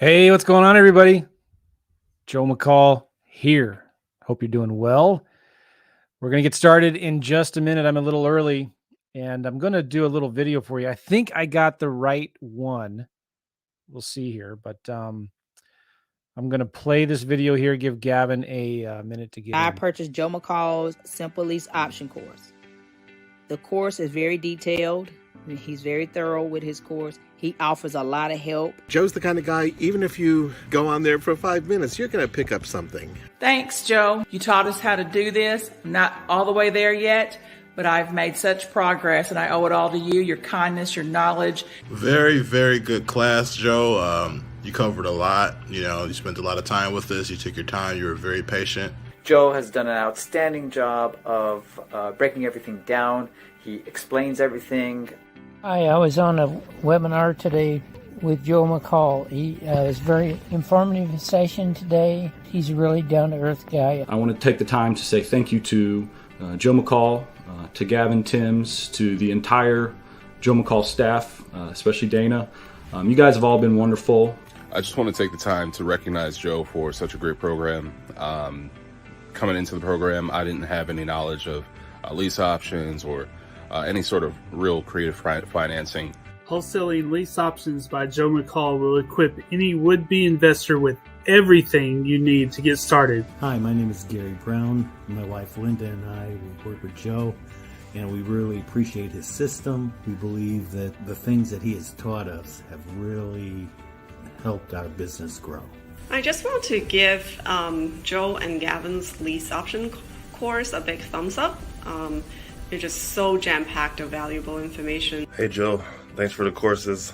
Hey, what's going on, everybody? Joe McCall here. Hope you're doing well. We're going to get started in just a minute. I'm a little early, and I'm going to do a little video for you. I think I got the right one. We'll see here, but I'm going to play this video here, give Gavin a minute to get I in. purchased Joe McCall's Simple Lease Option course. The course is very detailed. He's very thorough with his course. He offers a lot of help. Joe's the kind of guy, even if you go on there for 5 minutes, you're going to pick up something. Thanks, Joe. You taught us how to do this. I'm not all the way there yet, but I've made such progress, and I owe it all to you, your kindness, your knowledge. Very, very good class, Joe. You covered a lot. You spent a lot of time with us. You took your time. You were very patient. Joe has done an outstanding job of breaking everything down. He explains everything. Hi, I was on a webinar today with Joe McCall. He was very informative session today. He's a really down-to-earth guy. I want to take the time to say thank you to Joe McCall, to Gavin Timms, to the entire Joe McCall staff, especially Dana. You guys have all been wonderful. I just want to take the time to recognize Joe for such a great program. Coming into the program, I didn't have any knowledge of lease options or any sort of real creative financing. Wholesaling Lease Options by Joe McCall will equip any would-be investor with everything you need to get started. Hi, my name is Gary Brown. My wife Linda and I work with Joe, and we really appreciate his system. We believe that the things that he has taught us have really helped our business grow. I just want to give Joe and Gavin's lease option course a big thumbs up. They're just so jam-packed of valuable information. Hey Joe, thanks for the courses.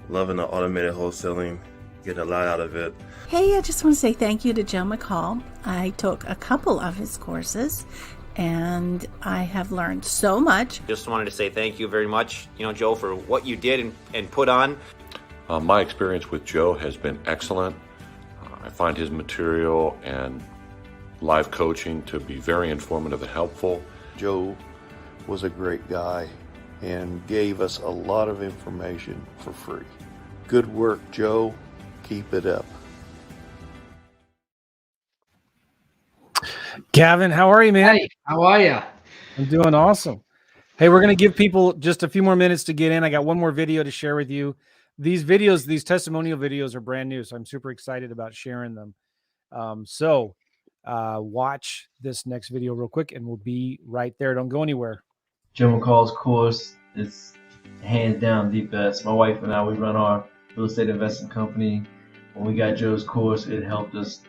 Loving the automated wholesaling, getting a lot out of it. Hey, I just want to say thank you to Joe McCall. I took a couple of his courses and I have learned so much. Just wanted to say thank you very much, Joe, for what you did and put on. My experience with Joe has been excellent. I find his material and live coaching to be very informative and helpful. Joe was a great guy and gave us a lot of information for free. Good work, Joe. Keep it up. Gavin, how are you, man? Hey, how are you? I'm doing awesome. Hey, we're going to give people just a few more minutes to get in. I got one more video to share with you. These videos, these testimonial videos are brand new, so I'm super excited about sharing them. Watch this next video real quick, and we'll be right there. Don't go anywhere. Joe McCall's course is hands down the best. My wife and I, we run our real estate investment company. When we got Joe's course, it helped us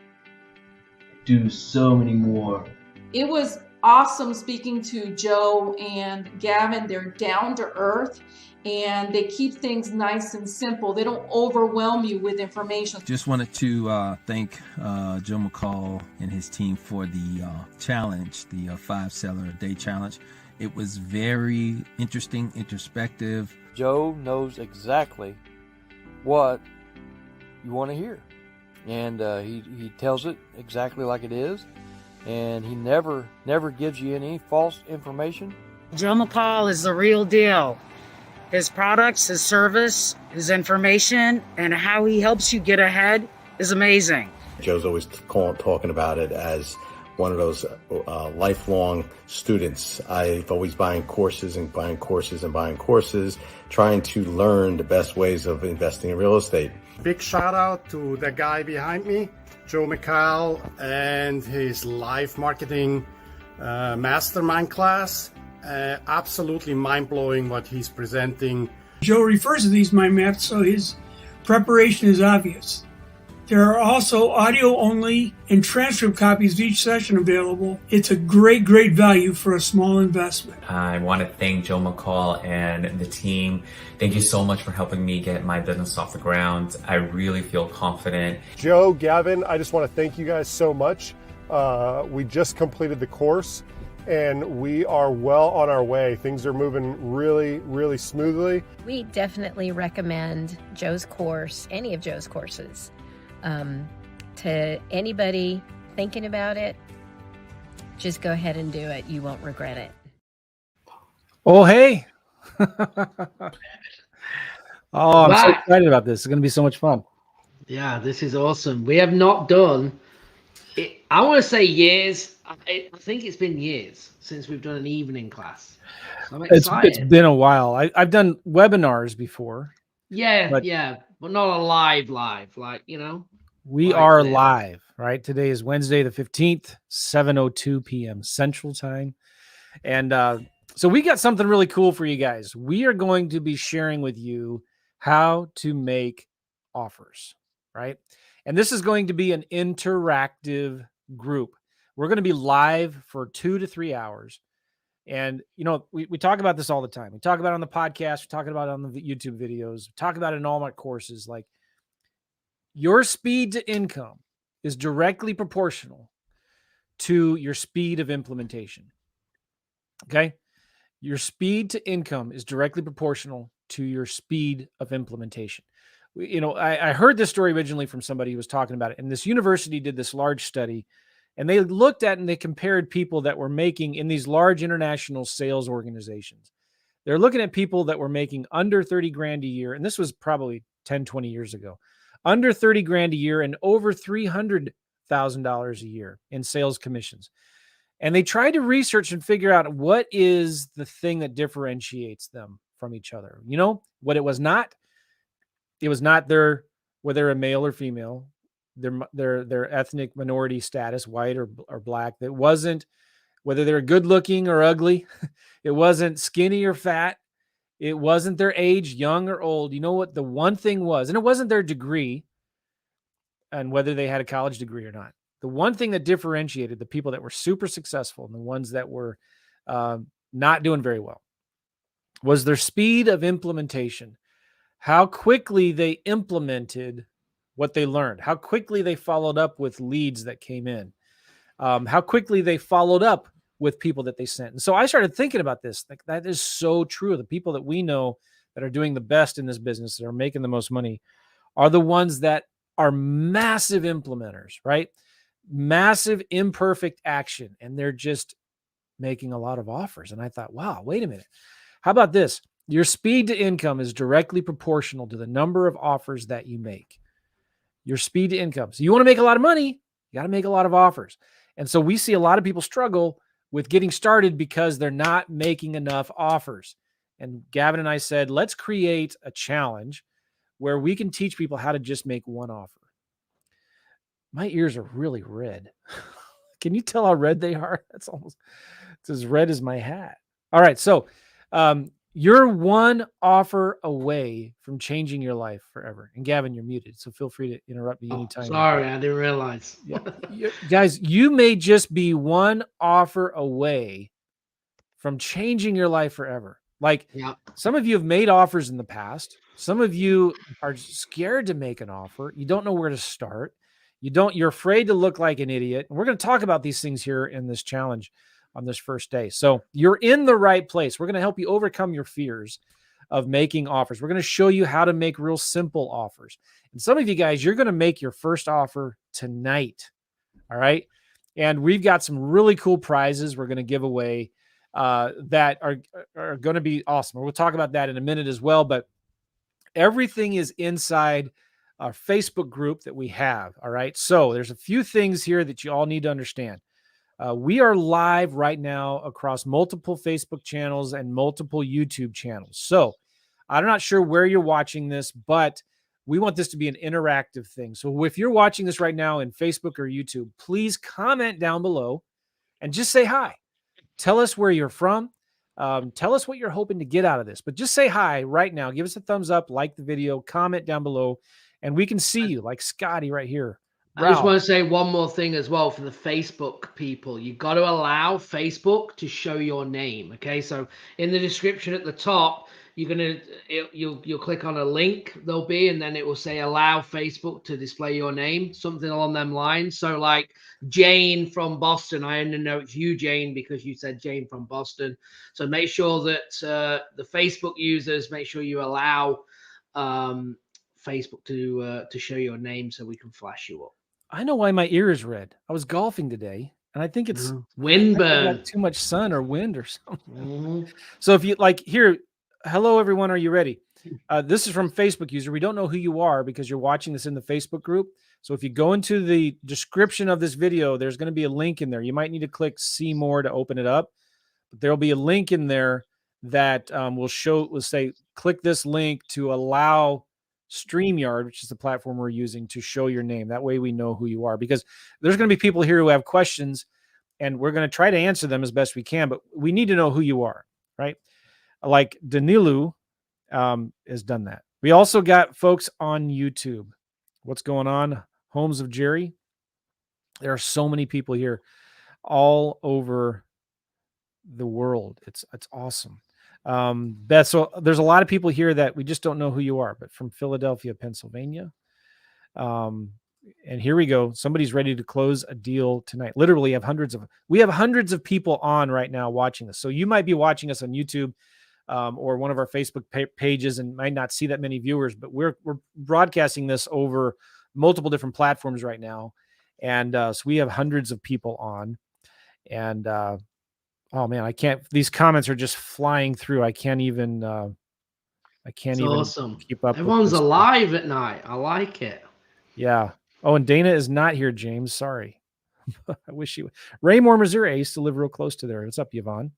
do so many more. It was awesome speaking to Joe and Gavin. They're down to earth and they keep things nice and simple. They don't overwhelm you with information. Just wanted to thank Joe McCall and his team for the challenge, the 5 seller a day challenge. It was very interesting, introspective. Joe knows exactly what you want to hear, and he tells it exactly like it is, and he never gives you any false information. Joe McCall is the real deal. His products, his service, his information, and how he helps you get ahead is amazing. Joe's always talking about it as one of those lifelong students. I've always buying courses, trying to learn the best ways of investing in real estate. Big shout out to the guy behind me, Joe McCall, and his live marketing mastermind class. Absolutely mind-blowing what he's presenting. Joe refers to these mind maps, so his preparation is obvious. There are also audio only and transcript copies of each session available. It's a great value for a small investment. I want to thank Joe McCall and the team. Thank you so much for helping me get my business off the ground. I really feel confident. Joe, Gavin, I just want to thank you guys so much. We just completed the course and we are well on our way. Things are moving really smoothly. We definitely recommend Joe's course, any of Joe's courses. To anybody thinking about it, just go ahead and do it. You won't regret it. Oh, hey. I'm so excited about this. It's going to be so much fun. Yeah, this is awesome. We have not done it. I want to say years. I think it's been years since we've done an evening class. So I'm It's excited. been a while. I've done webinars before, Yeah, but yeah, but not a live, like we like are this. live, right? Today is Wednesday the 15th, 7:02 p.m. Central Time. And so we got something really cool for you guys. We are going to be sharing with you how to make offers, right? And this is going to be an interactive group. We're going to be live for 2 to 3 hours. And, we talk about this all the time. We talk about it on the podcast. We talk about it on the YouTube videos. We talk about it in all my courses. Like, your speed to income is directly proportional to your speed of implementation. Okay. Your speed to income is directly proportional to your speed of implementation. I heard this story originally from somebody who was talking about it. And this university did this large study, and they looked at and they compared people that were making in these large international sales organizations. They're looking at people that were making under 30 grand a year. And this was probably 10, 20 years ago, under 30 grand a year and over $300,000 a year in sales commissions. And they tried to research and figure out what is the thing that differentiates them from each other. You know what it was not? It was not whether they're a male or female, their ethnic minority status, white or black. That wasn't whether they're good looking or ugly. It wasn't skinny or fat. It wasn't their age, young or old. You know what the one thing was? And it wasn't their degree and whether they had a college degree or not. The one thing that differentiated the people that were super successful and the ones that were not doing very well was their speed of implementation, how quickly they implemented what they learned, how quickly they followed up with leads that came in, how quickly they followed up with people that they sent. And so I started thinking about this. Like, that is so true. The people that we know that are doing the best in this business, that are making the most money, are the ones that are massive implementers, right? Massive imperfect action. And they're just making a lot of offers. And I thought, wow, wait a minute. How about this? Your speed to income is directly proportional to the number of offers that you make. Your speed to income. So you want to make a lot of money, you got to make a lot of offers. And so we see a lot of people struggle with getting started because they're not making enough offers. And Gavin and I said, let's create a challenge where we can teach people how to just make one offer. My ears are really red. Can you tell how red they are? It's as red as my hat. All right. So you're one offer away from changing your life forever. And Gavin, you're muted, so feel free to interrupt me anytime. Sorry, I didn't realize. Guys, you may just be one offer away from changing your life forever. Like, some of you have made offers in the past. Some of you are scared to make an offer. You don't know where to start. You're afraid to look like an idiot. And we're going to talk about these things here in this challenge on this first day. So you're in the right place. We're going to help you overcome your fears of making offers. We're going to show you how to make real simple offers. And some of you guys, you're going to make your first offer tonight. All right. And we've got some really cool prizes we're going to give away that are going to be awesome. We'll talk about that in a minute as well. But everything is inside our Facebook group that we have. All right. So there's a few things here that you all need to understand. We are live right now across multiple Facebook channels and multiple YouTube channels. So I'm not sure where you're watching this, but we want this to be an interactive thing. So if you're watching this right now in Facebook or YouTube, please comment down below and just say hi. Tell us where you're from. Tell us what you're hoping to get out of this. But just say hi right now. Give us a thumbs up, like the video, comment down below, and we can see you, like Scotty right here. I just want to say one more thing as well for the Facebook people. You've got to allow Facebook to show your name. Okay, so in the description at the top, you'll click on a link there'll be, and then it will say allow Facebook to display your name, something along them lines. So like Jane from Boston, I only know it's you, Jane, because you said Jane from Boston. So make sure that the Facebook users, make sure you allow Facebook to show your name so we can flash you up. I know why my ear is red. I was golfing today, and I think it's windburn. Too much sun or wind or something. So if you like here, hello everyone, are you ready? This is from Facebook user. We don't know who you are because you're watching this in the Facebook group. So if you go into the description of this video, there's going to be a link in there. You might need to click see more to open it up, but there'll be a link in there that will say, click this link to allow StreamYard, which is the platform we're using, to show your name. That way we know who you are, because there's going to be people here who have questions and we're going to try to answer them as best we can, but we need to know who you are, right? Like Danilu has done that. We also got folks on YouTube. What's going on? Homes of Jerry. There are so many people here all over the world. It's awesome. Beth, so there's a lot of people here that we just don't know who you are, but from Philadelphia, Pennsylvania. And here we go. Somebody's ready to close a deal tonight. Literally we have hundreds of people on right now watching this. So you might be watching us on YouTube or one of our Facebook pages and might not see that many viewers, but we're broadcasting this over multiple different platforms right now. And so we have hundreds of people on. And oh man, these comments are just flying through. I can't even Awesome. Keep up. Everyone's alive at night. I like it. Yeah. Oh, and Dana is not here, James. Sorry. I wish she would. Raymore, Missouri. I used to live real close to there. What's up, Yvonne?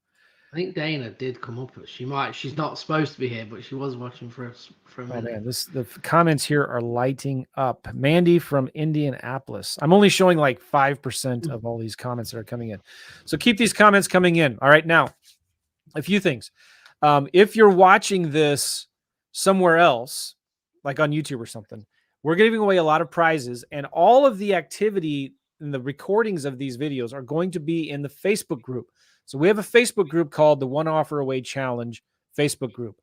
I think Dana did come up. She's not supposed to be here, but she was watching for a minute. Oh man, the comments here are lighting up. Mandy from Indianapolis. I'm only showing like 5% of all these comments that are coming in. So keep these comments coming in. All right. Now, a few things. If you're watching this somewhere else, like on YouTube or something, we're giving away a lot of prizes, and all of the activity and the recordings of these videos are going to be in the Facebook group. So we have a Facebook group called the One Offer Away Challenge Facebook group.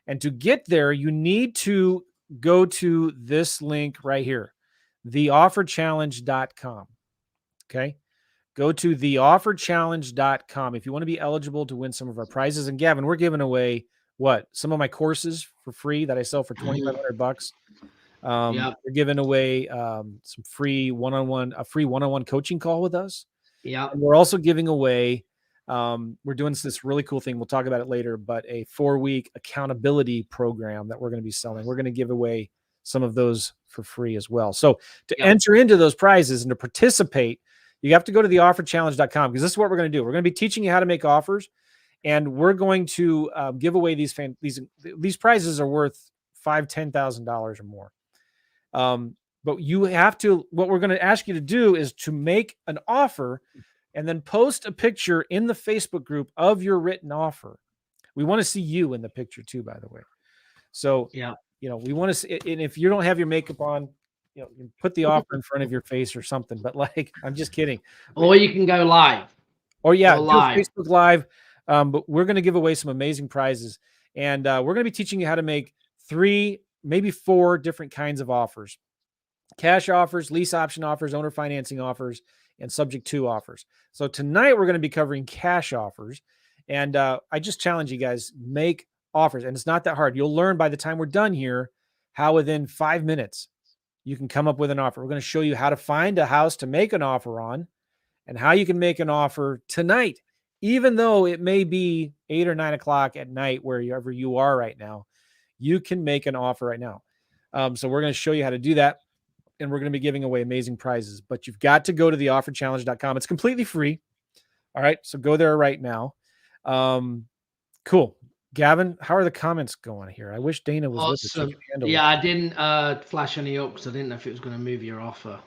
And to get there, you need to go to this link right here, theofferchallenge.com. Okay. Go to theofferchallenge.com if you want to be eligible to win some of our prizes. And Gavin, we're giving away some of my courses for free that I sell for $2,500. We're giving away some free one-on-one coaching call with us. Yeah. And we're also giving away, we're doing this really cool thing. We'll talk about it later, but a 4-week accountability program that we're going to be selling. We're going to give away some of those for free as well. So to enter into those prizes and to participate, you have to go to theofferchallenge.com, because this is what we're going to do. We're going to be teaching you how to make offers, and we're going to give away these prizes are worth $5,000, $10,000 or more. But what we're going to ask you to do is to make an offer and then post a picture in the Facebook group of your written offer. We want to see you in the picture too, by the way. So, we want to see, and if you don't have your makeup on, you put the offer in front of your face or something, but I'm just kidding. Or you can go live. Or do Facebook Live. But we're going to give away some amazing prizes, and we're going to be teaching you how to make 3, maybe 4 different kinds of offers: cash offers, lease option offers, owner financing offers, and subject to offers. So tonight we're going to be covering cash offers, and I just challenge you guys, make offers, and it's not that hard. You'll learn by the time we're done here how within 5 minutes you can come up with an offer. We're going to show you how to find a house to make an offer on, and how you can make an offer tonight, even though it may be 8 or 9 o'clock at night, wherever you are right now. You can make an offer right now. So we're going to show you how to do that, and we're going to be giving away amazing prizes. But you've got to go to theofferchallenge.com. It's completely free. All right, so go there right now. Cool. Gavin, how are the comments going here? I wish Dana was awesome. With us. Yeah, I didn't flash any up because I didn't know if it was going to move your offer.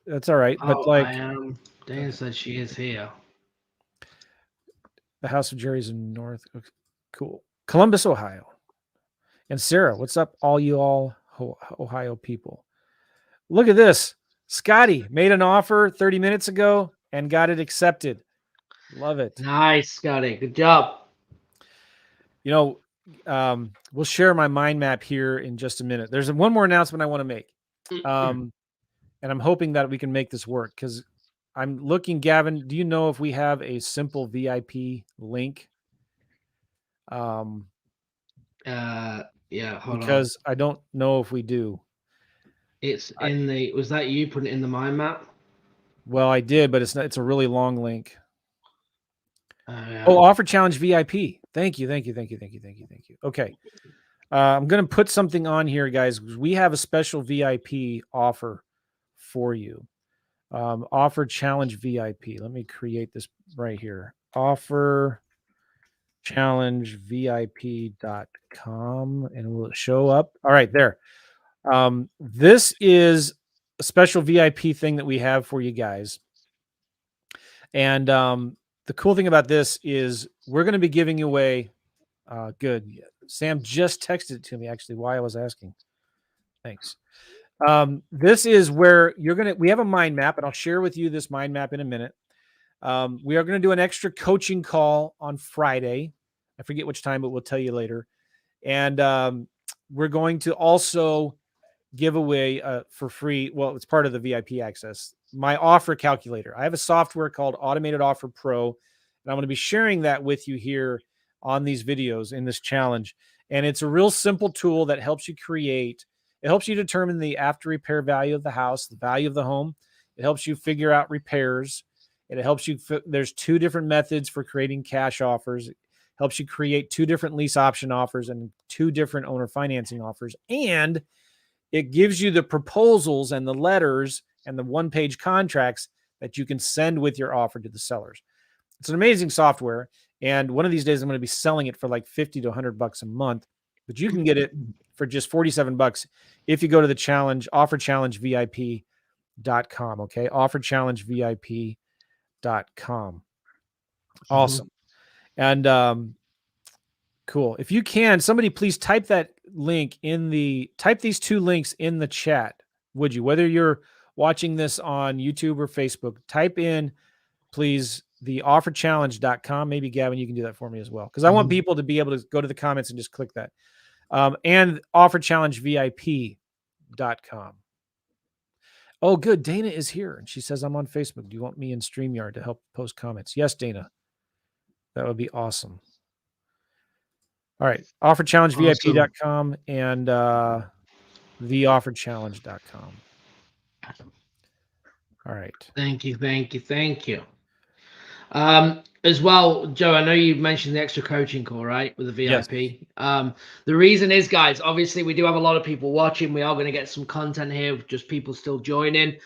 That's all right. But I am. Dana said she is here. The House of Jerry's in North. Okay, cool. Columbus, Ohio. And Sarah, what's up, all Ohio people? Look at this. Scotty made an offer 30 minutes ago and got it accepted. Love it. Nice, Scotty. Good job. We'll share my mind map here in just a minute. There's one more announcement I want to make. And I'm hoping that we can make this work, because I'm looking, Gavin, do you know if we have a simple VIP link? Hold because on. I don't know if we do. It's was that you putting it in the mind map? Well, I did, but it's a really long link. Offer challenge VIP. Thank you. Okay. I'm going to put something on here, guys. We have a special VIP offer for you. Offer challenge VIP. Let me create this right here. Offer challengevip.com, and will it show up? All right, there. This is a special VIP thing that we have for you guys. And the cool thing about this is we're going to be giving away. Good. Sam just texted it to me, actually, why I was asking. Thanks. This is where we have a mind map, and I'll share with you this mind map in a minute. We are going to do an extra coaching call on Friday. I forget which time, but we'll tell you later. And we're going to also give away for free. Well, it's part of the VIP access. My offer calculator. I have a software called Automated Offer Pro, and I'm going to be sharing that with you here on these videos in this challenge. And it's a real simple tool that helps you it helps you determine the after repair value of the house, the value of the home. It helps you figure out repairs. It helps you. There's 2 different methods for creating cash offers. It helps you create 2 different lease option offers and 2 different owner financing offers. And it gives you the proposals and the letters and the one-page contracts that you can send with your offer to the sellers. It's an amazing software. And one of these days I'm going to be selling it for like $50 to $100 a month, but you can get it for just $47 if you go to the challenge, offerchallengevip.com. Okay. Offerchallengevip.com. Awesome. And, cool. If you can, somebody please type that link type these 2 links in the chat. Would you, whether you're watching this on YouTube or Facebook, type in, please, the offerchallenge.com. Maybe Gavin, you can do that for me as well. Cause I want people to be able to go to the comments and just click that. And offerchallengevip.com. Oh, good. Dana is here. And she says, I'm on Facebook. Do you want me in StreamYard to help post comments? Yes, Dana. That would be awesome. All right. Offerchallengevip.com and theofferchallenge.com. All right. Thank you. As well, Joe, I know you mentioned the extra coaching call, right, with the VIP. Yes. The reason is, guys, obviously we do have a lot of people watching. We are going to get some content here, just people still joining.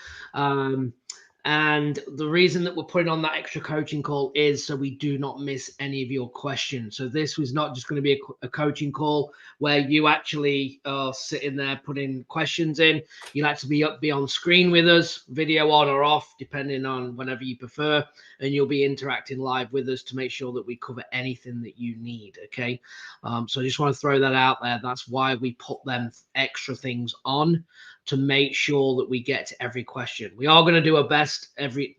And the reason that we're putting on that extra coaching call is so we do not miss any of your questions. So this was not just going to be a coaching call where you actually are sitting there putting questions in. You'll actually be on screen with us, video on or off, depending on whenever you prefer. And you'll be interacting live with us to make sure that we cover anything that you need. Okay. So I just want to throw that out there. That's why we put them extra things on, to make sure that we get to every question. We are going to do our best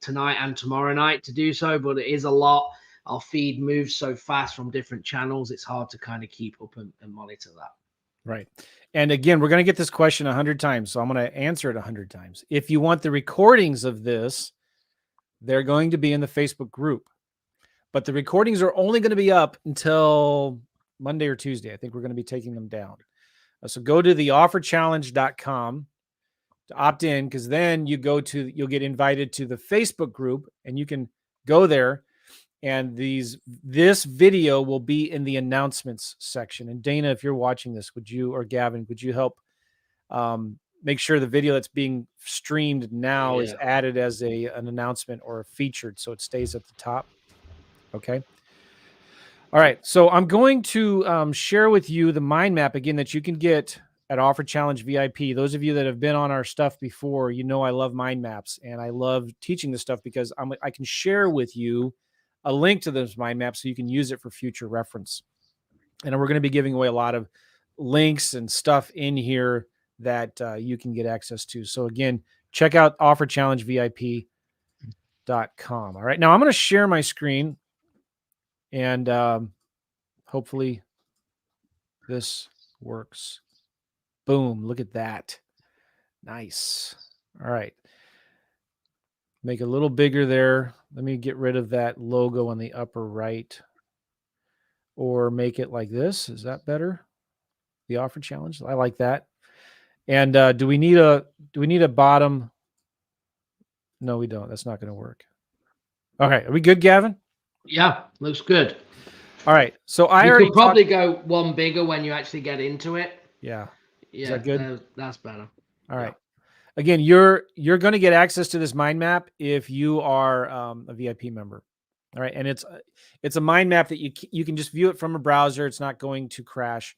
tonight and tomorrow night to do so, but it is a lot. Our feed moves so fast from different channels. It's hard to kind of keep up and monitor that. Right. And again, we're going to get this question 100 times. So I'm going to answer it 100 times. If you want the recordings of this, they're going to be in the Facebook group, but the recordings are only going to be up until Monday or Tuesday. I think we're going to be taking them down. So go to theofferchallenge.com to opt in, because then you'll get invited to the Facebook group, and you can go there, and this video will be in the announcements section. And Dana, if you're watching this, or Gavin, would you help make sure the video that's being streamed now is added as an announcement or featured, so it stays at the top? Okay. All right. So I'm going to share with you the mind map again that you can get at Offer Challenge VIP. Those of you that have been on our stuff before, you know I love mind maps, and I love teaching this stuff because I can share with you a link to those mind maps so you can use it for future reference. And we're going to be giving away a lot of links and stuff in here that you can get access to. So again, check out offerchallengevip.com. All right. Now I'm going to share my screen, and hopefully this works. Boom. Look at that. Nice. All right. Make it a little bigger there. Let me get rid of that logo on the upper right, or make it like this. Is that better? The offer challenge. I like that. And do we need a bottom? No, we don't. That's not going to work. Okay. Are we good, Gavin? Yeah, looks good. All right. So I You already could probably go one bigger when you actually get into it. Yeah. Is Yeah, that good? that's better. All right. Again, you're going to get access to this mind map if you are a VIP member. All right, and it's a mind map that you can just view it from a browser. It's not going to crash,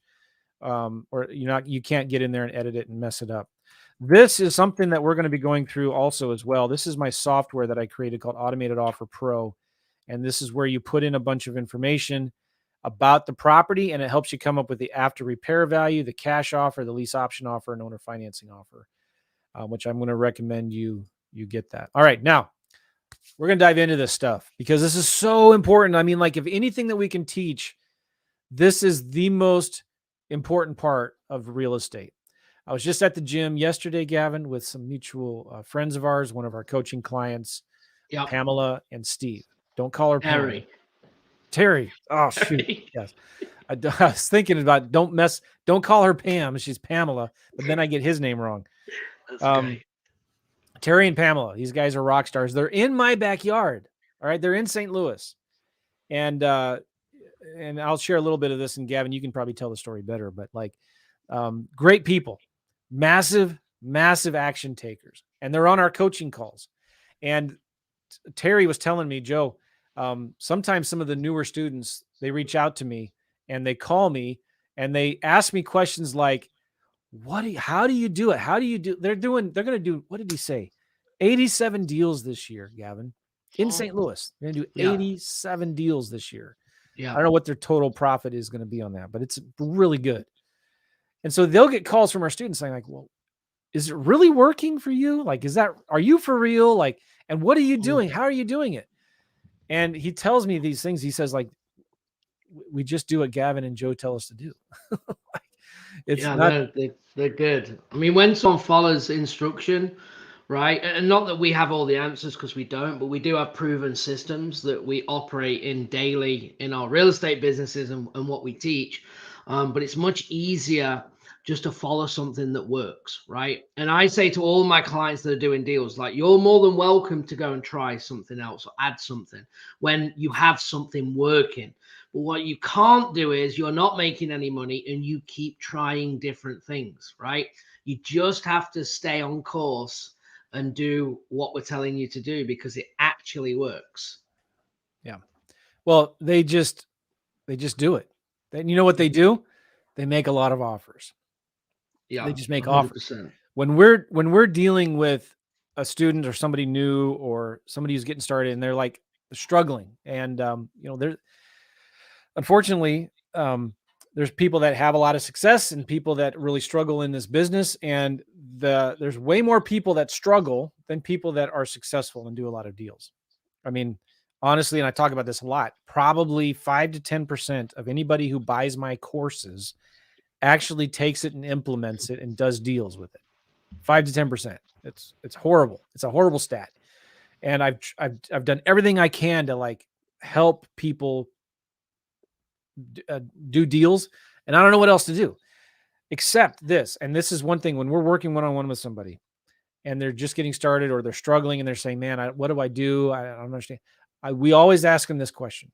or you can't get in there and edit it and mess it up. This is something that we're going to be going through also as well. This is my software that I created called Automated Offer Pro, and this is where you put in a bunch of information about the property, and it helps you come up with the after repair value, the cash offer, the lease option offer, and owner financing offer. Which I'm going to recommend you get that. All right, now we're going to dive into this stuff because this is so important. I mean, like if anything that we can teach, this is the most important part of real estate. I was just at the gym yesterday, Gavin, with some mutual friends of ours, one of our coaching clients, Pamela and Steve. Don't call her Pamela. Terry. Oh, shoot. Yes. I was thinking about don't call her Pam. She's Pamela, but then I get his name wrong. Terry and Pamela, these guys are rock stars. They're in my backyard. All right. They're in St. Louis. And I'll share a little bit of this, and Gavin, you can probably tell the story better, but like, great people, massive action takers. And they're on our coaching calls. And Terry was telling me, Joe, sometimes some of the newer students, they reach out to me and they call me and they ask me questions like, how do you do it? How do you do? They're going to do, what did he say? 87 deals this year, Gavin, in St. Louis. They're going to do 87 deals this year. Yeah. I don't know what their total profit is going to be on that, but it's really good. And so they'll get calls from our students saying like, well, is it really working for you? Like, are you for real? Like, and what are you doing? How are you doing it? And he tells me these things. He says like, we just do what Gavin and Joe tell us to do. They're good. I mean, when someone follows instruction, right? And not that we have all the answers because we don't, but we do have proven systems that we operate in daily in our real estate businesses and what we teach. But it's much easier just to follow something that works, right? And I say to all my clients that are doing deals, like, you're more than welcome to go and try something else or add something when you have something working. But what you can't do is you're not making any money and you keep trying different things, right? You just have to stay on course and do what we're telling you to do because it actually works. Yeah. Well, they just do it. And you know what they do? They make a lot of offers. Yeah. They just make 100%. offers. When we're dealing with a student or somebody new or somebody who's getting started and they're like struggling and, unfortunately, there's people that have a lot of success and people that really struggle in this business. And there's way more people that struggle than people that are successful and do a lot of deals. I mean, honestly, and I talk about this a lot, probably 5 to 10% of anybody who buys my courses actually takes it and implements it and does deals with it. 5 to 10%. It's horrible. It's a horrible stat. And I've done everything I can to like help people do deals, and I don't know what else to do except this. And this is one thing when we're working one-on-one with somebody and they're just getting started or they're struggling and they're saying, man, what do I do? I don't understand. We always ask them this question.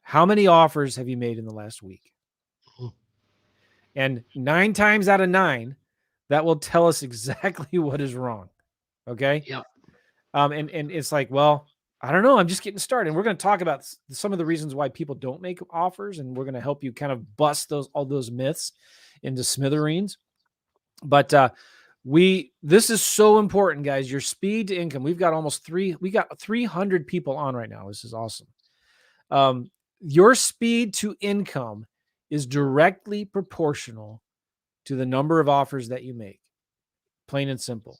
How many offers have you made in the last week? And 9 times out of 9, that will tell us exactly what is wrong. Okay. Yep. And it's like, well, I don't know. I'm just getting started. And we're going to talk about some of the reasons why people don't make offers. And we're going to help you kind of bust all those myths into smithereens. But this is so important, guys. Your speed to income. We got 300 people on right now. This is awesome. Your speed to income is directly proportional to the number of offers that you make. Plain and simple.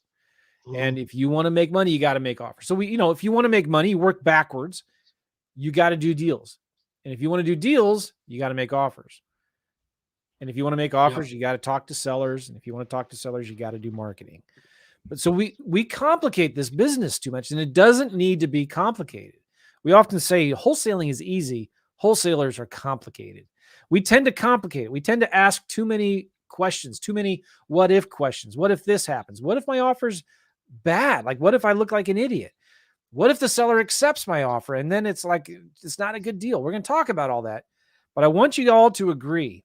And if you want to make money, you got to make offers. So if you want to make money, you work backwards. You got to do deals. And if you want to do deals, you got to make offers. And if you want to make offers, you got to talk to sellers. And if you want to talk to sellers, you got to do marketing. But so we complicate this business too much, and it doesn't need to be complicated. We often say wholesaling is easy. Wholesalers are complicated. We tend to complicate it. We tend to ask too many questions, too many what if questions. What if this happens? What if my offer's bad? Like, what if I look like an idiot? What if the seller accepts my offer? And then it's like, it's not a good deal. We're going to talk about all that, but I want you all to agree.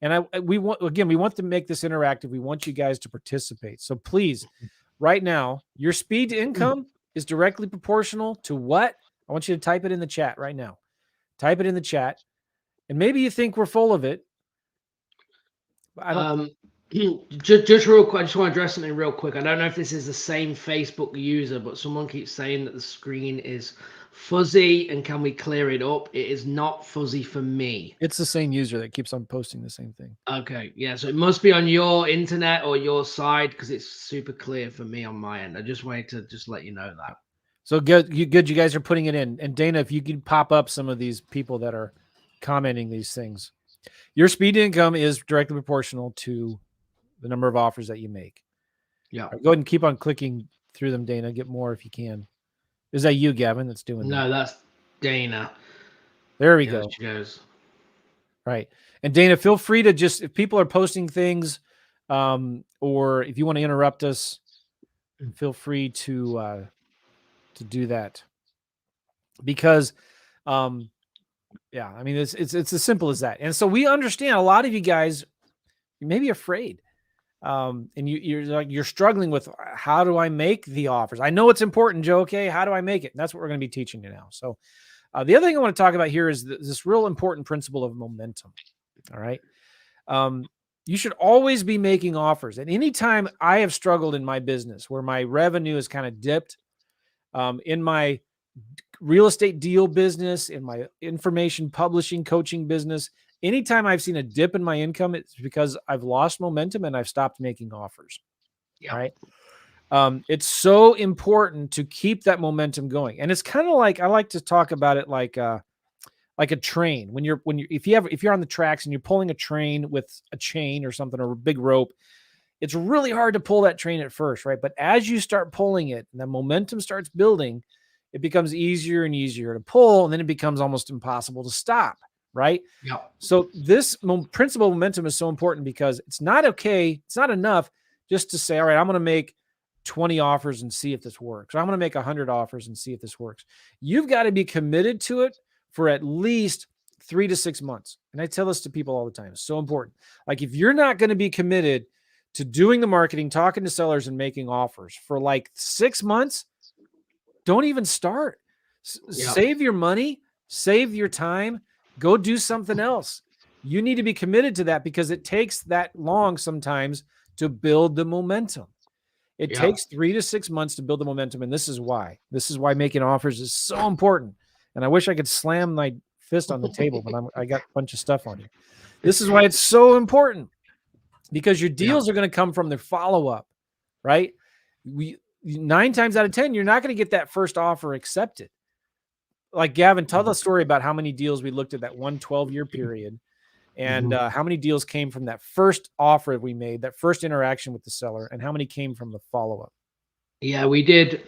And we want to make this interactive. We want you guys to participate. So please, right now, your speed to income is directly proportional to what? I want you to type it in the chat right now. Type it in the chat. And maybe you think we're full of it. But I don't. Just real quick, I just want to address something real quick. I don't know if this is the same Facebook user, but someone keeps saying that the screen is fuzzy, and can we clear it up? It is not fuzzy for me. It's the same user that keeps on posting the same thing. Okay, yeah, so it must be on your internet or your side, because it's super clear for me on my end. I just wanted to just let you know that. So good, you guys are putting it in. And Dana, if you can pop up some of these people that are commenting these things. Your speed to income is directly proportional to the number of offers that you make. Yeah. Right, go ahead and keep on clicking through them, Dana. Get more if you can. Is that you, Gavin, that's doing that? No, that's Dana. There we go. She goes. Right. And Dana, feel free to just, if people are posting things, or if you want to interrupt us, feel free to do that. Because, yeah, I mean, it's as simple as that. And so we understand a lot of you guys, you may be afraid. And you're struggling with, how do I make the offers? I know it's important, Joe. Okay. How do I make it? And that's what we're going to be teaching you now. So the other thing I want to talk about here is this real important principle of momentum. All right. You should always be making offers. And anytime I have struggled in my business where my revenue is kind of dipped, in my real estate deal business, in my information publishing coaching business, anytime I've seen a dip in my income, it's because I've lost momentum and I've stopped making offers. Yeah. Right. It's so important to keep that momentum going. And it's kind of like, I like to talk about it like a train. If you're on the tracks and you're pulling a train with a chain or something, or a big rope, it's really hard to pull that train at first, right? But as you start pulling it and the momentum starts building, it becomes easier and easier to pull, and then it becomes almost impossible to stop, right? Yeah. So this principle of momentum is so important, because it's not enough just to say, all right, I'm going to make 20 offers and see if this works. Or I'm going to make 100 offers and see if this works. You've got to be committed to it for at least 3 to 6 months. And I tell this to people all the time. It's so important. Like, if you're not going to be committed to doing the marketing, talking to sellers, and making offers for like 6 months, don't even start. Save your money, save your time, go do something else. You need to be committed to that, because it takes that long sometimes to build the momentum. It takes 3 to 6 months to build the momentum. And this is why making offers is so important. And I wish I could slam my fist on the table, but I got a bunch of stuff on here. This is why it's so important, because your deals are going to come from the follow-up, right? 9 times out of 10, you're not going to get that first offer accepted. Like, Gavin, tell the story about how many deals we looked at that 12-year period, and how many deals came from that first offer we made, that first interaction with the seller, and how many came from the follow-up. Yeah, we did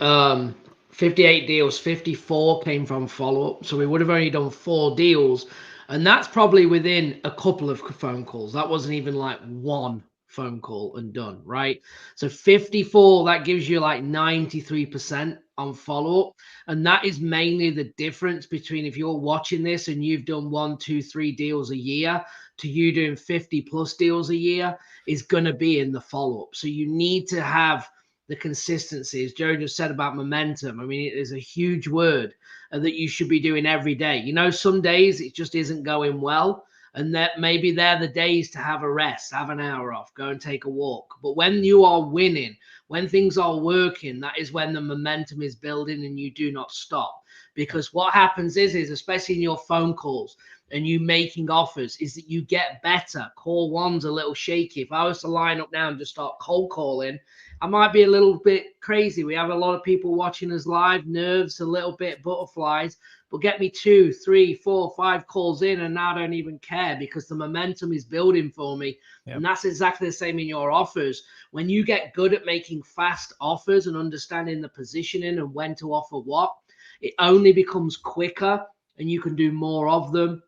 58 deals. 54 came from follow-up. So we would have only done 4 deals. And that's probably within a couple of phone calls. That wasn't even like one phone call and done, right? So 54, that gives you like 93% on follow-up. And that is mainly the difference between, if you're watching this and you've done 1, 2, 3 deals a year, to you doing 50 plus deals a year, is going to be in the follow-up. So you need to have the consistency, as Joe just said about momentum. I mean, it is a huge word that you should be doing every day. You know, some days it just isn't going well, and that maybe they're the days to have a rest, have an hour off, go and take a walk. But when you are winning, when things are working, that is when the momentum is building, and you do not stop. Because what happens is especially in your phone calls and you making offers, is that you get better. Call one's a little shaky. If I was to line up now and just start cold calling, I might be a little bit crazy. We have a lot of people watching us live, nerves a little bit, butterflies, but get me 2, 3, 4, 5 calls in, and now I don't even care, because the momentum is building for me. Yep. And that's exactly the same in your offers. When you get good at making fast offers and understanding the positioning and when to offer what, it only becomes quicker, and you can do more of them.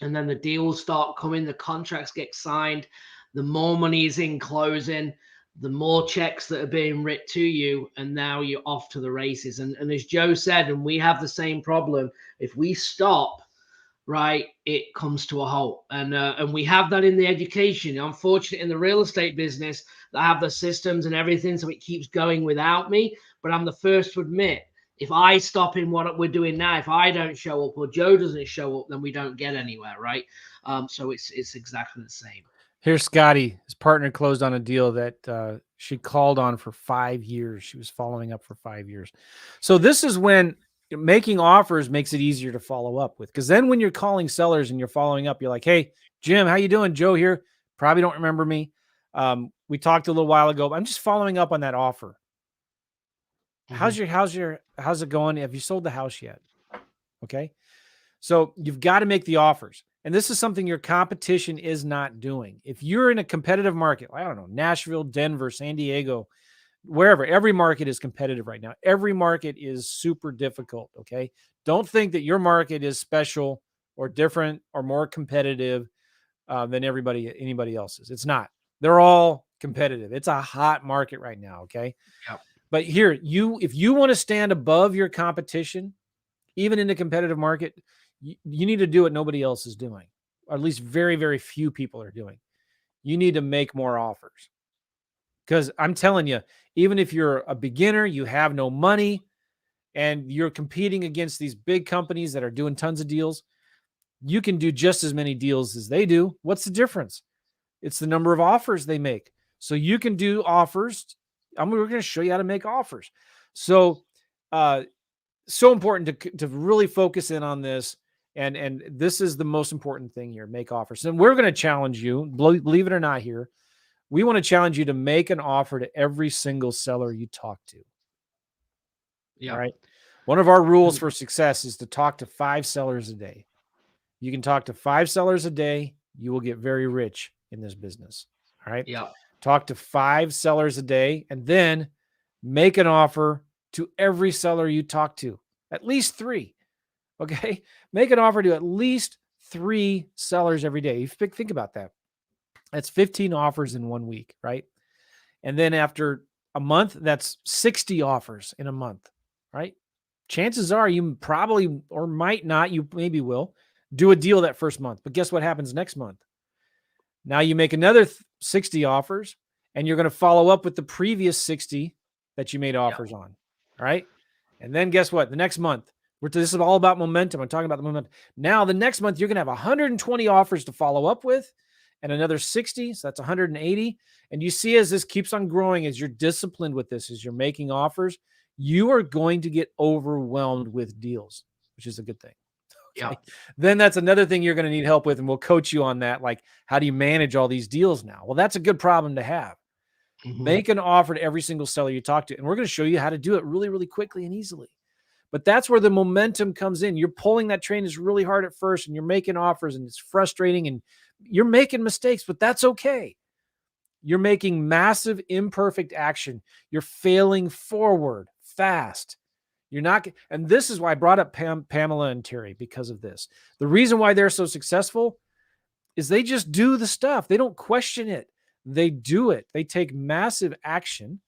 And then the deals start coming, the contracts get signed, the more money is in closing, the more checks that are being written to you, and now you're off to the races. And as Joe said, and we have the same problem, if we stop, right, it comes to a halt. And we have that in the education. Unfortunately, in the real estate business, I have the systems and everything, so it keeps going without me. But I'm the first to admit, if I stop in what we're doing now, if I don't show up or Joe doesn't show up, then we don't get anywhere, right? So it's exactly the same. Here's Scotty. His partner closed on a deal that she called on for 5 years. She was following up for 5 years. So this is when making offers makes it easier to follow up with. Because then when you're calling sellers and you're following up, you're like, hey, Jim, how you doing? Joe here. Probably don't remember me. We talked a little while ago. But I'm just following up on that offer. How's it going? Have you sold the house yet? Okay. So you've got to make the offers. And this is something your competition is not doing. If you're in a competitive market, I don't know, Nashville, Denver, San Diego, wherever, every market is competitive right now. Every market is super difficult. Okay. Don't think that your market is special or different or more competitive than anybody else's. It's not. They're all competitive. It's a hot market right now. Okay. Yep. But here, if you want to stand above your competition, even in a competitive market, you need to do what nobody else is doing, or at least very, very few people are doing. You need to make more offers. Because I'm telling you, even if you're a beginner, you have no money, and you're competing against these big companies that are doing tons of deals, you can do just as many deals as they do. What's the difference? It's the number of offers they make. So you can do offers. We're going to show you how to make offers. So, so important to really focus in on this. And this is the most important thing here, make offers. And we're going to challenge you, believe it or not here. We want to challenge you to make an offer to every single seller you talk to. Yeah. All right. One of our rules for success is to talk to 5 sellers a day. You can talk to 5 sellers a day. You will get very rich in this business. All right. Yeah. Talk to 5 sellers a day and then make an offer to every seller you talk to, at least 3. Okay. Make an offer to at least 3 sellers every day. Think about that. That's 15 offers in 1 week, right? And then after a month, that's 60 offers in a month, right? Chances are you probably or might not, you maybe will do a deal that first month. But guess what happens next month? Now you make another 60 offers and you're going to follow up with the previous 60 that you made offers on. All right. And then guess what? The next month, this is all about momentum. I'm talking about the momentum. Now, the next month, you're going to have 120 offers to follow up with and another 60. So that's 180. And you see, as this keeps on growing, as you're disciplined with this, as you're making offers, you are going to get overwhelmed with deals, which is a good thing. Okay. Yeah. Then that's another thing you're going to need help with. And we'll coach you on that. Like, how do you manage all these deals now? Well, that's a good problem to have. Make an offer to every single seller you talk to. And we're going to show you how to do it really, really quickly and easily. But that's where the momentum comes in. You're pulling that train is really hard at first and you're making offers and it's frustrating and you're making mistakes, but that's okay. You're making massive imperfect action. You're failing forward fast. You're not, and this is why I brought up Pamela and Terry because of this. The reason why they're so successful is they just do the stuff. They don't question it. They do it. They take massive action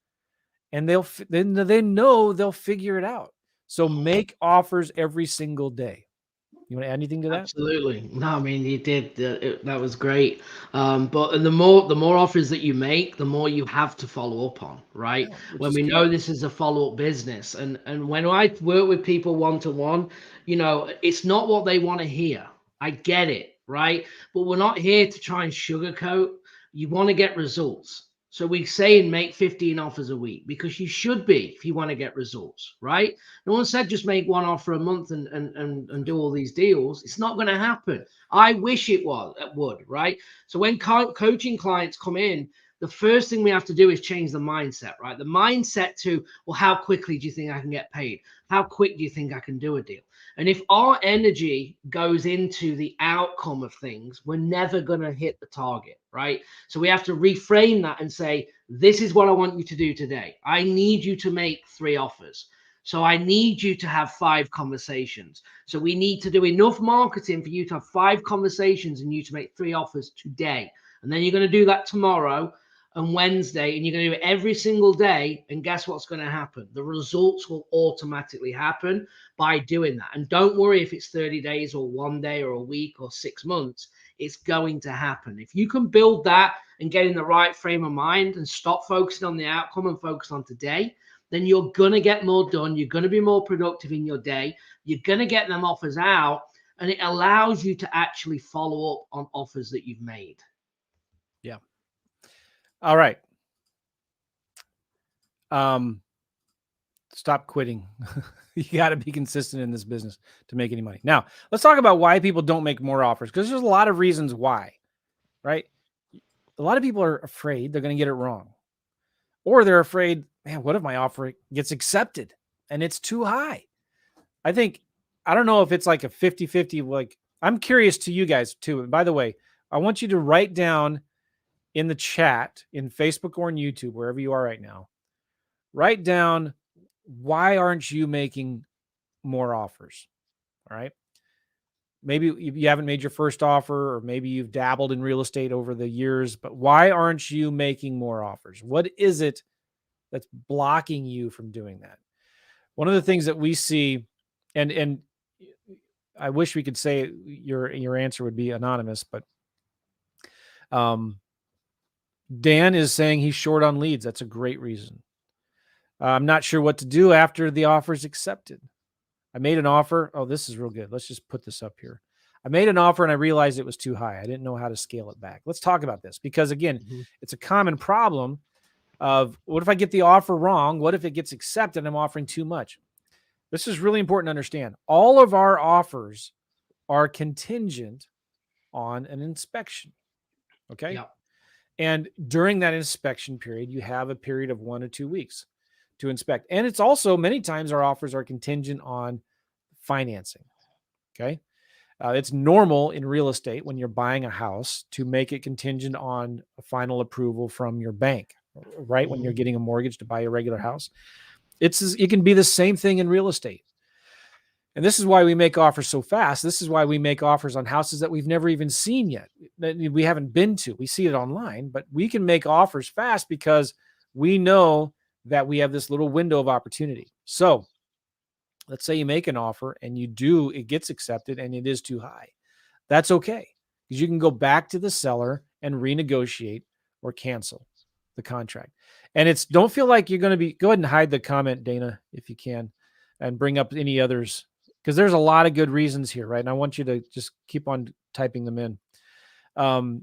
and they know they'll figure it out. So make offers every single day. You want to add anything to that? Absolutely. No, I mean, you did. That was great. But the more offers that you make, the more you have to follow up on, right? When we know this is a follow-up business, and when I work with people one-to-one, it's not what they want to hear. I get it, right? But we're not here to try and sugarcoat. You want to get results. So we say and make 15 offers a week because you should be if you want to get results, right? No one said just make 1 offer a month and do all these deals. It's not going to happen. I wish it would, right? So when coaching clients come in, the first thing we have to do is change the mindset, right? The mindset to, well, how quickly do you think I can get paid? How quick do you think I can do a deal? And if our energy goes into the outcome of things, we're never going to hit the target, right? So we have to reframe that and say, this is what I want you to do today. I need you to make 3 offers. So I need you to have 5 conversations. So we need to do enough marketing for you to have 5 conversations and you to make 3 offers today. And then you're going to do that tomorrow. and Wednesday, and you're going to do it every single day. And guess what's going to happen? The results will automatically happen by doing that. And don't worry if it's 30 days or 1 day or a week or 6 months. It's going to happen. If you can build that and get in the right frame of mind and stop focusing on the outcome and focus on today, then you're going to get more done. You're going to be more productive in your day. You're going to get them offers out, and it allows you to actually follow up on offers that you've made. Yeah. All right. Stop quitting. You got to be consistent in this business to make any money. Now, let's talk about why people don't make more offers, because there's a lot of reasons why, right? A lot of people are afraid they're going to get it wrong, or they're afraid, man, what if my offer gets accepted and it's too high? I don't know if it's like a 50-50. Like, I'm curious to you guys too. And by the way, I want you to write down in the chat in Facebook or on YouTube, wherever you are right now, write down, why aren't you making more offers? All right. Maybe you haven't made your first offer, or maybe you've dabbled in real estate over the years, but why aren't you making more offers? What is it that's blocking you from doing that? One of the things that we see, and I wish we could say your answer would be anonymous, but Dan is saying he's short on leads. That's a great reason. I'm not sure what to do after the offer is accepted. I made an offer. Oh, this is real good. Let's just put this up here. I made an offer and I realized it was too high. I didn't know how to scale it back. Let's talk about this, because again, it's a common problem of, what if I get the offer wrong? What if it gets accepted and I'm offering too much? This is really important to understand. All of our offers are contingent on an inspection. Okay. Yep. And during that inspection period, you have a period of 1 to 2 weeks to inspect. And it's also, many times our offers are contingent on financing. Okay. It's normal in real estate when you're buying a house to make it contingent on a final approval from your bank, right? When you're getting a mortgage to buy a regular house, it can be the same thing in real estate. And this is why we make offers so fast. This is why we make offers on houses that we've never even seen yet, that we haven't been to. We see it online, but we can make offers fast because we know that we have this little window of opportunity. So let's say you make an offer and it gets accepted and it is too high. That's okay, because you can go back to the seller and renegotiate or cancel the contract. And don't feel like you're going to go ahead and hide the comment, Dana, if you can, and bring up any others, because there's a lot of good reasons here, right? And I want you to just keep on typing them in. Well,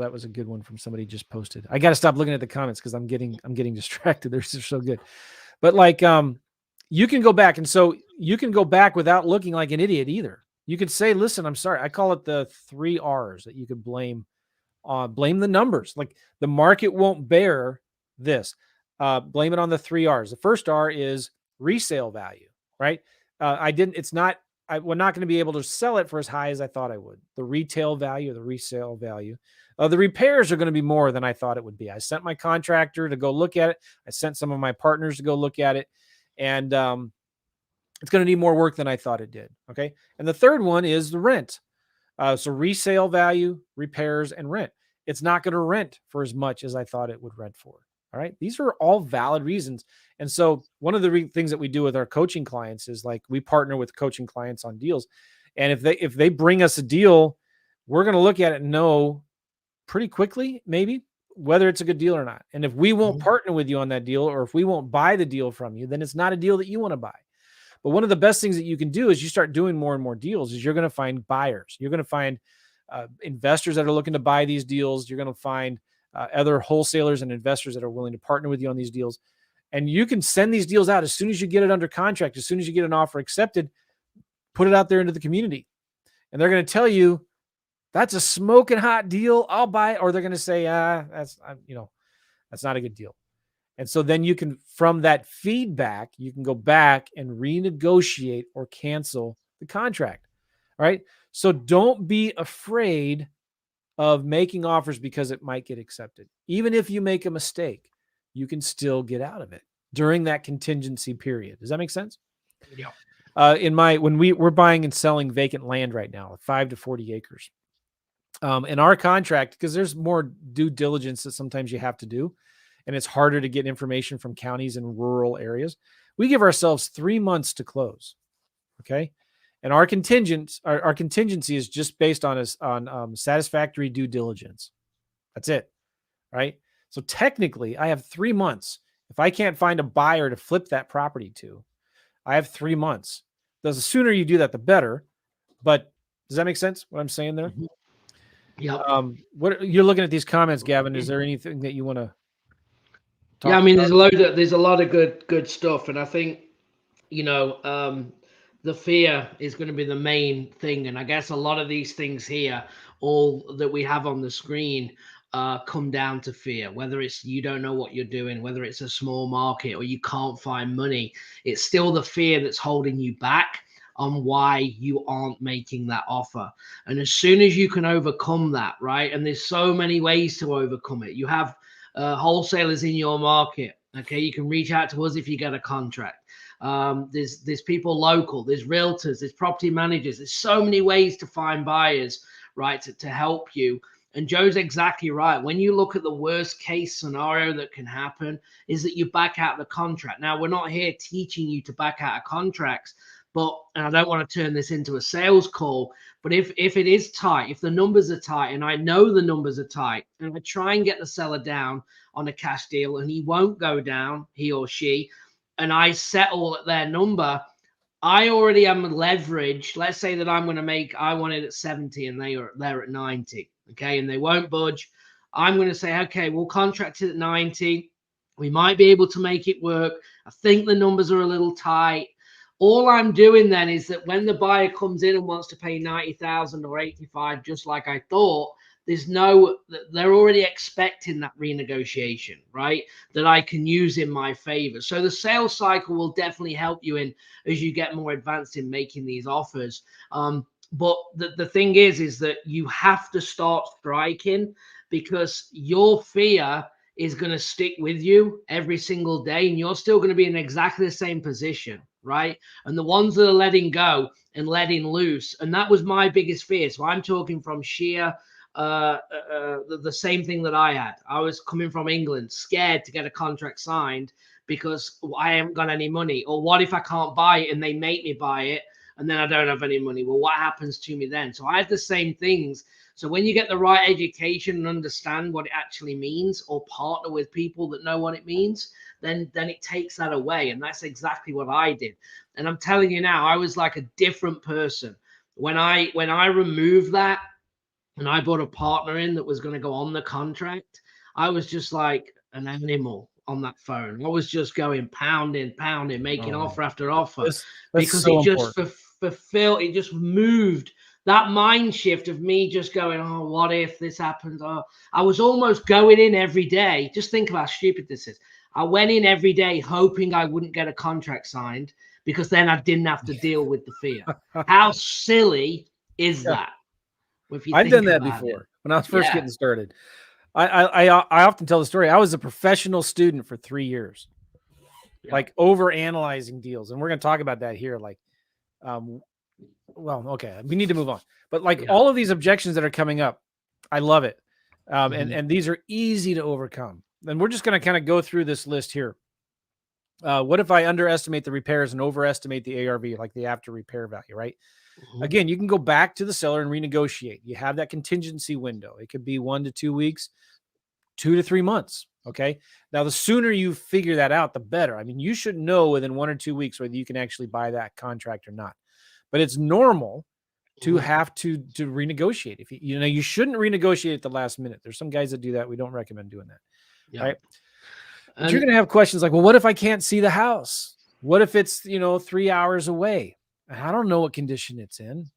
that was a good one from somebody just posted. I got to stop looking at the comments because I'm getting distracted. They're just so good. But you can go back, and so you can go back without looking like an idiot either. You could say, listen, I'm sorry. I call it the 3 R's that you could blame the numbers. Like, the market won't bear this. Blame it on the 3 R's. The first R is resale value, right? We're not going to be able to sell it for as high as I thought I would. The retail value, the resale value. The repairs are going to be more than I thought it would be. I sent my contractor to go look at it. I sent some of my partners to go look at it. And it's going to need more work than I thought it did. Okay. And the third one is the rent. So resale value, repairs, and rent. It's not going to rent for as much as I thought it would rent for. All right. These are all valid reasons. And so one of the things that we do with our coaching clients is, like, we partner with coaching clients on deals. And if they bring us a deal, we're going to look at it and know pretty quickly, maybe, whether it's a good deal or not. And if we won't partner with you on that deal, or if we won't buy the deal from you, then it's not a deal that you want to buy. But one of the best things that you can do is you start doing more and more deals, is you're going to find buyers. You're going to find investors that are looking to buy these deals. You're going to find other wholesalers and investors that are willing to partner with you on these deals. And you can send these deals out as soon as you get it under contract, as soon as you get an offer accepted, put it out there into the community. And they're going to tell you, that's a smoking hot deal, I'll buy it. Or they're going to say, that's not a good deal. And so then you can, from that feedback, you can go back and renegotiate or cancel the contract. All right. So don't be afraid of making offers because it might get accepted. Even if you make a mistake, you can still get out of it during that contingency period. Does that make sense? Yeah. When we're buying and selling vacant land right now, 5 to 40 acres. In our contract, because there's more due diligence that sometimes you have to do, and it's harder to get information from counties in rural areas, we give ourselves 3 months to close. Okay. And our contingency is just based on satisfactory due diligence. That's it. Right. So technically, I have 3 months. If I can't find a buyer to flip that property to, I have 3 months. The sooner you do that, the better. But does that make sense? What I'm saying there? Yep. What you're looking at these comments, Gavin? Is there anything that you want to talk Yeah, I mean, about? there's a lot of good stuff, and I think the fear is going to be the main thing, and I guess a lot of these things here, all that we have on the screen, come down to fear. Whether it's you don't know what you're doing, whether it's a small market or you can't find money, it's still the fear that's holding you back on why you aren't making that offer. And as soon as you can overcome that, right? And there's so many ways to overcome it. You have wholesalers in your market. Okay, you can reach out to us if you get a contract. There's people local, there's realtors, there's property managers. There's so many ways to find buyers, right, to help you. And Joe's exactly right. When you look at the worst case scenario that can happen is that you back out the contract. Now, we're not here teaching you to back out of contracts, but, and I don't want to turn this into a sales call, but if it is tight, if the numbers are tight, and I know the numbers are tight, and I try and get the seller down on a cash deal and he won't go down, he or she, and I settle at their number, I already am leverage. Let's say that I'm going to make, I want it at 70 and they're at 90. Okay. And they won't budge. I'm going to say, okay, we'll contract it at 90. We might be able to make it work. I think the numbers are a little tight. All I'm doing then is that when the buyer comes in and wants to pay 90,000 or 85, just like I thought, they're already expecting that renegotiation, right? That I can use in my favor. So the sales cycle will definitely help you in as you get more advanced in making these offers. But the thing is that you have to start striking, because your fear is going to stick with you every single day, and you're still going to be in exactly the same position, right? And the ones that are letting go and letting loose, and that was my biggest fear. So I'm talking from sheer the same thing that I had. I was coming from England, scared to get a contract signed because I haven't got any money. Or what if I can't buy it and they make me buy it and then I don't have any money? Well, what happens to me then? So I had the same things. So when you get the right education and understand what it actually means, or partner with people that know what it means, then it takes that away. And that's exactly what I did. And I'm telling you now, I was like a different person. When I removed that, and I brought a partner in that was going to go on the contract, I was just like an animal on that phone. I was just going pounding, making offer after offer, That's because so it just important. fulfilled, it just moved that mind shift of me just going, oh, what if this happens? Oh, I was almost going in every day. Just think of how stupid this is. I went in every day hoping I wouldn't get a contract signed, because then I didn't have to deal with the fear. How silly is that? If you I've done think that about before it. when I was first Yeah. getting started. I often tell the story. I was a professional student for 3 years, like over analyzing deals, and we're going to talk about that here. Like, well, okay, we need to move on. But like all of these objections that are coming up, I love it, and these are easy to overcome. And we're just going to kind of go through this list here. What if I underestimate the repairs and overestimate the ARV, like the after repair value, right? Again, you can go back to the seller and renegotiate. You have that contingency window. It could be 1 to 2 weeks, 2 to 3 months. Okay. Now, the sooner you figure that out, the better. I mean, you should know within 1 or 2 weeks whether you can actually buy that contract or not. But it's normal to have to renegotiate. If you shouldn't renegotiate at the last minute. There's some guys that do that. We don't recommend doing that. Yeah. Right. But you're going to have questions like, well, what if I can't see the house? What if it's, 3 hours away? I don't know what condition it's in.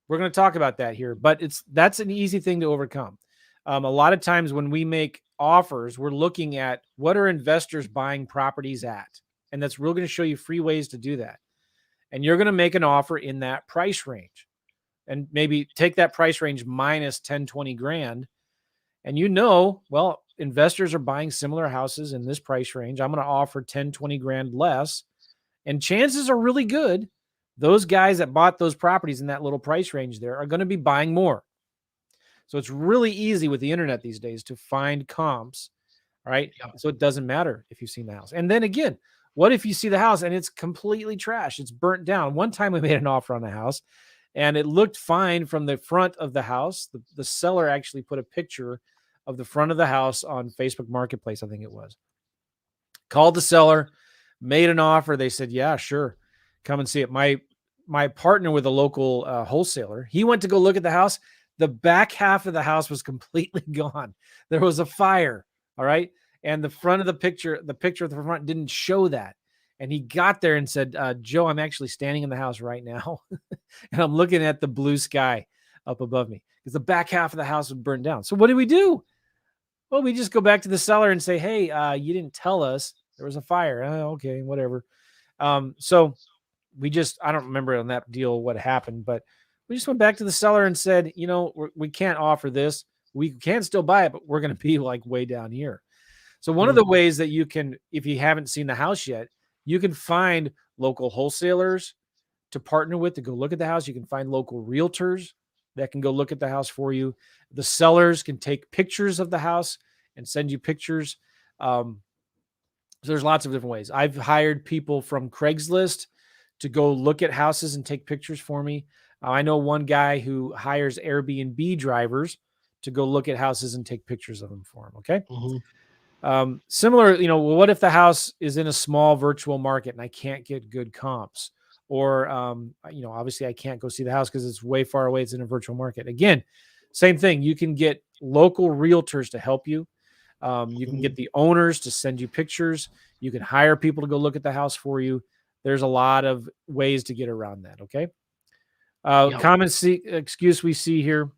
We're going to talk about that here, but that's an easy thing to overcome. A lot of times when we make offers, we're looking at what are investors buying properties at, and that's really going to show you free ways to do that. And you're going to make an offer in that price range, and maybe take that price range minus 10, 20 grand. And well, investors are buying similar houses in this price range. I'm going to offer 10, 20 grand less. And chances are really good those guys that bought those properties in that little price range there are going to be buying more. So it's really easy with the internet these days to find comps, right? So it doesn't matter if you've seen the house. And then again, what if you see the house and it's completely trash? It's burnt down. One time we made an offer on the house and it looked fine from the front of the house. The seller actually put a picture of the front of the house on Facebook Marketplace, I think it was. Called the seller, made an offer. They said, yeah, sure. Come and see it. My partner with a local wholesaler, he went to go look at the house. The back half of the house was completely gone. There was a fire. All right. And the front of the picture of the front didn't show that. And he got there and said, Joe, I'm actually standing in the house right now. And I'm looking at the blue sky up above me because the back half of the house was burned down. So what do we do? Well, we just go back to the seller and say, hey, you didn't tell us there was a fire. Oh, okay, whatever. So I don't remember on that deal what happened, but we just went back to the seller and said, we can't offer this. We can still buy it, but we're going to be like way down here. So one of the ways that you can, if you haven't seen the house yet, you can find local wholesalers to partner with to go look at the house. You can find local realtors that can go look at the house for you. The sellers can take pictures of the house and send you pictures. So there's lots of different ways. I've hired people from Craigslist to go look at houses and take pictures for me. I know one guy who hires Airbnb drivers to go look at houses and take pictures of them for him. Okay. Similar, what if the house is in a small virtual market and I can't get good comps? Or, obviously I can't go see the house because it's way far away. It's in a virtual market. Again, same thing. You can get local realtors to help you. You can get the owners to send you pictures. You can hire people to go look at the house for you. There's a lot of ways to get around that. Okay. Common excuse we see here.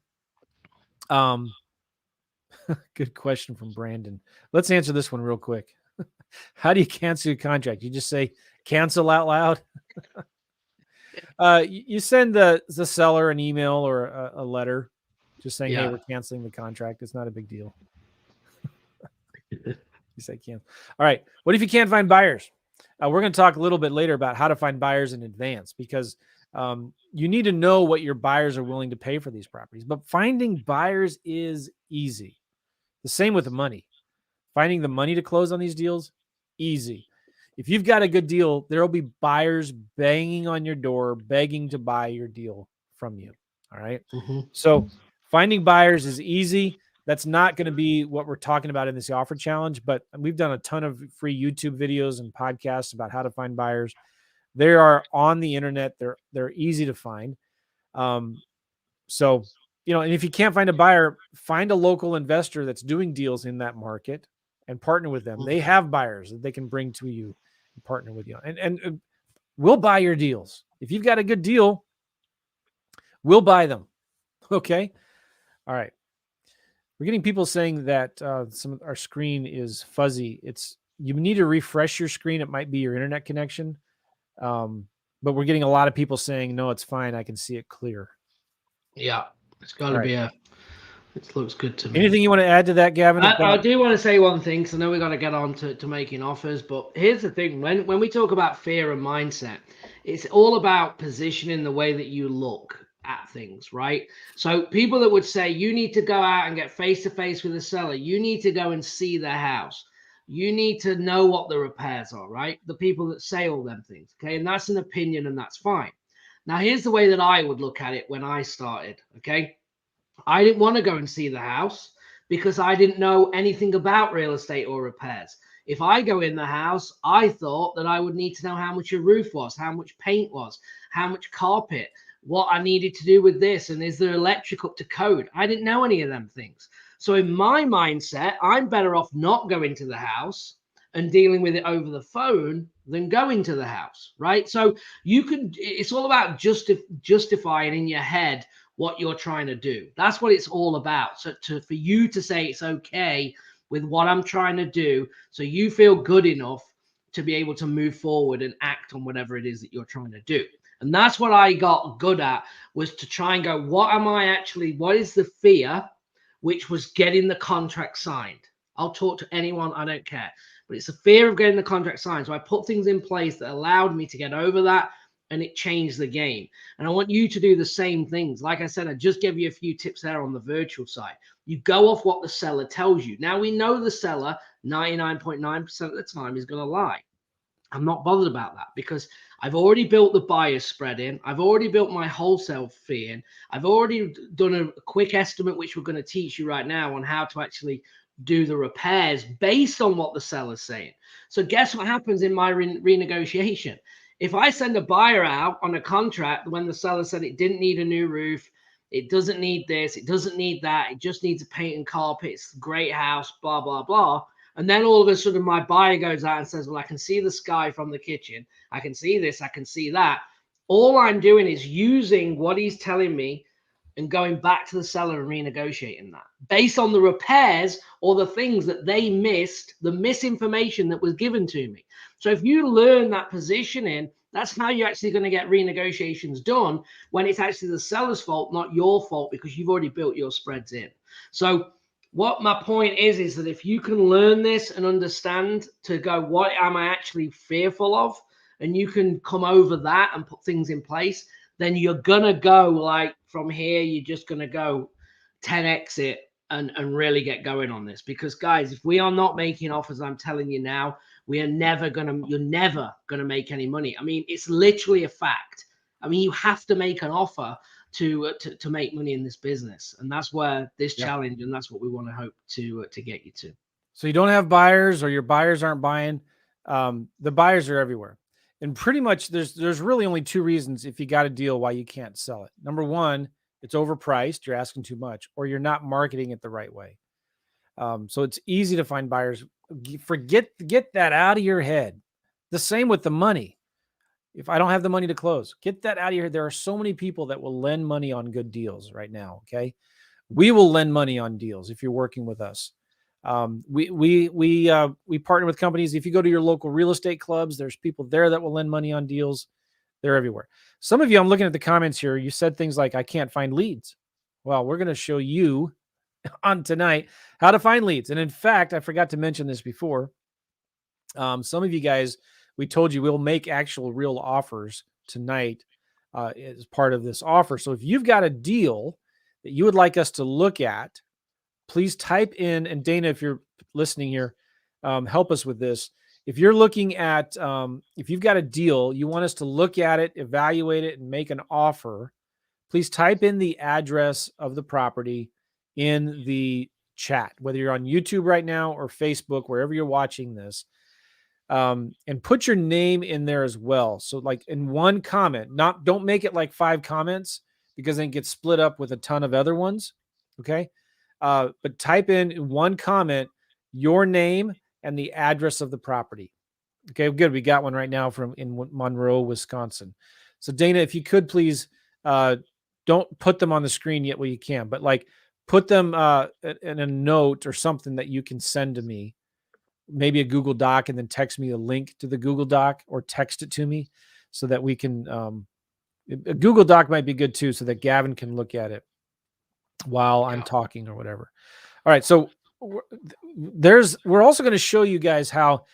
Good question from Brandon. Let's answer this one real quick. How do you cancel your contract? You just say cancel out loud. You send the seller an email or a letter just saying, hey, we're canceling the contract. It's not a big deal. You say cancel. All right. What if you can't find buyers? We're going to talk a little bit later about how to find buyers in advance because you need to know what your buyers are willing to pay for these properties. But finding buyers is easy. The same with the money. Finding the money to close on these deals, easy. If you've got a good deal, there will be buyers banging on your door, begging to buy your deal from you. All right. So finding buyers is easy. That's not going to be what we're talking about in this offer challenge, but we've done a ton of free YouTube videos and podcasts about how to find buyers. They are on the internet. They're easy to find. So, and if you can't find a buyer, find a local investor that's doing deals in that market and partner with them. They have buyers that they can bring to you and partner with you. And we'll buy your deals. If you've got a good deal, we'll buy them. Okay. All right. We're getting people saying that some of our screen is fuzzy. You need to refresh your screen. It might be your internet connection. But we're getting a lot of people saying, no, it's fine. I can see it clear. Yeah. It's got to be it looks good to me. Anything you want to add to that, Gavin? I do want to say one thing, because I know we got to get on to making offers, but here's the thing. When we talk about fear and mindset, it's all about positioning the way that you look at things, right? So people that would say you need to go out and get face-to-face with the seller, you need to go and see their house, you need to know what the repairs are, right? The people that say all them things, okay? And that's an opinion, and that's fine. Now, here's the way that I would look at it when I started, okay? I didn't want to go and see the house because I didn't know anything about real estate or repairs. If I go in the house, I thought that I would need to know how much your roof was, how much paint was, how much carpet, what I needed to do with this, and is there electric up to code? I didn't know any of them things. So in my mindset, I'm better off not going to the house and dealing with it over the phone than going to the house, right? So it's all about justifying in your head what you're trying to do. That's what it's all about. So for you to say it's okay with what I'm trying to do, so you feel good enough to be able to move forward and act on whatever it is that you're trying to do. And that's what I got good at, was to try and go, what is the fear, which was getting the contract signed. I'll talk to anyone, I don't care. But it's the fear of getting the contract signed. So I put things in place that allowed me to get over that and it changed the game. And I want you to do the same things. Like I said, I just gave you a few tips there on the virtual side. You go off what the seller tells you. Now we know the seller 99.9% of the time is going to lie. I'm not bothered about that because I've already built the buyer spread in. I've already built my wholesale fee in. I've already done a quick estimate, which we're going to teach you right now on how to actually do the repairs based on what the seller's saying. So guess what happens in my renegotiation? If I send a buyer out on a contract when the seller said it didn't need a new roof, it doesn't need this, it doesn't need that, it just needs a paint and carpet, it's a great house, blah, blah, blah. And then all of a sudden my buyer goes out and says, well, I can see the sky from the kitchen. I can see this, I can see that. All I'm doing is using what he's telling me and going back to the seller and renegotiating that based on the repairs or the things that they missed, the misinformation that was given to me. So if you learn that positioning, that's how you're actually going to get renegotiations done when it's actually the seller's fault, not your fault, because you've already built your spreads in. So what my point is that if you can learn this and understand to go, what am I actually fearful of? And you can come over that and put things in place, then you're going to go like from here, you're just going to go 10x it and really get going on this. Because guys, if we are not making offers, I'm telling you now, you're never going to make any money. I mean, it's literally a fact. I mean, you have to make an offer to make money in this business. And that's where this challenge, and that's what we want to hope to get you to. So you don't have buyers or your buyers aren't buying. The buyers are everywhere. And pretty much there's really only two reasons if you got a deal why you can't sell it. Number one, it's overpriced, you're asking too much, or you're not marketing it the right way. So it's easy to find buyers. Get that out of your head. The same with the money. If I don't have the money to close, get that out of your head. There are so many people that will lend money on good deals right now. Okay. We will lend money on deals if you're working with us. We partner with companies. If you go to your local real estate clubs, there's people there that will lend money on deals. They're everywhere. Some of you, I'm looking at the comments here. You said things like, I can't find leads. Well, we're going to show you on tonight how to find leads. And in fact, I forgot to mention this before. Some of you guys, we told you we'll make actual real offers tonight as part of this offer. So if you've got a deal that you would like us to look at, please type in, and Dana, if you're listening here, help us with this. If you're looking at, if you've got a deal, you want us to look at it, evaluate it, and make an offer, please type in the address of the property in the chat, whether you're on YouTube right now or Facebook, wherever you're watching this, and put your name in there as well. So like in one comment, don't make it like 5 comments because then it gets split up with a ton of other ones. Okay. But type in one comment, your name and the address of the property. Okay, good. We got one right now from in Monroe, Wisconsin. So Dana, if you could please, don't put them on the screen yet. Well, you can, but like put them in a note or something that you can send to me, maybe a Google Doc, and then text me a link to the Google Doc or text it to me so that we can, a Google Doc might be good too, so that Gavin can look at it while I'm talking or whatever. All right. So we're also going to show you guys how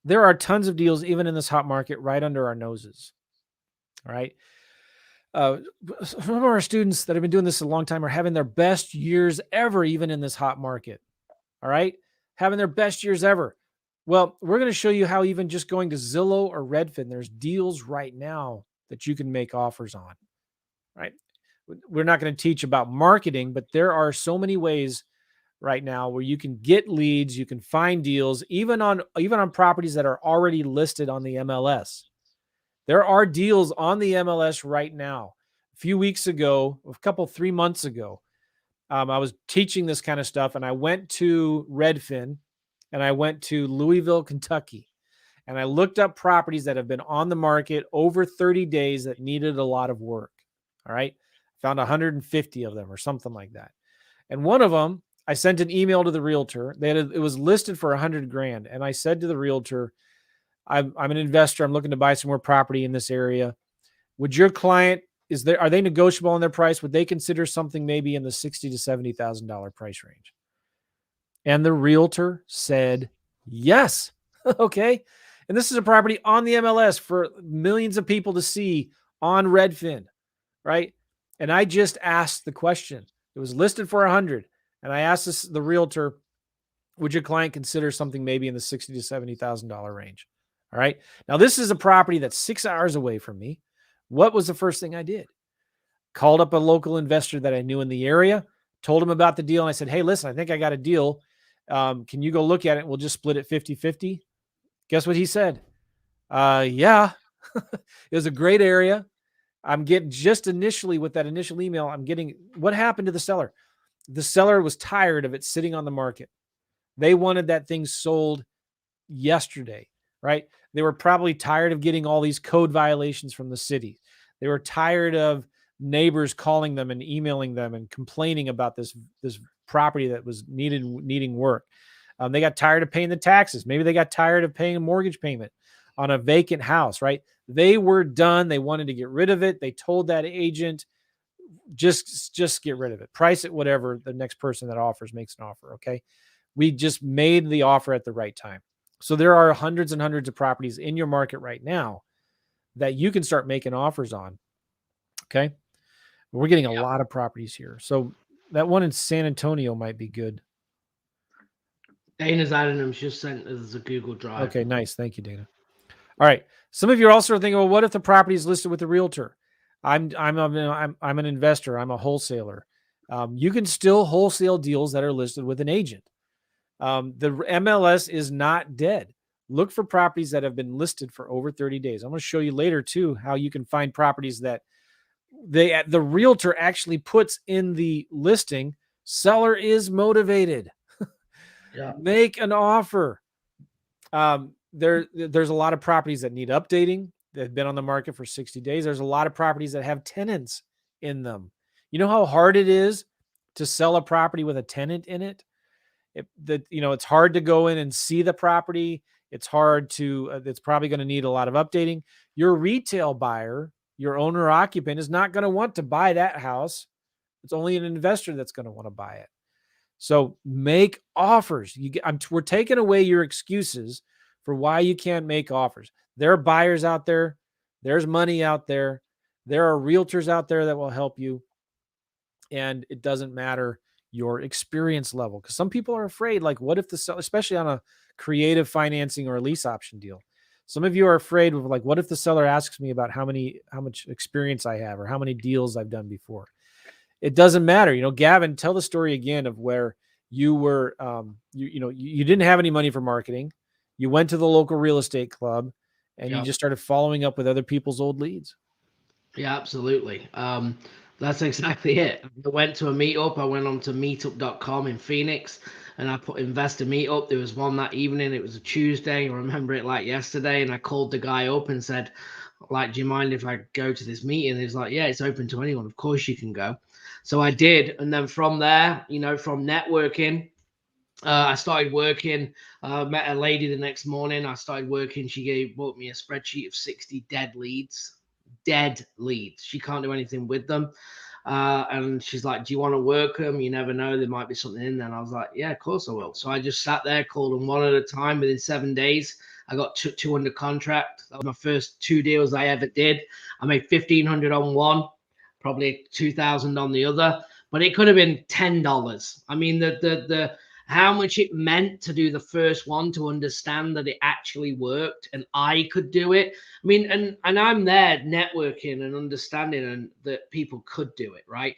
there are tons of deals, even in this hot market, right under our noses. All right. Some of our students that have been doing this a long time are having their best years ever, even in this hot market. All right. Having their best years ever. Well, we're going to show you how even just going to Zillow or Redfin, there's deals right now that you can make offers on. Right. We're not going to teach about marketing, but there are so many ways right now where you can get leads, you can find deals, even on properties that are already listed on the MLS. There are deals on the MLS right now. A few weeks ago, 3 months ago, I was teaching this kind of stuff, and I went to Redfin and I went to Louisville, Kentucky, and I looked up properties that have been on the market over 30 days that needed a lot of work. All right. Found 150 of them or something like that. And one of them, I sent an email to the realtor. It was listed for $100,000. And I said to the realtor, I'm an investor. I'm looking to buy some more property in this area. Would your client, are they negotiable on their price? Would they consider something maybe in the $60,000 to $70,000 price range? And the realtor said, yes. Okay. And this is a property on the MLS for millions of people to see on Redfin, right? And I just asked the question. It was listed for 100, and I asked the realtor, would your client consider something maybe in the $60,000 to $70,000 range? All right. Now, this is a property that's 6 hours away from me. What was the first thing I did? Called up a local investor that I knew in the area, told him about the deal. And I said, hey, listen, I think I got a deal. Can you go look at it? We'll just split it 50-50. Guess what he said? Yeah, it was a great area. I'm getting just initially with that initial email, I'm getting what happened to the seller. The seller was tired of it sitting on the market. They wanted that thing sold yesterday, right? They were probably tired of getting all these code violations from the city. They were tired of neighbors calling them and emailing them and complaining about this property that was needing work. They got tired of paying the taxes. Maybe they got tired of paying a mortgage payment on a vacant house, right? They were done. They wanted to get rid of it. They told that agent, just get rid of it. Price it whatever the next person that offers makes an offer, okay? We just made the offer at the right time. So there are hundreds and hundreds of properties in your market right now that you can start making offers on, okay? We're getting a lot of properties here. So that one in San Antonio might be good. Dana's adding them. Just sent us a Google Drive. Okay, nice. Thank you, Dana. All right. Some of you are also thinking, well, what if the property is listed with a realtor? I'm an investor. I'm a wholesaler. You can still wholesale deals that are listed with an agent. The MLS is not dead. Look for properties that have been listed for over 30 days. I'm going to show you later too how you can find properties that the realtor actually puts in the listing. Seller is motivated. Yeah. Make an offer. There's a lot of properties that need updating. They've been on the market for 60 days. There's a lot of properties that have tenants in them. You know how hard it is to sell a property with a tenant in it? It's hard to go in and see the property. It's hard to, it's probably going to need a lot of updating. Your retail buyer, your owner occupant is not going to want to buy that house. It's only an investor that's going to want to buy it. So make offers. We're taking away your excuses for why you can't make offers. There are buyers out there. There's money out there. There are realtors out there that will help you. And it doesn't matter your experience level, because some people are afraid, like, what if the seller, especially on a creative financing or a lease option deal, some of you are afraid of, like, what if the seller asks me about how much experience I have or how many deals I've done before? It doesn't matter. Gavin, tell the story again of where you were, you didn't have any money for marketing. You went to the local real estate club and you just started following up with other people's old leads. Yeah, absolutely. That's exactly it. I went to a meetup. I went on to meetup.com in Phoenix and I put investor meetup. There was one that evening. It was a Tuesday. I remember it like yesterday. And I called the guy up and said, like, do you mind if I go to this meeting? He's like, yeah, it's open to anyone. Of course you can go. So I did. And then from there, from networking, I started working, met a lady the next morning. I started working. She bought me a spreadsheet of 60 dead leads. She can't do anything with them. And she's like, do you want to work them? You never know. There might be something in there. And I was like, yeah, of course I will. So I just sat there, called them one at a time. Within 7 days, I got two under contract. That was my first 2 deals I ever did. I made $1,500 on one, probably $2,000 on the other, but it could have been $10. I mean, the how much it meant to do the first one, to understand that it actually worked and I could do it. I mean, and I'm there networking and understanding and that people could do it, right?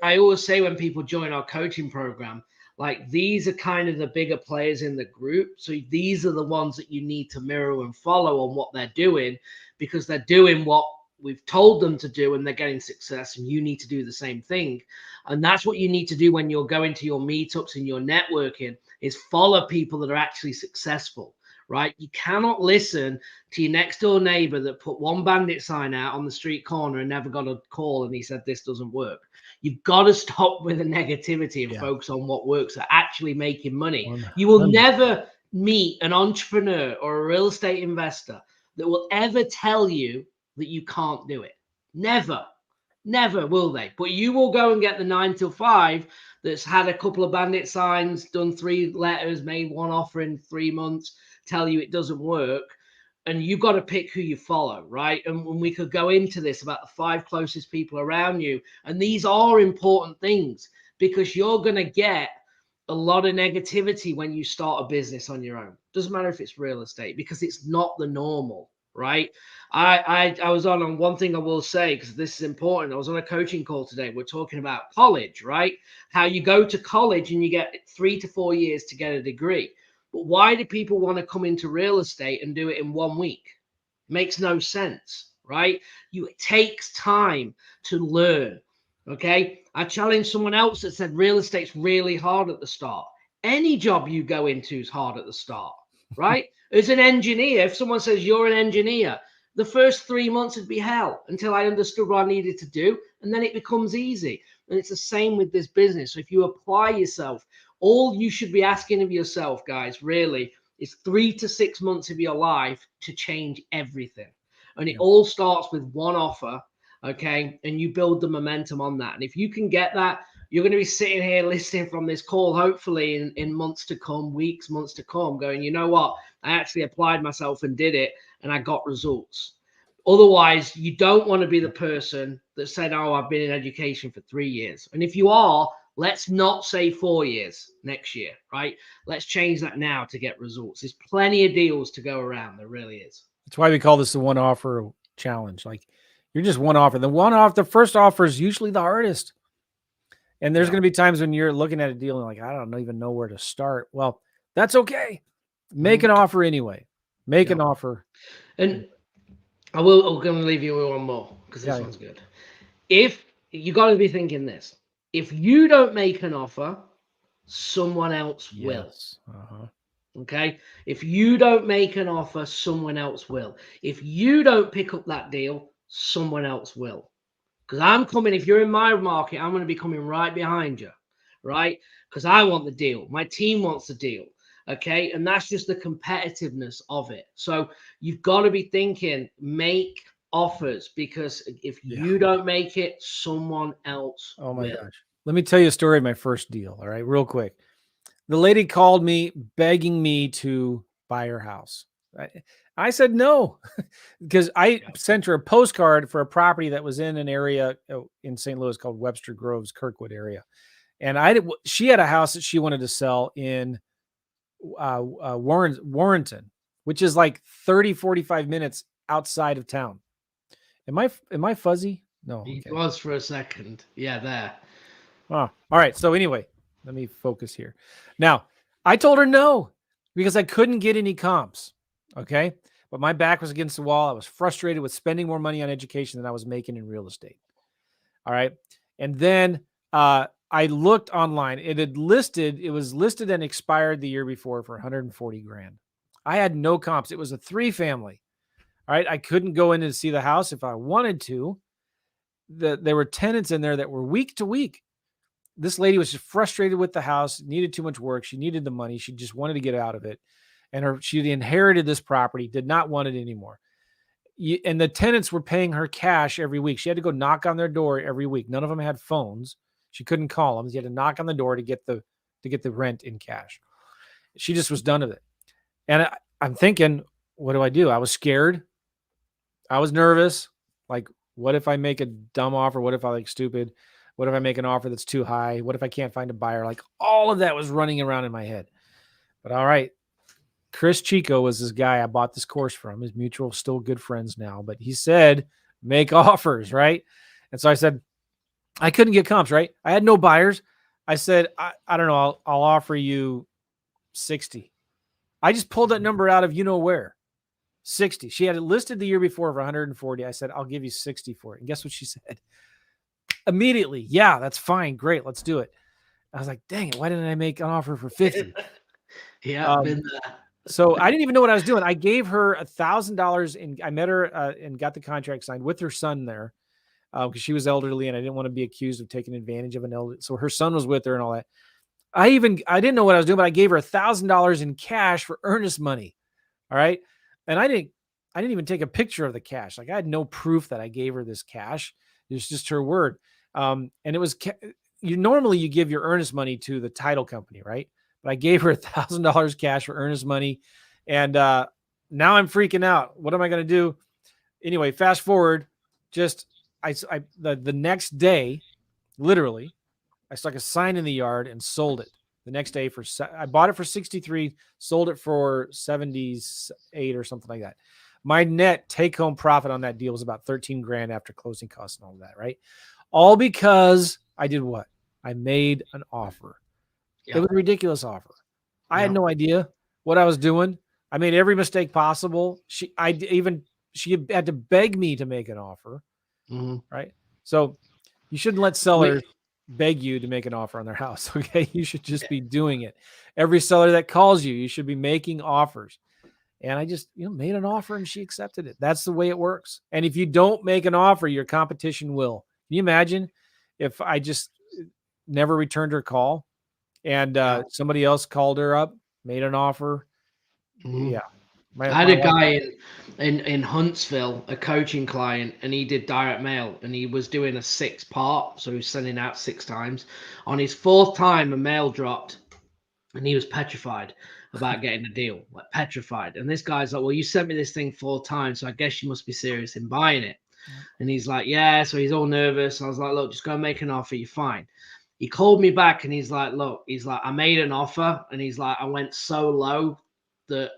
I always say when people join our coaching program, like, these are kind of the bigger players in the group. So these are the ones that you need to mirror and follow on what they're doing, because they're doing what we've told them to do and they're getting success, and you need to do the same thing. And that's what you need to do when you're going to your meetups and your networking, is follow people that are actually successful, right? You cannot listen to your next door neighbor that put one bandit sign out on the street corner and never got a call and he said, this doesn't work. You've got to stop with the negativity and focus on what works, at actually making money. 100. You will never meet an entrepreneur or a real estate investor that will ever tell you that you can't do it. Never will they. But you will go and get the 9 to 5 that's had a couple of bandit signs, done 3 letters, made one offer in 3 months, tell you it doesn't work. and you got to pick who you follow, right? And when we could go into this about the 5 closest people around you, and these are important things because you're going to get a lot of negativity when you start a business on your own. Doesn't matter if it's real estate, because it's not the normal, right? I was on one thing I will say, because this is important. I was on a coaching call today. We're talking about college, right? How you go to college and you get 3 to 4 years to get a degree. But why do people want to come into real estate and do it in 1 week? Makes no sense, right? It takes time to learn. Okay. I challenged someone else that said real estate's really hard at the start. Any job you go into is hard at the start, right? As an engineer, if someone says you're an engineer, the first 3 months would be hell until I understood what I needed to do. And then it becomes easy. And it's the same with this business. So if you apply yourself, all you should be asking of yourself, guys, really, is 3 to 6 months of your life to change everything. And it all starts with one offer, okay? And you build the momentum on that. And if you can get that, you're going to be sitting here listening from this call, hopefully in months to come, weeks, months to come, going, you know what? I actually applied myself and did it, and I got results. Otherwise, you don't want to be the person that said, oh, I've been in education for 3 years. And if you are, let's not say 4 years next year, right? Let's change that now to get results. There's plenty of deals to go around. There really is. That's why we call this the one offer challenge. Like, you're just one offer. The first offer is usually the hardest. And there's going to be times when you're looking at a deal and like, I don't even know where to start. Well, that's okay. Make an offer anyway. Make an offer. And I'm going to leave you with one more because this one's good. If you got to be thinking this, if you don't make an offer, someone else will. Okay. If you don't make an offer, someone else will. If you don't pick up that deal, someone else will. Because I'm coming, if you're in my market, I'm going to be coming right behind you, right? Because I want the deal. My team wants the deal. Okay. And that's just the competitiveness of it. So you've got to be thinking, make offers, because if you don't make it, someone else Oh my will. gosh. Let me tell you a story of my first deal. All right, real quick. The lady called me begging me to buy her house. I said no, because I sent her a postcard for a property that was in an area in St. Louis called Webster Groves, Kirkwood area. And she had a house that she wanted to sell in Warrenton, which is like 30, 45 minutes outside of town. Am I fuzzy? No. Okay. It was for a second. Yeah, there. Oh, all right. So anyway, let me focus here. Now, I told her no because I couldn't get any comps. Okay. But my back was against the wall. I was frustrated with spending more money on education than I was making in real estate. All right. And then I looked online. It was listed and expired the year before for 140 grand. I had no comps. It was a 3-family. All right. I couldn't go in and see the house if I wanted to. There were tenants in there that were week to week. This lady was just frustrated with the house, needed too much work. She needed the money. She just wanted to get out of it. And she inherited this property, did not want it anymore. And the tenants were paying her cash every week. She had to go knock on their door every week. None of them had phones. She couldn't call them. She had to knock on the door to get the rent in cash. She just was done with it. And I'm thinking, what do? I was scared. I was nervous. Like, what if I make a dumb offer? What if I stupid? What if I make an offer that's too high? What if I can't find a buyer? Like, all of that was running around in my head. But all right. Chris Chico was this guy I bought this course from. His mutual, still good friends now. But he said, make offers, right? And so I said, I couldn't get comps, right? I had no buyers. I said, I don't know. I'll offer you 60. I just pulled that number out of where. 60. She had it listed the year before for 140. I said, I'll give you 60 for it. And guess what she said? Immediately, yeah, that's fine. Great. Let's do it. I was like, dang it. Why didn't I make an offer for 50? Yeah, I've been there. So I didn't even know what I was doing. I gave her $1,000 and I met her and got the contract signed with her son there because she was elderly and I didn't want to be accused of taking advantage of an elder. So her son was with her and all that. I didn't know what I was doing, but I gave her $1,000 in cash for earnest money. All right. And I didn't even take a picture of the cash. Like, I had no proof that I gave her this cash. It was just her word. And it was, normally you give your earnest money to the title company, right? But I gave her $1,000 cash for earnest money. And now I'm freaking out. What am I going to do? Anyway, fast forward, the next day, literally, I stuck a sign in the yard and sold it the next day I bought it for 63, sold it for 78 or something like that. My net take home profit on that deal was about 13 grand after closing costs and all that, right? All because I did what? I made an offer. Yeah. It was a ridiculous offer. I had Yeah. no idea what I was doing. I made every mistake possible. She had to beg me to make an offer, right? So you shouldn't let sellers beg you to make an offer on their house. Okay. You should just be doing it. Every seller that calls you, you should be making offers. And I just, made an offer and she accepted it. That's the way it works. And if you don't make an offer, your competition will. Can you imagine if I just never returned her call and somebody else called her up, made an offer? Yeah. I had a guy in Huntsville, a coaching client, and he did direct mail, and he was doing a 6-part, so he was sending out 6 times. On his 4th time, a mail dropped, and he was petrified about getting the deal, like petrified. And this guy's like, "Well, you sent me this thing 4 times, so I guess you must be serious in buying it." And he's like, "Yeah." So he's all nervous. I was like, "Look, just go and make an offer. You're fine." He called me back, and he's like, "Look," he's like, "I made an offer," and he's like, "I went so low that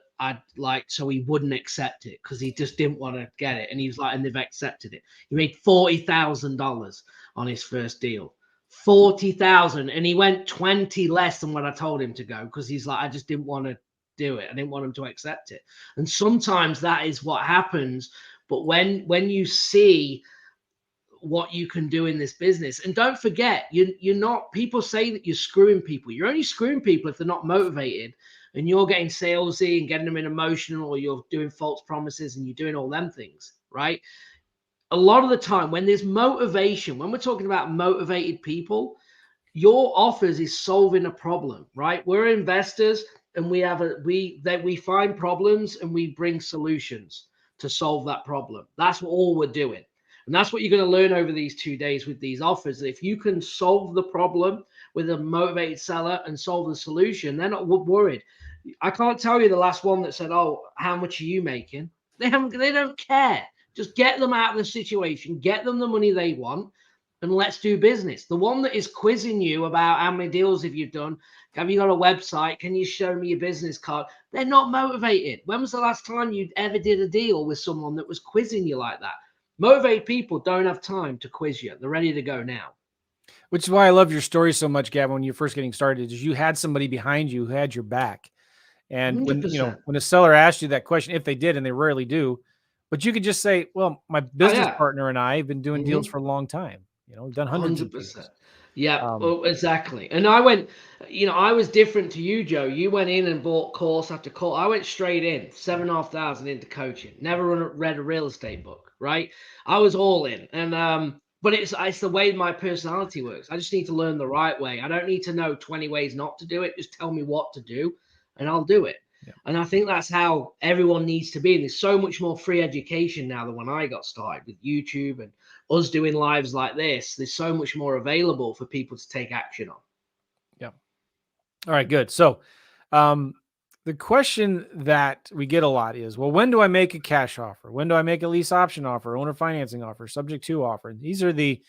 so he wouldn't accept it because he just didn't want to get it." And he was like, "And they've accepted it." He made $40,000 on his first deal. 40,000, and he went 20 less than what I told him to go because he's like, "I just didn't want to do it. I didn't want him to accept it." And sometimes that is what happens. But when you see what you can do in this business, and don't forget, you're not, people say that you're screwing people. You're only screwing people if they're not motivated, and you're getting salesy and getting them in emotional, or you're doing false promises and you're doing all them things, right? A lot of the time when there's motivation, when we're talking about motivated people, your offers is solving a problem, right? We're investors, and we find problems and we bring solutions to solve that problem. That's all we're doing. And that's what you're going to learn over these 2 days with these offers. If you can solve the problem with a motivated seller and solve the solution, they're not worried. I can't tell you the last one that said, "Oh, how much are you making?" They don't care. Just get them out of the situation, get them the money they want, and let's do business. The one that is quizzing you about how many deals have you done, have you got a website, can you show me your business card, they're not motivated. When was the last time you ever did a deal with someone that was quizzing you like that? Motivated people don't have time to quiz you. They're ready to go now. Which is why I love your story so much, Gavin. When you're first getting started, is you had somebody behind you who had your back. And when 100%. when a seller asked you that question, if they did, and they rarely do, but you could just say, "Well, my business partner and I have been doing deals for a long time. We've done hundreds of deals." 100%. Yeah, exactly. And I went, I was different to you, Joe. You went in and bought course after course. I went straight in, 7,500 into coaching. Never read a real estate book, right? I was all in. And but it's the way my personality works. I just need to learn the right way. I don't need to know 20 ways not to do it. Just tell me what to do, and I'll do it. Yeah. And I think that's how everyone needs to be. And there's so much more free education now than when I got started with YouTube and us doing lives like this. There's so much more available for people to take action on. Yeah. All right, good. So the question that we get a lot is, well, when do I make a cash offer? When do I make a lease option offer, owner financing offer, subject to offer? These are the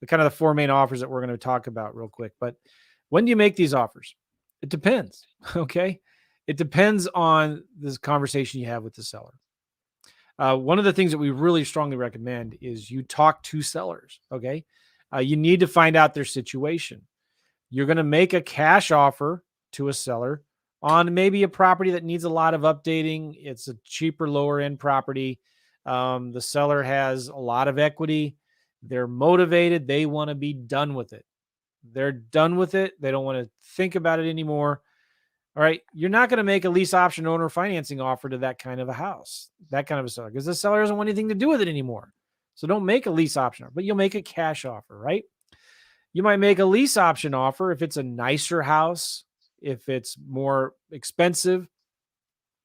kind of the 4 main offers that we're going to talk about real quick. But when do you make these offers? It depends. Okay. It depends on this conversation you have with the seller. One of the things that we really strongly recommend is you talk to sellers. Okay. You need to find out their situation. You're going to make a cash offer to a seller on maybe a property that needs a lot of updating. It's a cheaper, lower end property. The seller has a lot of equity. They're motivated. They want to be done with it. They're done with it. They don't want to think about it anymore. All right. You're not going to make a lease option owner financing offer to that kind of a house, that kind of a seller, because the seller doesn't want anything to do with it anymore. So don't make a lease option offer, but you'll make a cash offer, right? You might make a lease option offer if it's a nicer house, if it's more expensive.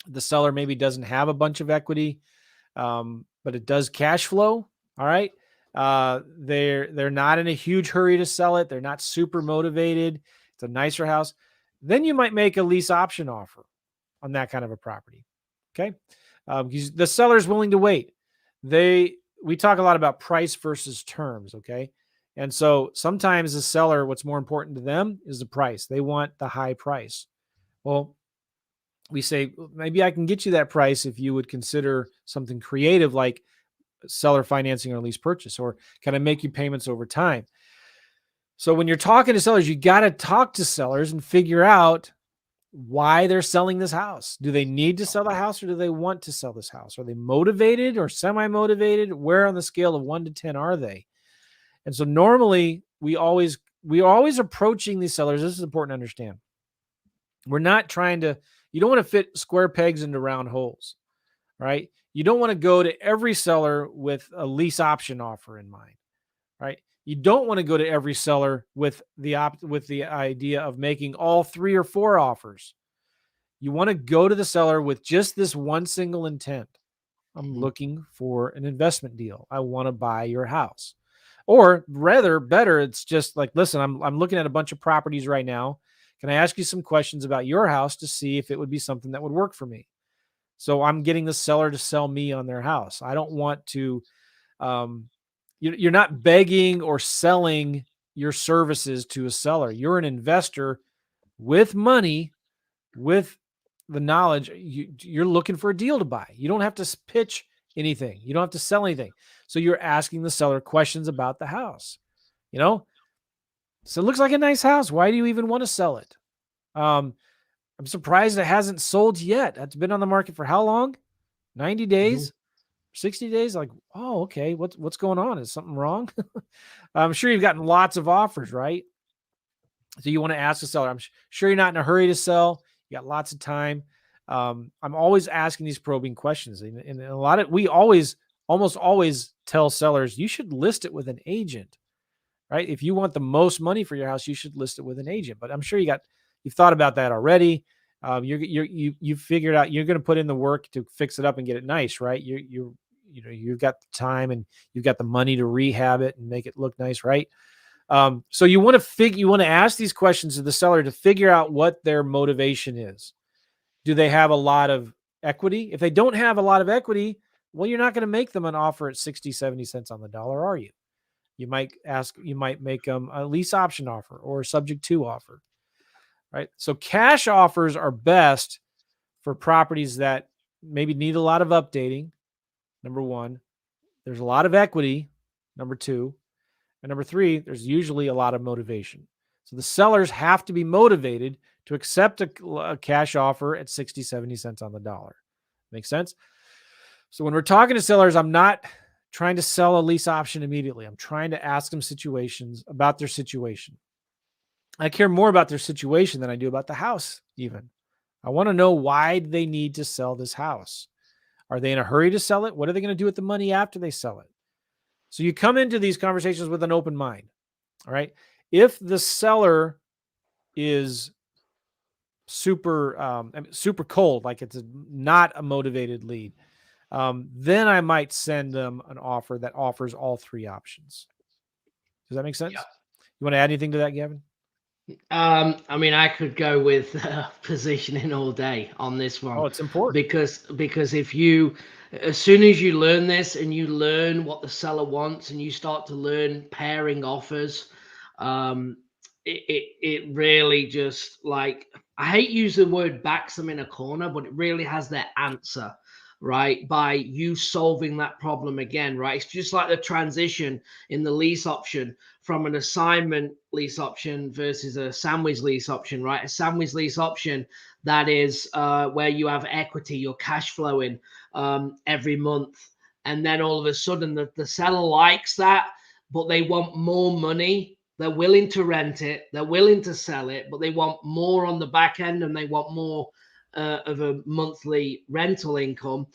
The seller maybe doesn't have a bunch of equity, but it does cash flow. All right. They're not in a huge hurry to sell it. They're not super motivated. It's a nicer house. Then you might make a lease option offer on that kind of a property. Okay. Because the seller is willing to wait. We talk a lot about price versus terms. Okay. And so sometimes the seller, what's more important to them is the price. They want the high price. Well, we say, maybe I can get you that price if you would consider something creative like seller financing or lease purchase, or can I make you payments over time? So when you're talking to sellers, you got to talk to sellers and figure out why they're selling this house. Do they need to sell the house, or do they want to sell this house? Are they motivated or semi-motivated? Where on the scale of 1 to 10 are they? And so normally we are always approaching these sellers. This is important to understand. We're not trying to, you don't want to fit square pegs into round holes, right? You don't want to go to every seller with a lease option offer in mind, right? You don't want to go to every seller with the idea of making all 3 or 4 offers. You want to go to the seller with just this one single intent. I'm looking for an investment deal. I want to buy your house. Or rather, better, it's just like, listen, I'm looking at a bunch of properties right now. Can I ask you some questions about your house to see if it would be something that would work for me? So I'm getting the seller to sell me on their house. I don't want to, you're not begging or selling your services to a seller. You're an investor with money, with the knowledge. You're looking for a deal to buy. You don't have to pitch anything. You don't have to sell anything. So you're asking the seller questions about the house. So it looks like a nice house. Why do you even want to sell it? I'm surprised it hasn't sold yet. It's been on the market for how long? 90 days, 60 days? Like, oh, okay. What's going on? Is something wrong? I'm sure you've gotten lots of offers, right? So you want to ask the seller. I'm sure you're not in a hurry to sell. You got lots of time. I'm always asking these probing questions. And we almost always tell sellers, you should list it with an agent, right? If you want the most money for your house, you should list it with an agent. But I'm sure you've thought about that already. You figured out you're going to put in the work to fix it up and get it nice, right? You've got the time and you've got the money to rehab it and make it look nice, right? So you want to ask these questions to the seller to figure out what their motivation is. Do they have a lot of equity? If they don't have a lot of equity, well, you're not going to make them an offer at 60, 70 cents on the dollar, are you? You might make them a lease option offer or a subject to offer, right? So cash offers are best for properties that maybe need a lot of updating. Number one, there's a lot of equity. Number two, and number three, there's usually a lot of motivation. So the sellers have to be motivated to accept a cash offer at 60, 70 cents on the dollar. Make sense? So when we're talking to sellers, I'm not trying to sell a lease option immediately. I'm trying to ask them about their situation. I care more about their situation than I do about the house, even. I want to know why they need to sell this house. Are they in a hurry to sell it? What are they going to do with the money after they sell it? So you come into these conversations with an open mind. All right. If the seller is super cold, like it's not a motivated lead, then I might send them an offer that offers all 3 options. Does that make sense? Yeah. You want to add anything to that, Gavin? I mean, I could go with positioning all day on this one. Oh, it's important because as soon as you learn this and you learn what the seller wants and you start to learn pairing offers, it really just, like, I hate using the word backs them in a corner, but it really has their answer, right? By you solving that problem again, right? It's just like the transition in the lease option from an assignment lease option versus a sandwich lease option, right? A sandwich lease option, that is where you have equity, you're cash flowing every month. And then all of a sudden the seller likes that, but they want more money. They're willing to rent it. They're willing to sell it, but they want more on the back end and they want more of a monthly rental income.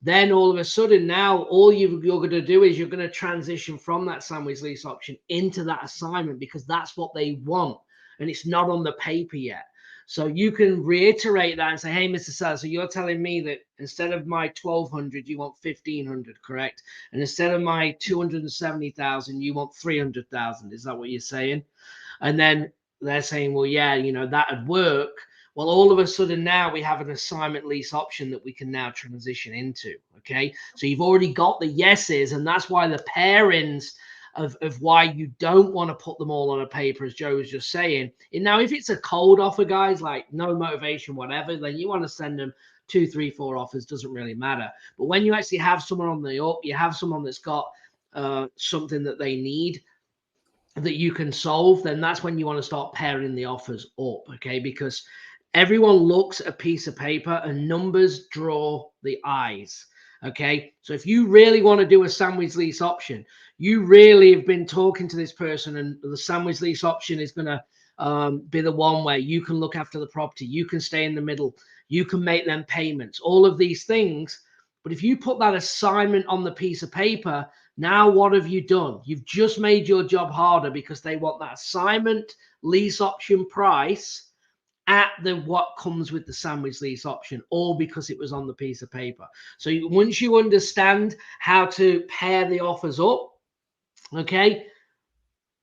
Then all of a sudden now all you're going to do is you're going to transition from that sandwich lease option into that assignment because that's what they want. And it's not on the paper yet. So you can reiterate that and say, hey, Mr. Seller, so you're telling me that instead of my 1,200, you want 1,500, correct? And instead of my 270,000, you want 300,000. Is that what you're saying? And then they're saying, well, yeah, that'd work. Well, all of a sudden now we have an assignment lease option that we can now transition into. Okay. So you've already got the yeses, and that's why the pairings of why you don't want to put them all on a paper, as Joe was just saying. And now, if it's a cold offer, guys, like no motivation, whatever, then you want to send them 2, 3, 4 offers, doesn't really matter. But when you actually have someone on the up, you have someone that's got something that they need that you can solve, then that's when you want to start pairing the offers up, okay? Because everyone looks at a piece of paper and numbers draw the eyes, okay? So if you really want to do a sandwich lease option, you really have been talking to this person, and the sandwich lease option is going to be the one where you can look after the property, you can stay in the middle, you can make them payments, all of these things. But if you put that assignment on the piece of paper, now what have you done? You've just made your job harder, because they want that assignment lease option price at the what comes with the sandwich lease option, all because it was on the piece of paper. So once you understand how to pair the offers up, okay,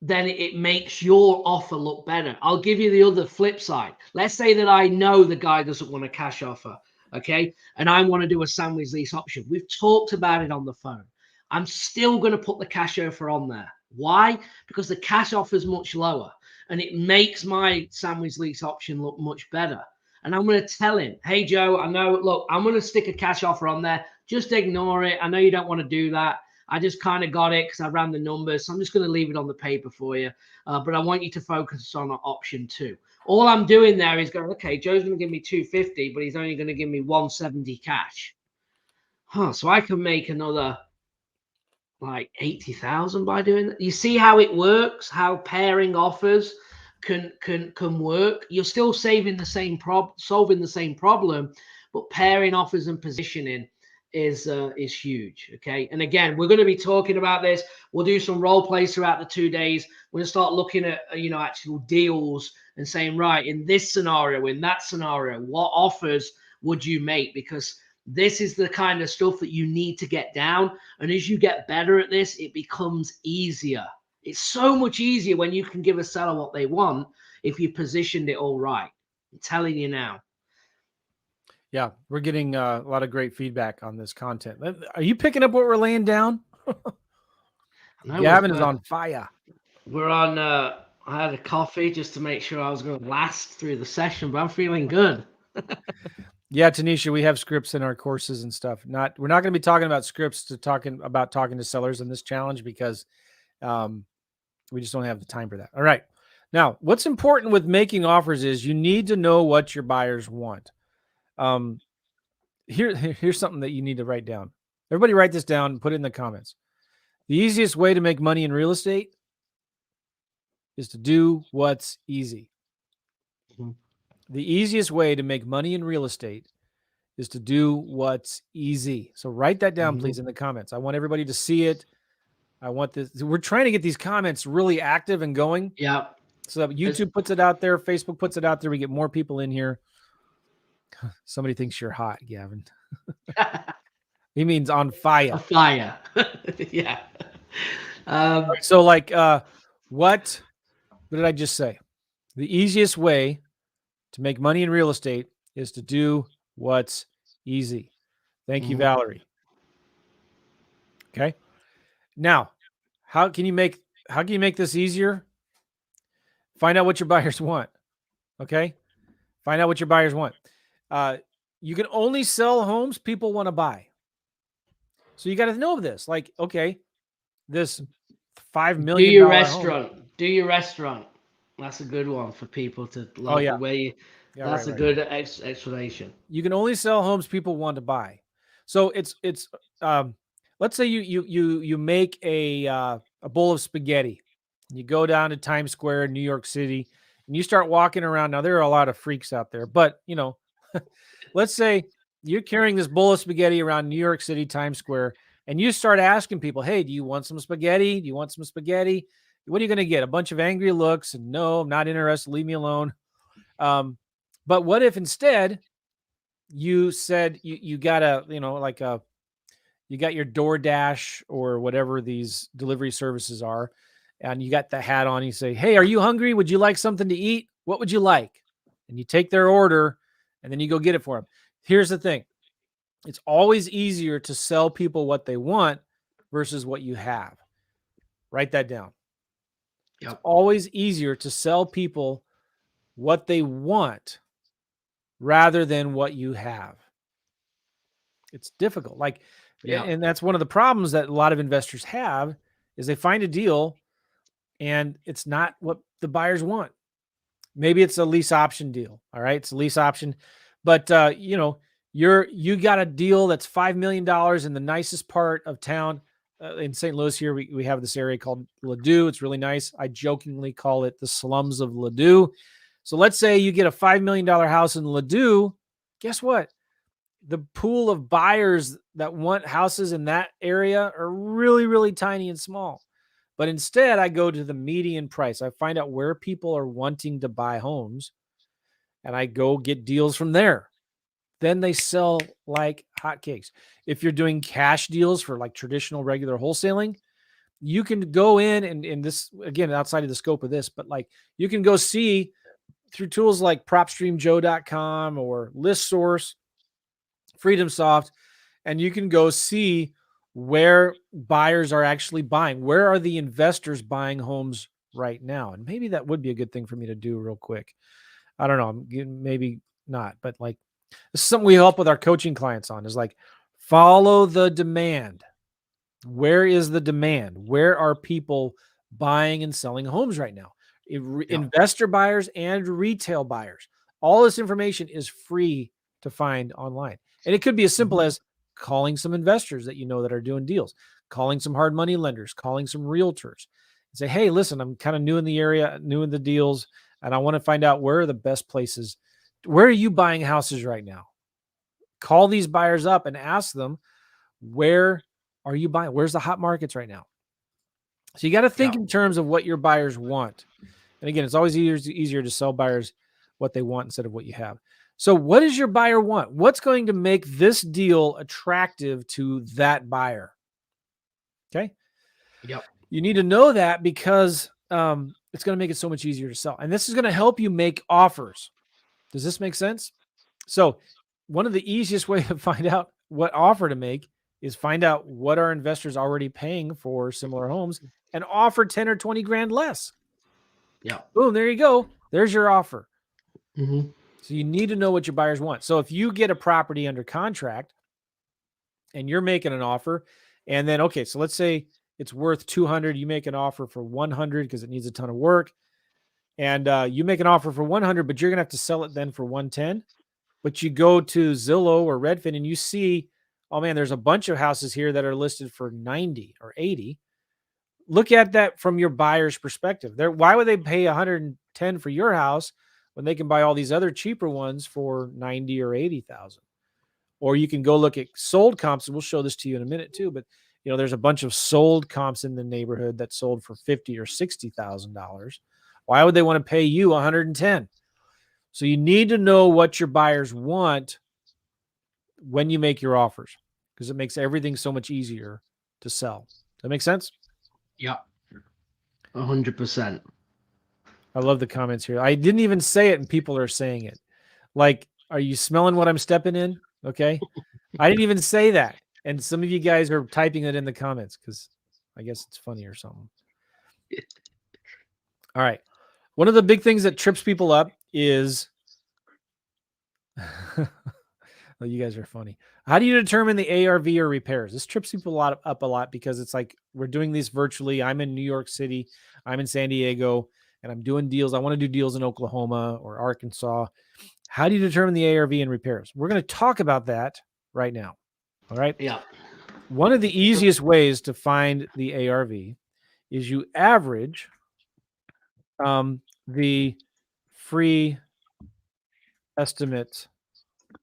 then it makes your offer look better. I'll give you the other flip side. Let's say that I know the guy doesn't want a cash offer, okay, and I want to do a sandwich lease option. We've talked about it on the phone. I'm still going to put the cash offer on there. Why? Because the cash offer is much lower, and it makes my sandwich lease option look much better. And I'm going to tell him, hey, Joe, I know, look, I'm going to stick a cash offer on there. Just ignore it. I know you don't want to do that. I just kind of got it because I ran the numbers. So I'm just going to leave it on the paper for you. But I want you to focus on option 2. All I'm doing there is going, okay, Joe's going to give me 250, but he's only going to give me 170 cash. So I can make another like 80,000 by doing that. You see how it works, how pairing offers can work. You're still solving the same problem, but pairing offers and positioning is huge. Okay. And again, we're going to be talking about this. We'll do some role plays throughout the 2 days. We're going to start looking at actual deals and saying, right, in this scenario, in that scenario, what offers would you make? Because this is the kind of stuff that you need to get down. And as you get better at this, it becomes easier. It's so much easier when you can give a seller what they want if you positioned it all right. I'm telling you now. Yeah, we're getting a lot of great feedback on this content. Are you picking up what we're laying down? Gavin is on fire. We're on. I had a coffee just to make sure I was going to last through the session, but I'm feeling good. Yeah, Tanisha, we have scripts in our courses and stuff. We're not going to be talking about scripts talking to sellers in this challenge, because we just don't have the time for that. All right. Now, what's important with making offers is you need to know what your buyers want. Here's something that you need to write down. Everybody write this down and put it in the comments. The easiest way to make money in real estate is to do what's easy. Mm-hmm. The easiest way to make money in real estate is to do what's easy. So write that down, please, in the comments. I want everybody to see it. I want this. We're trying to get these comments really active and going. Yeah. So YouTube puts it out there. Facebook puts it out there. We get more people in here. Somebody thinks you're hot, Gavin. He means on fire. On fire. Yeah. So what did I just say? The easiest way to make money in real estate is to do what's easy. Thank you, Valerie. Okay. Now, how can you make this easier? Find out what your buyers want. Okay. Find out what your buyers want. You can only sell homes people want to buy. So you got to know this. Like, okay, this $5 million. Do your restaurant. Home. Do your restaurant. That's a good one for people to love. Oh, yeah. The way that's a good explanation. You can only sell homes people want to buy. So it's let's say you make a bowl of spaghetti. You go down to Times Square in New York City and you start walking around. Now, there are a lot of freaks out there, but let's say you're carrying this bowl of spaghetti around New York City, Times Square, and you start asking people, hey, do you want some spaghetti? Do you want some spaghetti? What are you going to get? A bunch of angry looks and no, I'm not interested. Leave me alone. But what if instead you said you got you got your DoorDash or whatever these delivery services are, and you got the hat on. You say, hey, are you hungry? Would you like something to eat? What would you like? and you take their order and then you go get it for them. Here's the thing. It's always easier to sell people what they want versus what you have. Write that down. Yep. It's always easier to sell people what they want rather than what you have. It's difficult. Like, Yeah. and that's one of the problems that a lot of investors have is they find a deal and it's not what the buyers want. Maybe it's a lease option deal. All right. It's a lease option, but you got a deal that's $5 million in the nicest part of town. In St. Louis here, we have this area called Ladue. It's really nice. I jokingly call it the slums of Ladue. So let's say you get a $5 million house in Ladue. Guess what? The pool of buyers that want houses in that area are really, really tiny and small. But instead, I go to the median price. I find out where people are wanting to buy homes, and I go get deals from there. Then they sell like hotcakes. If you're doing cash deals for like traditional regular wholesaling, you can go in and this, again, outside of the scope of this, but like you can go see through tools like propstreamjoe.com or ListSource, FreedomSoft, and you can go see where buyers are actually buying. Where are the investors buying homes right now? And maybe that would be a good thing for me to do real quick. I don't know, maybe not, but like this is something we help with our coaching clients on, is like follow the demand. Where is the demand? Where are people buying and selling homes right now? Investor buyers and retail buyers. All this information is free to find online. And it could be as simple as calling some investors that you know that are doing deals, calling some hard money lenders, calling some realtors, and say, hey, listen, I'm kind of new in the area, new in the deals, and I want to find out where are the best places. Where are you buying houses right now? Call these buyers up and ask them, where are you buying? Where's the hot markets right now? So you got to think in terms of what your buyers want. And again, it's always easier to sell buyers what they want instead of what you have. So what does your buyer want? What's going to make this deal attractive to that buyer? Okay. Yep. You need to know that because it's going to make it so much easier to sell. And this is going to help you make offers. Does this make sense? So one of the easiest way to find out what offer to make is find out what are investors already paying for similar homes and offer 10 or 20 grand less. Yeah. Boom, there you go. There's your offer. Mm-hmm. So you need to know what your buyers want. So if you get a property under contract and you're making an offer, and then, okay, so let's say it's worth 200, you make an offer for 100 because it needs a ton of work. And you make an offer for 100, but you're going to have to sell it then for 110. But you go to Zillow or Redfin and you see, oh man, there's a bunch of houses here that are listed for 90 or 80. Look at that from your buyer's perspective. Why would they pay 110 for your house when they can buy all these other cheaper ones for 90 or 80,000? Or you can go look at sold comps, and we'll show this to you in a minute too. But there's a bunch of sold comps in the neighborhood that sold for $50,000 or $60,000. Why would they want to pay you 110? So you need to know what your buyers want when you make your offers, because it makes everything so much easier to sell. Does that make sense? Yeah. 100%. I love the comments here. I didn't even say it and people are saying it. Like, are you smelling what I'm stepping in? Okay. I didn't even say that. And some of you guys are typing it in the comments because I guess it's funny or something. All right. One of the big things that trips people up is well, you guys are funny. How do you determine the ARV or repairs? This trips people up a lot because it's like we're doing these virtually. I'm in New York City. I'm in San Diego, and I'm doing deals. I want to do deals in Oklahoma or Arkansas. How do you determine the ARV and repairs? We're going to talk about that right now. All right. Yeah. One of the easiest ways to find the ARV is you average the free estimate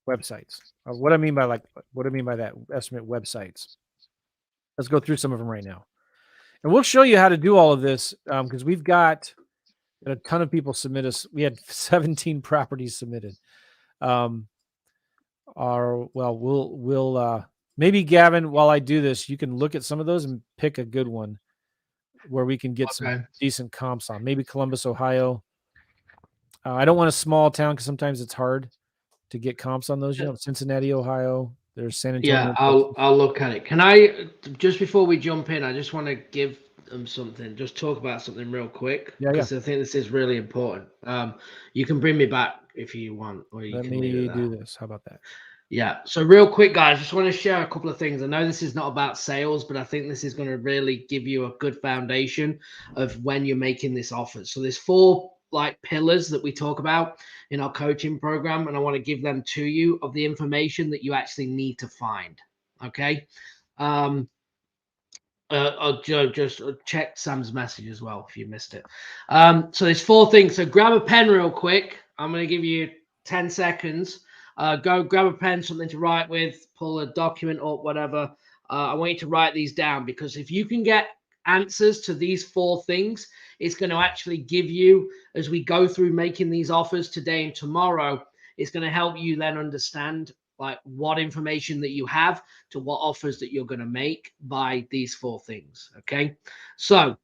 websites. What I mean by that estimate websites. Let's go through some of them right now. And we'll show you how to do all of this because we've got a ton of people submit us. We had 17 properties submitted. We'll maybe Gavin, while I do this, you can look at some of those and pick a good one where we can get some decent comps on. Maybe Columbus, Ohio. I don't want a small town because sometimes it's hard to get comps on those. Cincinnati, Ohio. There's San Antonio. Yeah, I'll look at it. Can I just before we jump in, I just want to give them something. Just talk about something real quick because I think this is really important. You can bring me back if you want, or you Let can leave it me there. do this. How about that? Yeah. So real quick, guys, just want to share a couple of things. I know this is not about sales, but I think this is going to really give you a good foundation of when you're making this offer. So there's 4 like pillars that we talk about in our coaching program, and I want to give them to you of the information that you actually need to find. Okay. Joe, just check Sam's message as well if you missed it. So there's 4 things. So grab a pen real quick. I'm going to give you 10 seconds. Go grab a pen, something to write with, pull a document or whatever. I want you to write these down because if you can get answers to these 4 things, it's going to actually give you, as we go through making these offers today and tomorrow, it's going to help you then understand like what information that you have to what offers that you're going to make by these 4 things. Okay. So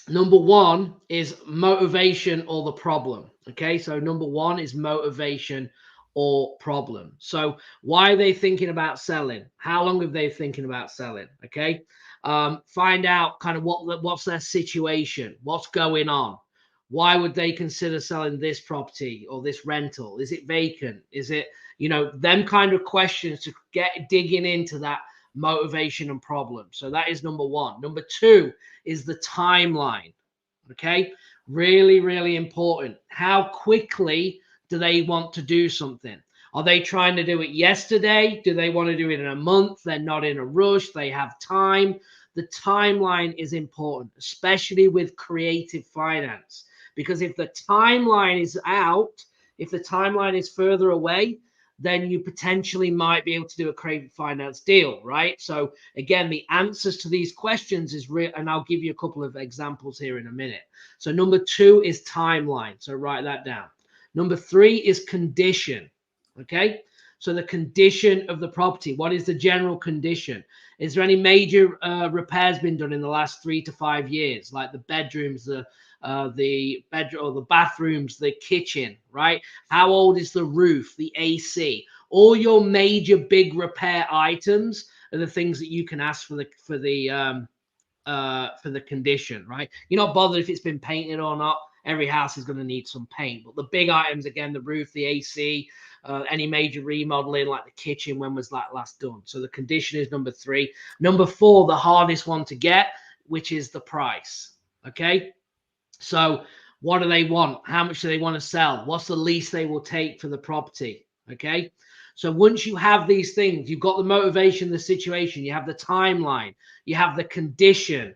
number 1 is motivation or the problem. Okay. So number 1 is motivation or problem. So why are they thinking about selling? How long have they thinking about selling? Okay. Find out kind of what's their situation, what's going on. Why would they consider selling this property or this rental? Is it vacant? Is it, them kind of questions to get digging into that motivation and problem. So that is number 1. Number 2 is the timeline. Okay. Really, really important. How quickly do they want to do something? Are they trying to do it yesterday? Do they want to do it in a month? They're not in a rush. They have time. The timeline is important, especially with creative finance, because if the timeline is out, if the timeline is further away, then you potentially might be able to do a creative finance deal, right? So again, the answers to these questions is real, and I'll give you a couple of examples here in a minute. So number 2 is timeline. So write that down. Number 3 is condition. Okay. So the condition of the property. What is the general condition? Is there any major repairs been done in the last 3 to 5 years, like the bedrooms, the bedroom or the bathrooms, the kitchen, right? How old is the roof, the AC? All your major big repair items are the things that you can ask for the condition, right? You're not bothered if it's been painted or not. Every house is going to need some paint, but the big items, again, the roof, the AC, any major remodeling like the kitchen, when was that last done? So the condition is number 3. Number 4, the hardest one to get, which is the price. Okay. So what do they want? How much do they want to sell? What's the lease they will take for the property? Okay. So once you have these things, you've got the motivation, the situation, you have the timeline, you have the condition,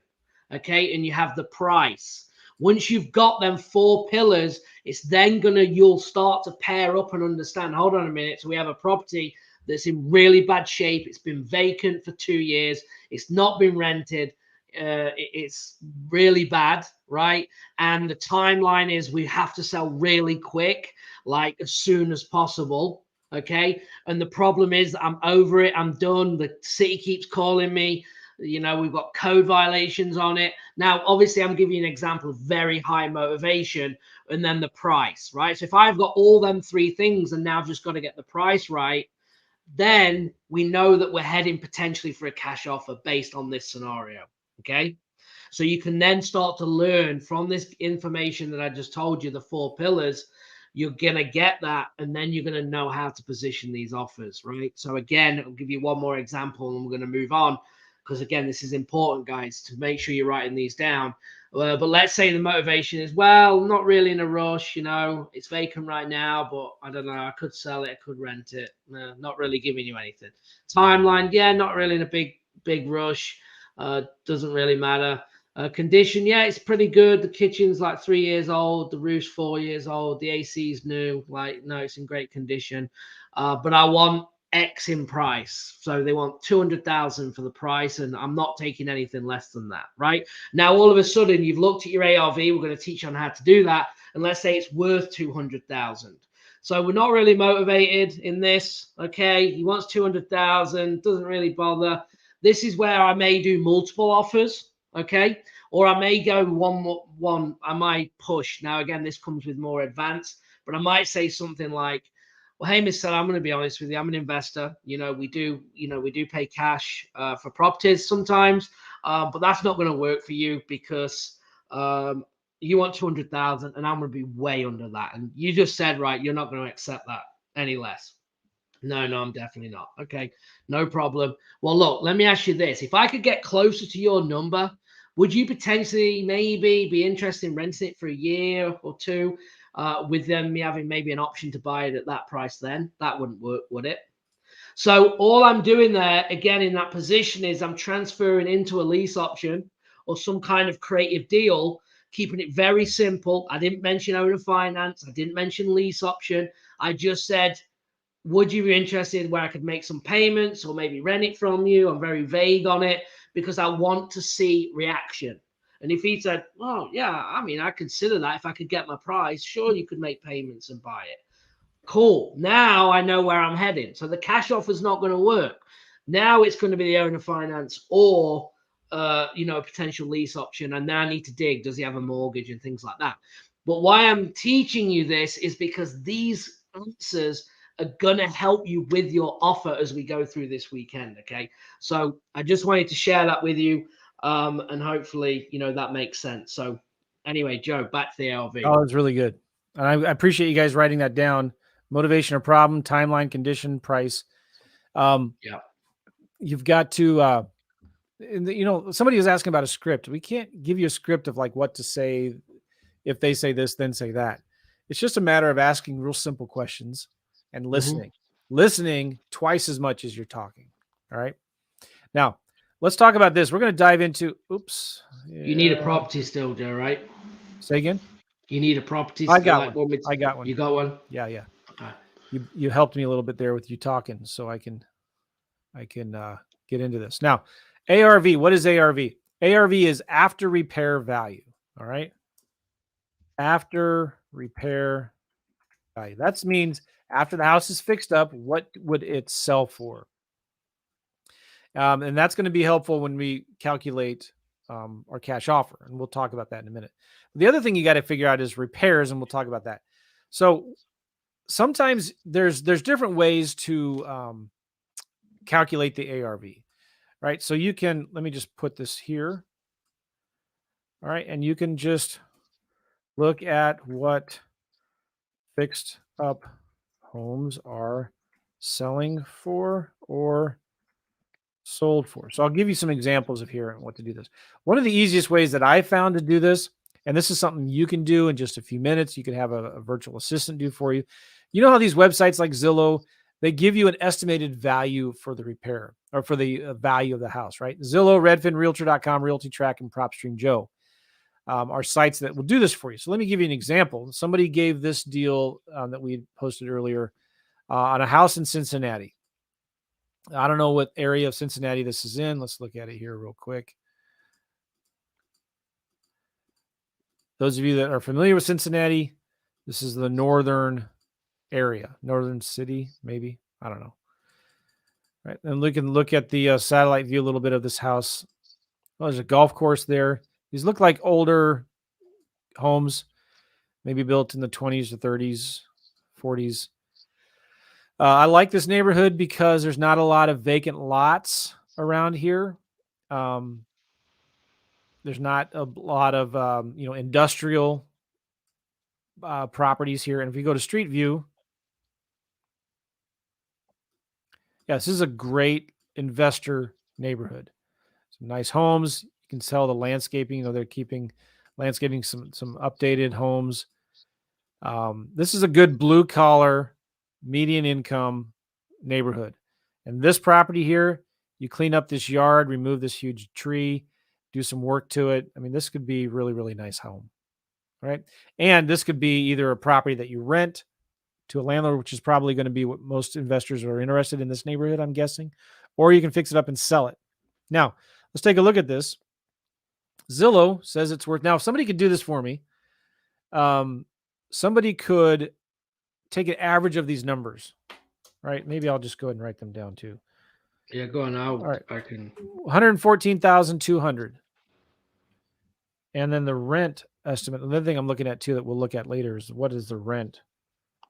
okay, and you have the price. Once you've got them 4 pillars, it's then you'll start to pair up and understand, hold on a minute. So we have a property that's in really bad shape. It's been vacant for 2 years. It's not been rented. It's really bad, right? And the timeline is we have to sell really quick, like as soon as possible. Okay. And the problem is I'm over it. I'm done. The city keeps calling me. We've got code violations on it. Now, obviously, I'm giving you an example of very high motivation and then the price, right? So if I've got all them 3 things and now I've just got to get the price right, then we know that we're heading potentially for a cash offer based on this scenario. Okay. So you can then start to learn from this information that I just told you, the 4 pillars. You're going to get that, and then you're going to know how to position these offers, right? So again, I'll give you one more example and we're going to move on, because again, this is important, guys, to make sure you're writing these down. But let's say the motivation is, well, not really in a rush, it's vacant right now, but I don't know, I could sell it, I could rent it. No, not really giving you anything. Timeline, yeah, not really in a big rush. Doesn't really matter. Condition, yeah, it's pretty good. The kitchen's like 3 years old. The roof's 4 years old. The AC's new. Like, no, it's in great condition. But I want X in price. So they want 200,000 for the price, and I'm not taking anything less than that, right? Now, all of a sudden, you've looked at your ARV. We're going to teach you on how to do that. And let's say it's worth 200,000. So we're not really motivated in this. Okay. He wants 200,000. Doesn't really bother. This is where I may do multiple offers, okay? Or I may go one, I might push. Now, again, this comes with more advanced. But I might say something like, well, hey, Mr. I'm going to be honest with you. I'm an investor. We do pay cash for properties sometimes, but that's not going to work for you because you want 200,000 and I'm going to be way under that. And you just said, right, you're not going to accept that any less. No, I'm definitely not. Okay, no problem. Well, look, let me ask you this. If I could get closer to your number, would you potentially maybe be interested in renting it for a year or two with me having maybe an option to buy it at that price then? That wouldn't work, would it? So all I'm doing there, again, in that position is I'm transferring into a lease option or some kind of creative deal, keeping it very simple. I didn't mention owner finance. I didn't mention lease option. I just said, would you be interested where I could make some payments or maybe rent it from you? I'm very vague on it because I want to see reaction. And if he said, oh, yeah, I mean, I consider that if I could get my price, sure, you could make payments and buy it. Cool. Now I know where I'm heading. So the cash offer is not going to work. Now it's going to be the owner finance or, a potential lease option. And then I need to dig, does he have a mortgage and things like that. But why I'm teaching you this is because these answers are going to help you with your offer as we go through this weekend. Okay. So I just wanted to share that with you. And hopefully, that makes sense. So anyway, Joe, back to the LV. Oh, it's really good. And I appreciate you guys writing that down. Motivation or problem, timeline, condition, price. Yeah. You've got to, somebody was asking about a script. We can't give you a script of like what to say. If they say this, then say that. It's just a matter of asking real simple questions and listening twice as much as you're talking. All right. Now let's talk about this. We're going to dive into, You need a property still, Joe, right? Say again. You need a property. I got one. I got one. You got one? Yeah. Okay. You helped me a little bit there with you talking, so I can get into this. Now, ARV, what is ARV? ARV is after repair value. All right. After repair value. That means after the house is fixed up, what would it sell for? And that's going to be helpful when we calculate our cash offer. And we'll talk about that in a minute. The other thing you got to figure out is repairs, and we'll talk about that. So sometimes there's different ways to calculate the ARV, right? So you can, let me just put this here. All right. And you can just look at what fixed up homes are selling for or sold for. So I'll give you some examples of here and what to do this. One of the easiest ways that I found to do this, and this is something you can do in just a few minutes, you can have a virtual assistant do for you. You know how these websites like Zillow, they give you an estimated value for the repair or for the value of the house, right? Zillow, Redfin, Realtor.com, Realtytrack, and PropStream Joe are sites that will do this for you. So let me give you an example. Somebody gave this deal that we posted earlier on a house in Cincinnati. I don't know what area of Cincinnati this is in. Let's look at it here real quick. Those of you that are familiar with Cincinnati, this is the northern area, northern city, maybe. I don't know. All right. And we can look at the satellite view a little bit of this house. Oh, there's a golf course there. These look like older homes, maybe built in the 20s or 30s, 40s. I like this neighborhood because there's not a lot of vacant lots around here. There's not a lot of industrial properties here. And if you go to Street View, this is a great investor neighborhood. Some nice homes. You can tell the landscaping. They're keeping landscaping some updated homes. This is a good blue collar, median income neighborhood. And this property here, you clean up this yard, remove this huge tree, do some work to it. I mean, this could be really, really nice home, right? And this could be either a property that you rent to a landlord, which is probably going to be what most investors are interested in this neighborhood, I'm guessing, or you can fix it up and sell it. Now, let's take a look at this. Zillow says it's worth, now if somebody could do this for me, somebody could take an average of these numbers, right? Maybe I'll just go ahead and write them down too. Yeah, go on. All right. I can. 114,200. And then the rent estimate. Another thing I'm looking at too that we'll look at later is what is the rent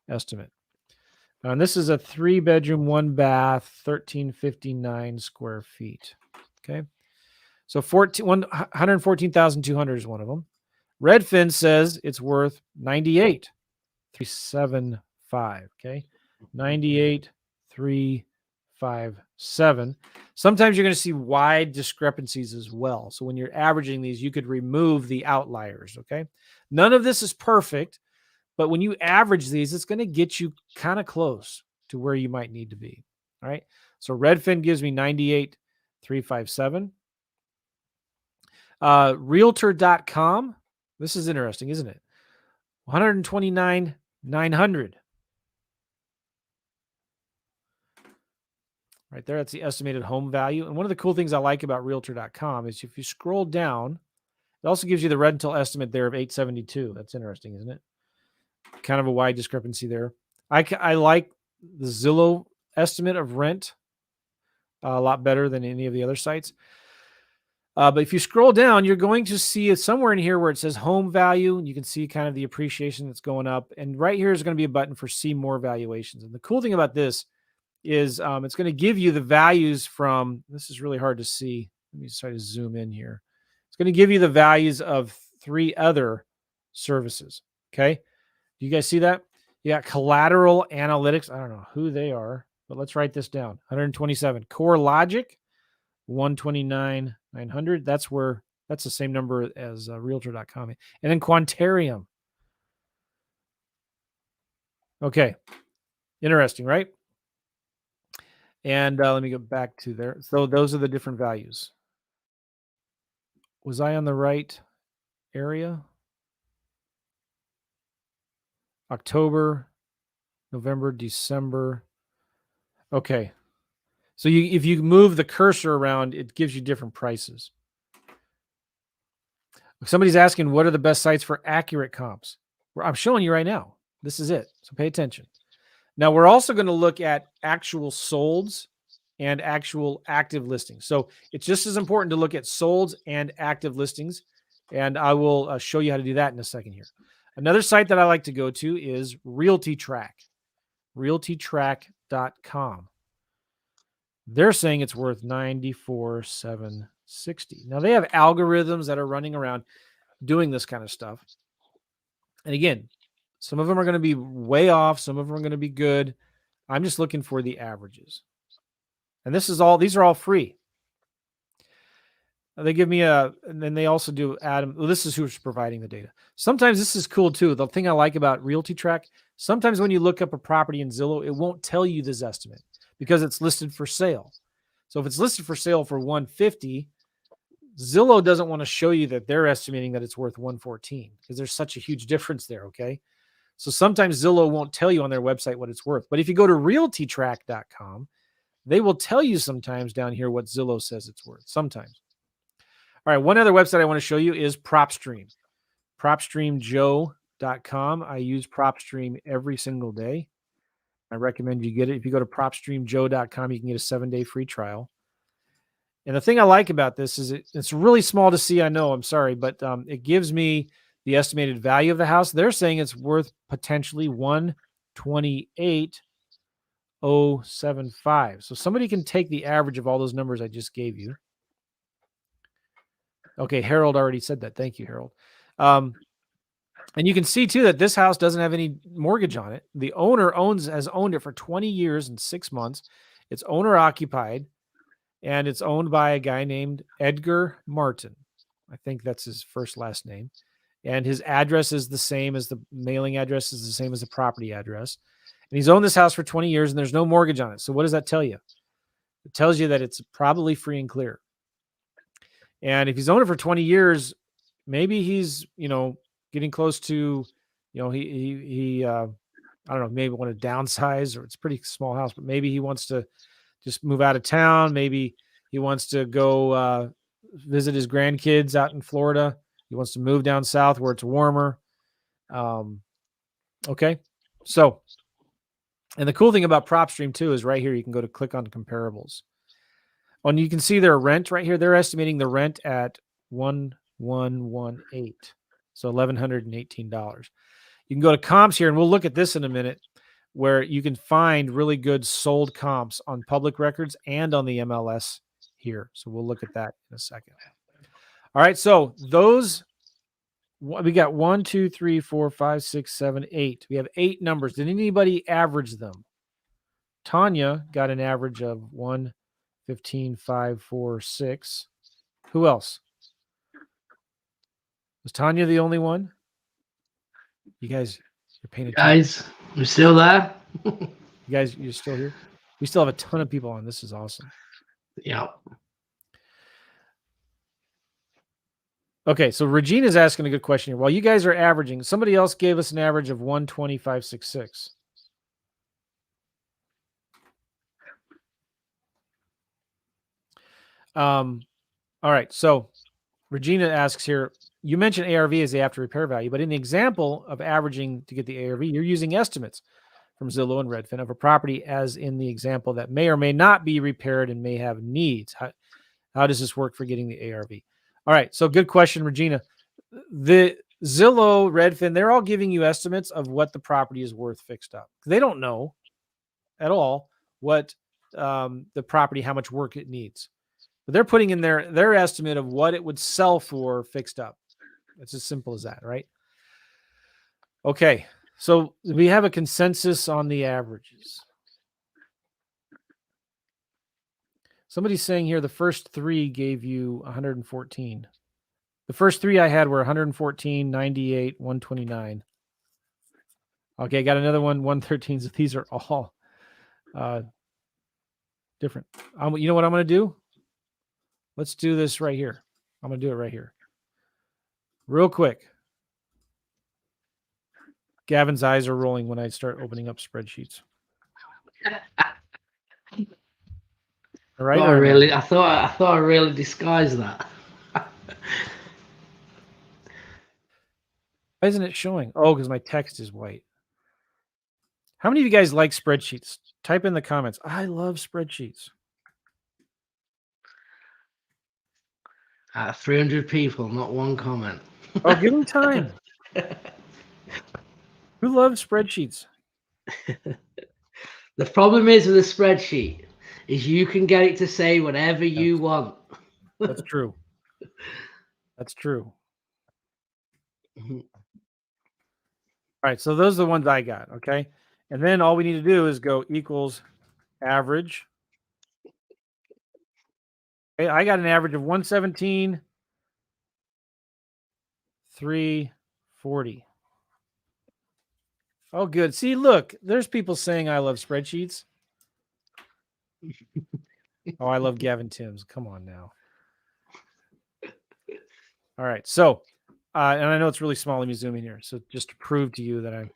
estimate. And this is a 3-bedroom, 1-bath, 1,359 square feet. Okay. So 114,200 is one of them. Redfin says it's worth 98,375. Okay. 98,357. Sometimes you're going to see wide discrepancies as well. So when you're averaging these, you could remove the outliers. Okay. None of this is perfect, but when you average these, it's going to get you kind of close to where you might need to be. All right. So Redfin gives me 98,357. Realtor.com. This is interesting, isn't it? 129,900. Right there, that's the estimated home value. And one of the cool things I like about Realtor.com is if you scroll down, it also gives you the rental estimate there of 872. That's interesting, isn't it? Kind of a wide discrepancy there. I like the Zillow estimate of rent a lot better than any of the other sites. But if you scroll down, you're going to see it somewhere in here where it says home value, and you can see kind of the appreciation that's going up. And right here is going to be a button for see more valuations. And the cool thing about this is it's going to give you the values from, this is really hard to see. Let me try to zoom in here. It's going to give you the values of 3 other services. Okay. Do you guys see that? You got Collateral Analytics. I don't know who they are, but let's write this down. 127. Core Logic, 129,900. That's the same number as Realtor.com. And then Quantarium. Okay. Interesting, right? And let me go back to there. So those are the different values. Was I on the right area? October, November, December. Okay. So if you move the cursor around, it gives you different prices. Somebody's asking, what are the best sites for accurate comps? Well, I'm showing you right now. This is it. So pay attention. Now, we're also going to look at actual solds and actual active listings. So it's just as important to look at solds and active listings. And I will show you how to do that in a second here. Another site that I like to go to is Realtytrack, realtytrack.com. They're saying it's worth 94,760. Now they have algorithms that are running around doing this kind of stuff. And again, some of them are going to be way off. Some of them are going to be good. I'm just looking for the averages. And these are all free. They give me and then they also do Adam. Well, this is who's providing the data. Sometimes this is cool too. The thing I like about Realtytrack, sometimes when you look up a property in Zillow, it won't tell you this estimate because it's listed for sale. So if it's listed for sale for 150, Zillow doesn't want to show you that they're estimating that it's worth 114 because there's such a huge difference there. Okay. So sometimes Zillow won't tell you on their website what it's worth. But if you go to realtytrack.com, they will tell you sometimes down here what Zillow says it's worth. Sometimes. All right. One other website I want to show you is PropStream. PropStreamJoe.com. I use PropStream every single day. I recommend you get it. If you go to PropStreamJoe.com, you can get a 7-day free trial. And the thing I like about this is it's really small to see. I know, I'm sorry, but it gives me the estimated value of the house. They're saying it's worth potentially $128,075. So somebody can take the average of all those numbers I just gave you. Okay, Harold already said that. Thank you, Harold. And you can see too that this house doesn't have any mortgage on it. The owner has owned it for 20 years and 6 months. It's owner occupied, and it's owned by a guy named Edgar Martin. I think that's his last name. And his address is the same as the mailing address is the same as the property address. And he's owned this house for 20 years and there's no mortgage on it. So what does that tell you? It tells you that it's probably free and clear. And if he's owned it for 20 years, maybe he's, getting close to, he I don't know, maybe want to downsize, or it's a pretty small house, but maybe he wants to just move out of town. Maybe he wants to go visit his grandkids out in Florida. He wants to move down south where it's warmer. Okay. So, and the cool thing about PropStream too is right here, you can go to click on comparables. And you can see their rent right here. They're estimating the rent at $1,118. So $1,118. You can go to comps here and we'll look at this in a minute. where you can find really good sold comps on public records and on the MLS here. So we'll look at that in a second. All right. So those, we got 1, 2, 3, 4, 5, 6, 7, 8. We have 8 numbers. Did anybody average them? Tanya got an average of 1, 15, 5, 4, 6. Who else? Was Tanya the only one? You guys, you're paying attention. Guys, we're still there. You guys, you're still here? We still have a ton of people on. This is awesome. Yeah. Okay, so Regina's asking a good question here. While you guys are averaging, somebody else gave us an average of 125.66. All right, so Regina asks here, you mentioned ARV as the after repair value, but in the example of averaging to get the ARV, you're using estimates from Zillow and Redfin of a property as in the example that may or may not be repaired and may have needs. How does this work for getting the ARV? All right, so good question, Regina. The Zillow, Redfin, they're all giving you estimates of what the property is worth fixed up. They don't know at all what the property, how much work it needs. But they're putting in their estimate of what it would sell for fixed up. It's as simple as that, right? Okay, so we have a consensus on the averages. Somebody's saying here the first 3 gave you 114. The first 3 I had were 114, 98, 129. Okay, got another one, 113. So these are all different. You know what I'm going to do? Let's do this right here. I'm going to do it right here. Real quick. Gavin's eyes are rolling when I start opening up spreadsheets. All right. I thought I really disguised that. Why isn't it showing? Oh, because my text is white. How many of you guys like spreadsheets? Type in the comments. I love spreadsheets. 300 people, not one comment. Oh, give them time. Who loves spreadsheets? The problem is with a spreadsheet is you can get it to say whatever you want. That's true. That's true. All right, so those are the ones I got, okay? And then all we need to do is go equals average. Okay, I got an average of 117, 340. Oh, good. See, look, there's people saying I love spreadsheets. Oh, I love Gavin Timms. Come on now. All right, so, and I know it's really small. Let me zoom in here. So just to prove to you that I'm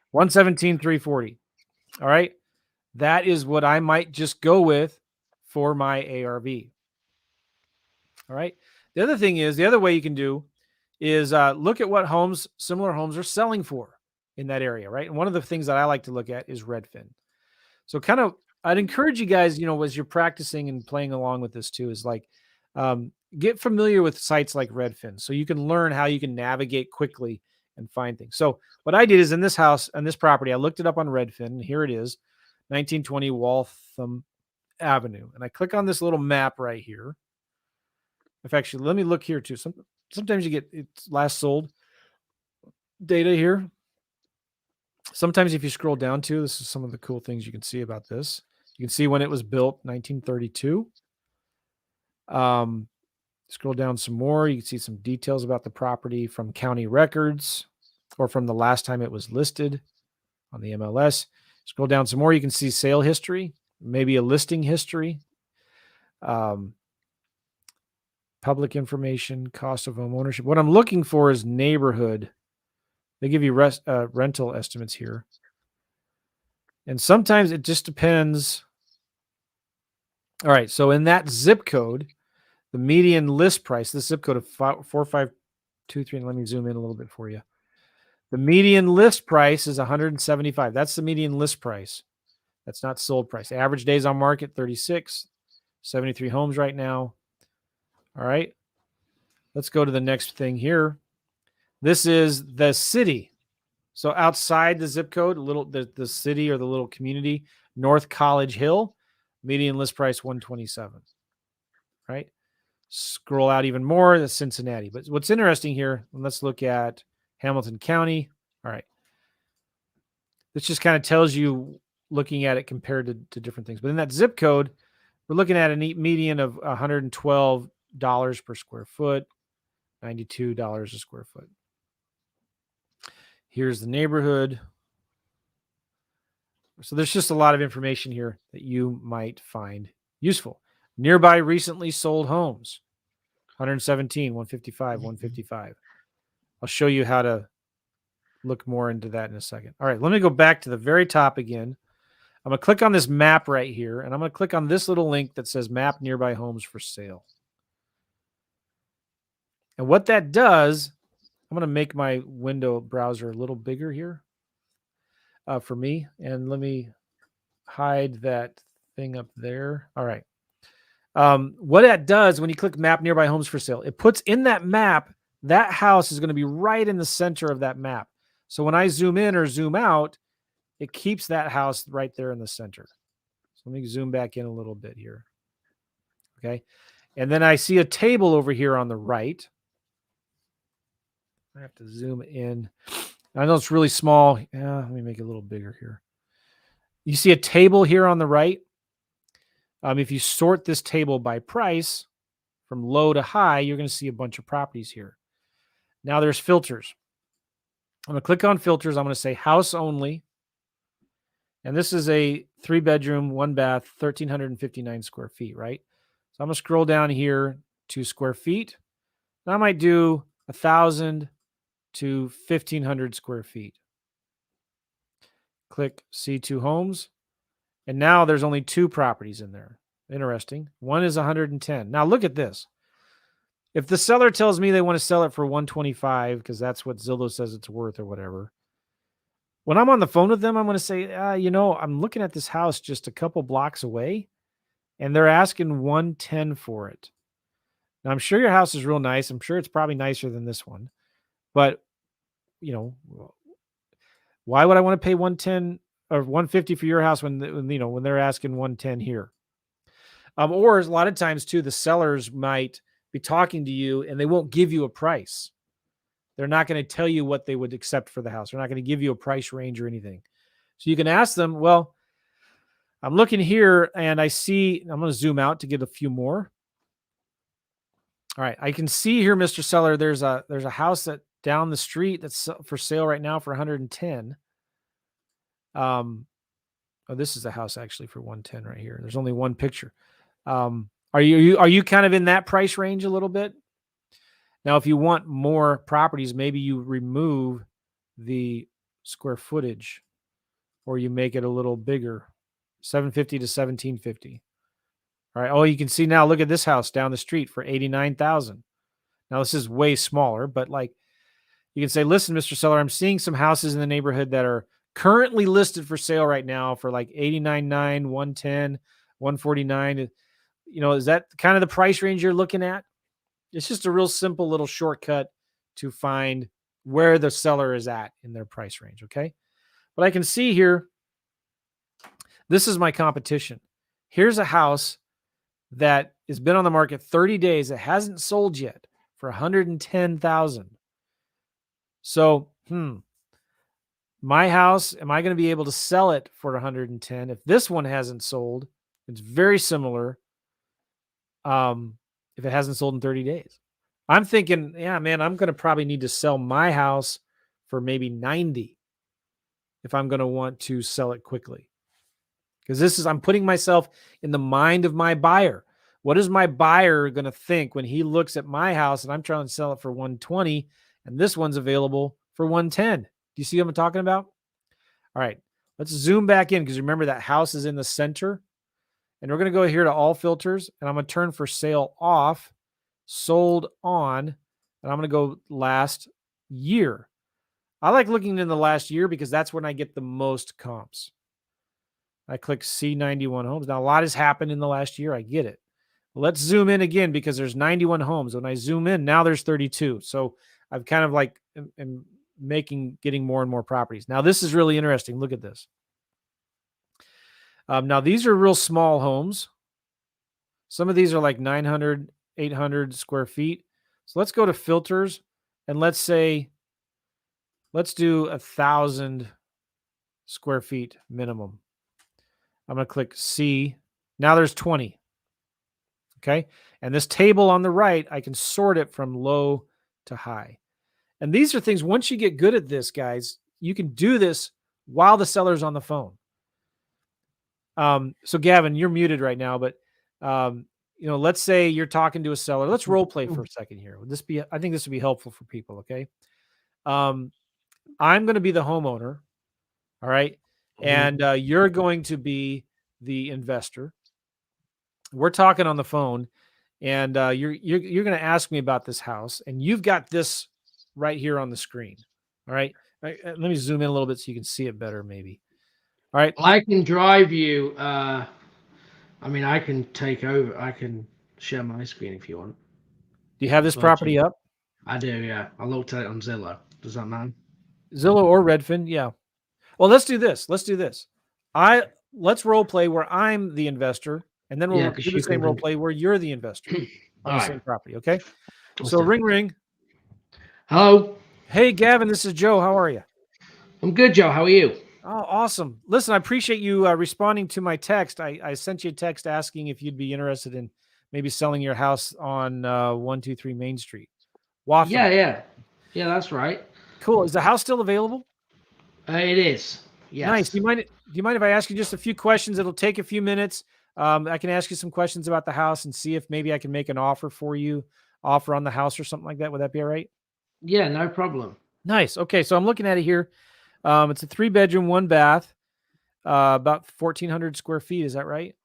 117, 340. All right, that is what I might just go with for my ARV. All right. The other thing is, the other way you can do is look at what similar homes are selling for in that area, right? And one of the things that I like to look at is Redfin. So I'd encourage you guys, as you're practicing and playing along with this too, is like get familiar with sites like Redfin so you can learn how you can navigate quickly and find things. So what I did is in this house, on this property, I looked it up on Redfin, and here it is, 1920 Waltham Avenue. And I click on this little map right here. Actually, let me look here too. Sometimes you get it's last sold data here. Sometimes if you scroll down to, this is some of the cool things you can see about this. You can see when it was built, 1932. Scroll down some more. You can see some details about the property from county records or from the last time it was listed on the MLS. Scroll down some more. You can see sale history, maybe a listing history. Public information, cost of home ownership. What I'm looking for is neighborhood. They give you rental estimates here. And sometimes it just depends. All right, so in that zip code, the median list price, the zip code of 4523, and let me zoom in a little bit for you. The median list price is 175. That's the median list price. That's not sold price. Average days on market, 36. 73 homes right now. All right. Let's go to the next thing here. This is the city. So outside the zip code, the city or the little community, North College Hill, median list price 127. Right? Scroll out even more, that's Cincinnati. But what's interesting here, let's look at Hamilton County. All right. This just kind of tells you, looking at it compared to different things. But in that zip code, we're looking at a median of $112 per square foot, $92 a square foot. Here's the neighborhood. So there's just a lot of information here that you might find useful. Nearby recently sold homes, 117, 155, 155. I'll show you how to look more into that in a second. All right, let me go back to the very top again. I'm going to click on this map right here, and I'm going to click on this little link that says map nearby homes for sale. And what that does, I'm going to make my window browser a little bigger here for me. And let me hide that thing up there. All right. What that does when you click map nearby homes for sale, it puts in that map, that house is going to be right in the center of that map. So when I zoom in or zoom out, it keeps that house right there in the center. So let me zoom back in a little bit here. Okay. And then I see a table over here on the right. I have to zoom in. I know it's really small. Yeah, let me make it a little bigger here. You see a table here on the right. If you sort this table by price from low to high, you're going to see a bunch of properties here. Now there's filters. I'm going to click on filters. I'm going to say house only. And this is a 3-bedroom, 1-bath, 1,359 square feet, right? So I'm going to scroll down here to square feet. And I might do 1,000 to 1,500 square feet. Click C2 homes. And now there's only 2 properties in there. Interesting. One is 110. Now look at this. If the seller tells me they want to sell it for 125, because that's what Zillow says it's worth or whatever, when I'm on the phone with them, I'm going to say, I'm looking at this house just a couple blocks away, and they're asking 110 for it. Now, I'm sure your house is real nice. I'm sure it's probably nicer than this one. But, why would I want to pay 110 or 150 for your house when they're asking 110 here? Or a lot of times, too, the sellers might be talking to you, and they won't give you a price. They're not going to tell you what they would accept for the house. They're not going to give you a price range or anything. So you can ask them, well, I'm looking here and I see, I'm going to zoom out to get a few more. All right. I can see here, Mr. Seller, there's a house that down the street that's for sale right now for 110. This is a house actually for 110 right here. There's only one picture. Are you kind of in that price range a little bit? Now, if you want more properties, maybe you remove the square footage or you make it a little bigger, 750 to 1750. All right. Oh, you can see now, look at this house down the street for 89,000. Now, this is way smaller, but you can say, listen, Mr. Seller, I'm seeing some houses in the neighborhood that are currently listed for sale right now for like 89.9, 110, 149. Is that kind of the price range you're looking at? It's just a real simple little shortcut to find where the seller is at in their price range, okay? But I can see here, this is my competition. Here's a house that has been on the market 30 days that hasn't sold yet for 110,000. So, my house, am I going to be able to sell it for 110? If this one hasn't sold, it's very similar. If it hasn't sold in 30 days. I'm thinking, yeah, man, I'm going to probably need to sell my house for maybe 90 if I'm going to want to sell it quickly. Because I'm putting myself in the mind of my buyer. What is my buyer going to think when he looks at my house and I'm trying to sell it for 120 and this one's available for 110? Do you see what I'm talking about? All right, let's zoom back in because remember that house is in the center. And we're going to go here to all filters, and I'm going to turn for sale off, sold on, and I'm going to go last year. I like looking in the last year because that's when I get the most comps. I click C91 homes. Now, a lot has happened in the last year. I get it. Let's zoom in again because there's 91 homes. When I zoom in, now there's 32. So I've kind of getting more and more properties. Now, this is really interesting. Look at this. Now, these are real small homes. Some of these are like 900, 800 square feet. So let's go to filters, and let's do 1,000 square feet minimum. I'm going to click C. Now there's 20. Okay. And this table on the right, I can sort it from low to high. And these are things, once you get good at this, guys, you can do this while the seller's on the phone. So Gavin, you're muted right now, but let's say you're talking to a seller. Let's role play for a second here. I think this would be helpful for people. Okay. I'm going to be the homeowner. All right. And you're going to be the investor. We're talking on the phone, and you're going to ask me about this house, and you've got this right here on the screen. All right. Let me zoom in a little bit so you can see it better, maybe. All right. I can drive you. I can take over. I can share my screen if you want. Do you have this property up? I do, yeah. I looked at it on Zillow. Does that matter? Zillow or Redfin, yeah. Well, let's do this. Let's role play where I'm the investor, and then we'll do the same role play where you're the investor on the same property. Okay. So ring. Hello. Hey, Gavin, this is Joe. How are you? I'm good, Joe. How are you? Oh, awesome. Listen, I appreciate you responding to my text. I sent you a text asking if you'd be interested in maybe selling your house on 123 Main Street. Waffle. Yeah, that's right. Cool. Is the house still available? It is. Yes. Nice. Do you mind if I ask you just a few questions? It'll take a few minutes. I can ask you some questions about the house and see if maybe I can make an offer on the house or something like that. Would that be all right? Yeah, no problem. Nice. Okay, so I'm looking at it here. It's a 3-bedroom, 1 bath, about 1,400 square feet. Is that right?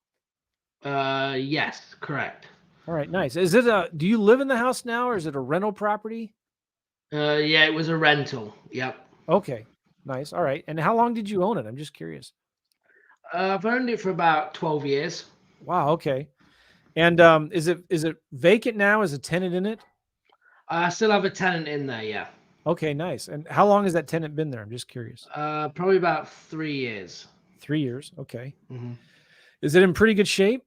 Yes, correct. All right, nice. Do you live in the house now, or is it a rental property? Yeah, it was a rental. Yep. Okay, nice. All right. And how long did you own it? I'm just curious. I've owned it for about 12 years. Wow. Okay. And is it vacant now? Is a tenant in it? I still have a tenant in there. Yeah. Okay, nice. And how long has that tenant been there? I'm just curious. Probably about 3 years. 3 years. Okay. Mm-hmm. Is it in pretty good shape?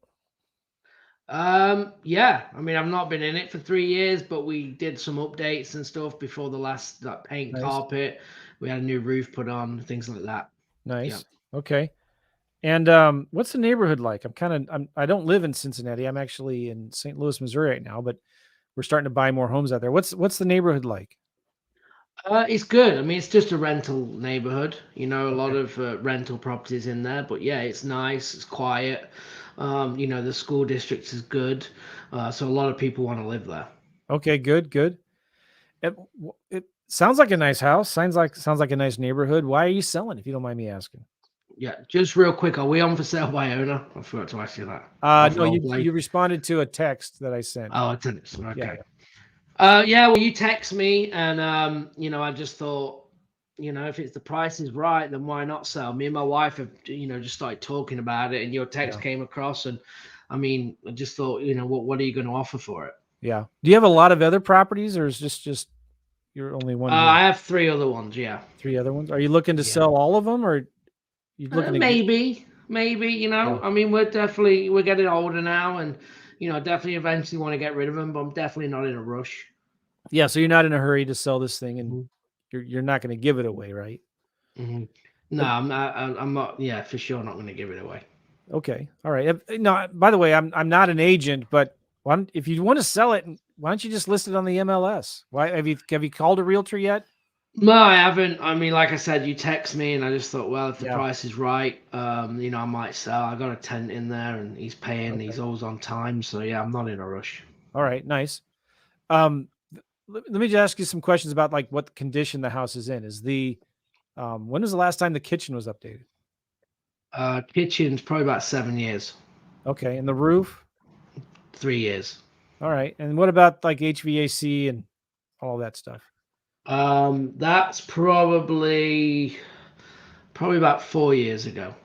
Yeah. I mean, I've not been in it for 3 years, but we did some updates and stuff before the last paint, carpet. We had a new roof put on, things like that. Nice. Yeah. Okay. And what's the neighborhood like? I don't live in Cincinnati. I'm actually in St. Louis, Missouri right now, but we're starting to buy more homes out there. What's the neighborhood like? It's good. I mean, it's just a rental neighborhood. A lot of rental properties in there, but yeah, it's nice. It's quiet. The school district is good, so a lot of people want to live there. Okay, good. It sounds like a nice house. Sounds like a nice neighborhood. Why are you selling, if you don't mind me asking? Yeah, just real quick, are we on for sale by owner? I forgot to ask you that. No, you responded to a text that I sent. Oh, a text. Okay. Yeah. Well, you text me, and I just thought, if it's the price is right, then why not sell? Me and my wife have, just started talking about it, and your text came across, and I mean, I just thought, what are you going to offer for it? Yeah. Do you have a lot of other properties, or is this just your only one? I have 3 other ones. Yeah. 3 other ones. Are you looking to sell all of them, or you looking to maybe? I mean, we're getting older now, and definitely eventually want to get rid of them, but I'm definitely not in a rush. Yeah, so you're not in a hurry to sell this thing, and you're not going to give it away, right? Mm-hmm. No, I'm not. Yeah, for sure, not going to give it away. Okay, all right. No, by the way, I'm not an agent, but if you want to sell it, why don't you just list it on the MLS? Why have you called a realtor yet? No, I haven't. I mean, like I said, you text me, and I just thought, well, if the price is right, I might sell. I got a tenant in there, and he's paying. Okay. He's always on time, so yeah, I'm not in a rush. All right, nice. Let me just ask you some questions about like what condition the house is in. When was the last time the kitchen was updated? Kitchen's probably about 7 years. Okay, and the roof? 3 years. All right, and what about like HVAC and all that stuff? That's probably about 4 years ago.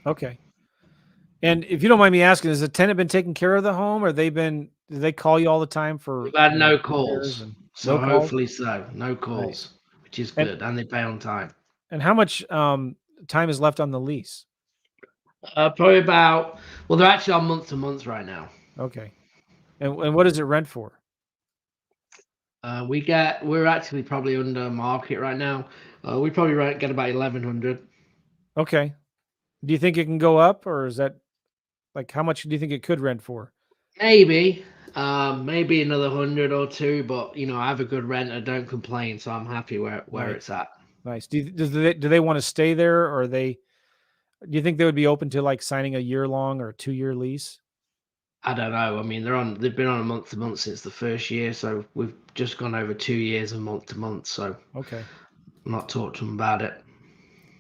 Okay. And if you don't mind me asking, has the tenant been taking care of the home, or do they call you all the time for? We've had no calls. So hopefully so. No calls. Nice. which is good, and they pay on time. And how much time is left on the lease? Probably about, well, they're actually on month to month right now. Okay. And what does it rent for? We're actually probably under market right now. We probably get about 1,100. Okay. Do you think it can go up, or is that like how much do you think it could rent for? Maybe another 100 or two, but I have a good rent. I don't complain, so I'm happy where Nice. it's at. Nice. Do they want to stay there, or do you think they would be open to like signing a year-long or a 2-year lease? I don't know. I mean, they've been on a month to month since the first year, so we've just gone over 2 years of month to month. So okay, I'm not talked to them about it.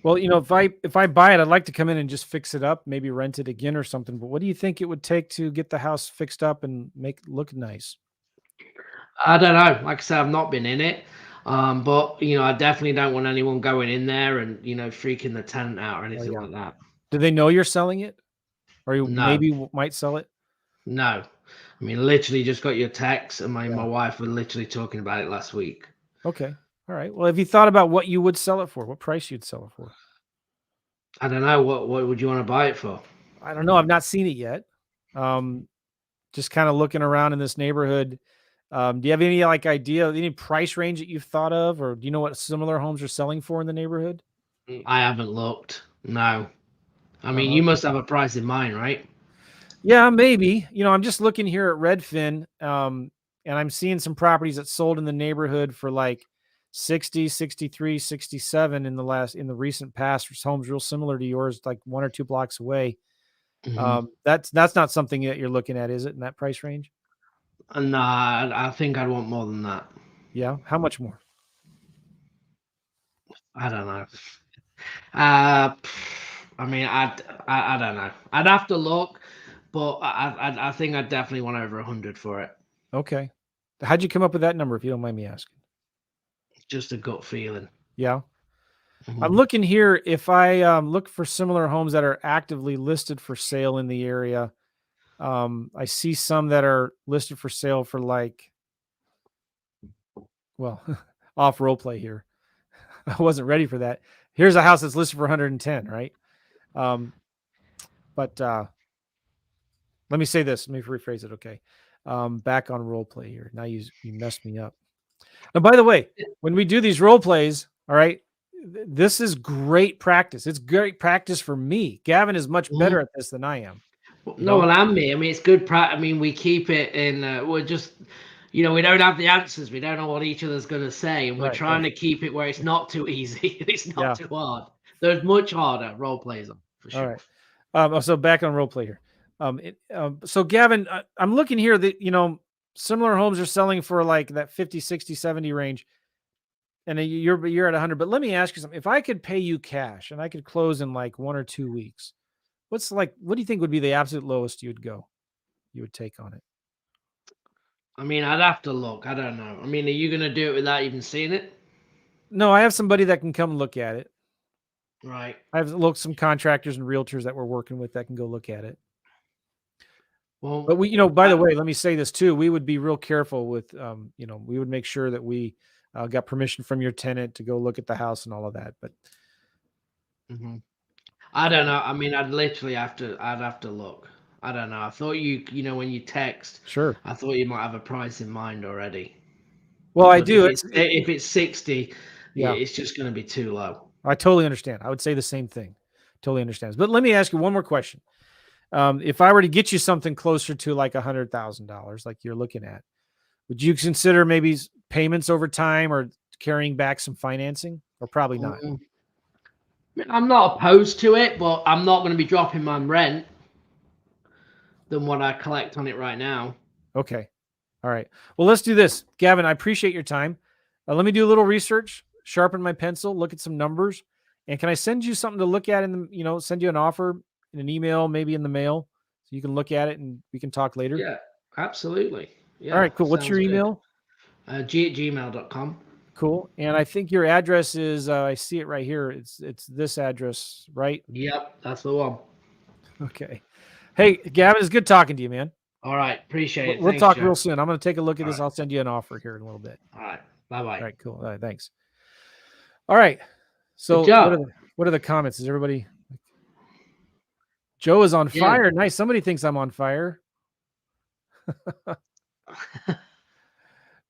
Well, if I buy it, I'd like to come in and just fix it up, maybe rent it again or something. But what do you think it would take to get the house fixed up and make it look nice? I don't know. Like I said, I've not been in it, but I definitely don't want anyone going in there and freaking the tenant out or anything like that. Do they know you're selling it, or you No. maybe might sell it? No, I mean, literally just got your text, and my wife were literally talking about it last week. Okay, all right. Well, have you thought about what you would sell it for? What price you'd sell it for? I don't know. What would you want to buy it for? I don't know. I've not seen it yet. Just kind of looking around in this neighborhood. Do you have any idea, any price range that you've thought of, or do you know what similar homes are selling for in the neighborhood? I haven't looked. No. I mean, you must have a price in mind, right? Yeah, maybe. I'm just looking here at Redfin, and I'm seeing some properties that sold in the neighborhood for like 60, 63, 67 in the recent past. There's homes real similar to yours, like 1 or 2 blocks away. Mhm. That's not something that you're looking at, is it, in that price range? Nah, I think I'd want more than that. Yeah. How much more? I don't know. I mean, I don't know. I'd have to look, but I think I'd definitely want over 100 for it. Okay. How'd you come up with that number, if you don't mind me asking? Just a gut feeling. Yeah. Mhm. I'm looking here. If I look for similar homes that are actively listed for sale in the area, I see some that are listed for sale for off role play here. I wasn't ready for that. Here's a house that's listed for 110, right? But let me say this. Let me rephrase it. Okay. Back on role play here. Now you messed me up. Now, by the way, when we do these role plays, all right, this is great practice. It's great practice for me. Gavin is much better at this than I am. No, well, and me. I mean, it's good. I mean, we keep it in. We're just, we don't have the answers. We don't know what each other's going to say, and we're trying to keep it where it's not too easy. It's not too hard. There's much harder role plays for sure. All right. So back on role play here. So Gavin, I'm looking here that similar homes are selling for like that 50, 60, 70 range, and you're at 100. But let me ask you something. If I could pay you cash and I could close in like 1 or 2 weeks, what do you think would be the absolute lowest you would take on it? I mean, I'd have to look. I don't know. I mean, are you going to do it without even seeing it? No, I have somebody that can come look at it. Right. I have some contractors and realtors that we're working with that can go look at it. Well, but by the way, let me say this too. We would be real careful with, we would make sure that we got permission from your tenant to go look at the house and all of that. But I don't know. I mean, I'd have to look. I don't know. I thought when you text, sure. I thought you might have a price in mind already. Well, I do. If it's 60, it's just going to be too low. I totally understand. I would say the same thing. Totally understand. But let me ask you one more question. If I were to get you something closer to like $100,000, like you're looking at, would you consider maybe payments over time or carrying back some financing, or probably not? I'm not opposed to it, but I'm not going to be dropping my rent than what I collect on it right now. Okay. All right. Well, let's do this. Gavin, I appreciate your time. Let me do a little research, sharpen my pencil, look at some numbers. And can I send you something to look at send you an offer in an email, maybe in the mail, so you can look at it and we can talk later? Yeah, absolutely. Yeah. All right, cool. What's your email? g@gmail.com. Cool. And I think your address is, I see it right here. It's this address, right? Yep, that's the one. Okay. Hey, Gavin, it's good talking to you, man. All right. Appreciate it. We'll talk real soon. I'm going to take a look at this. I'll send you an offer here in a little bit. All right. Bye-bye. All right, cool. All right, thanks. All right. So Good job. what are the comments? Is everybody? Joe is on Yeah. fire. Nice. Somebody thinks I'm on fire.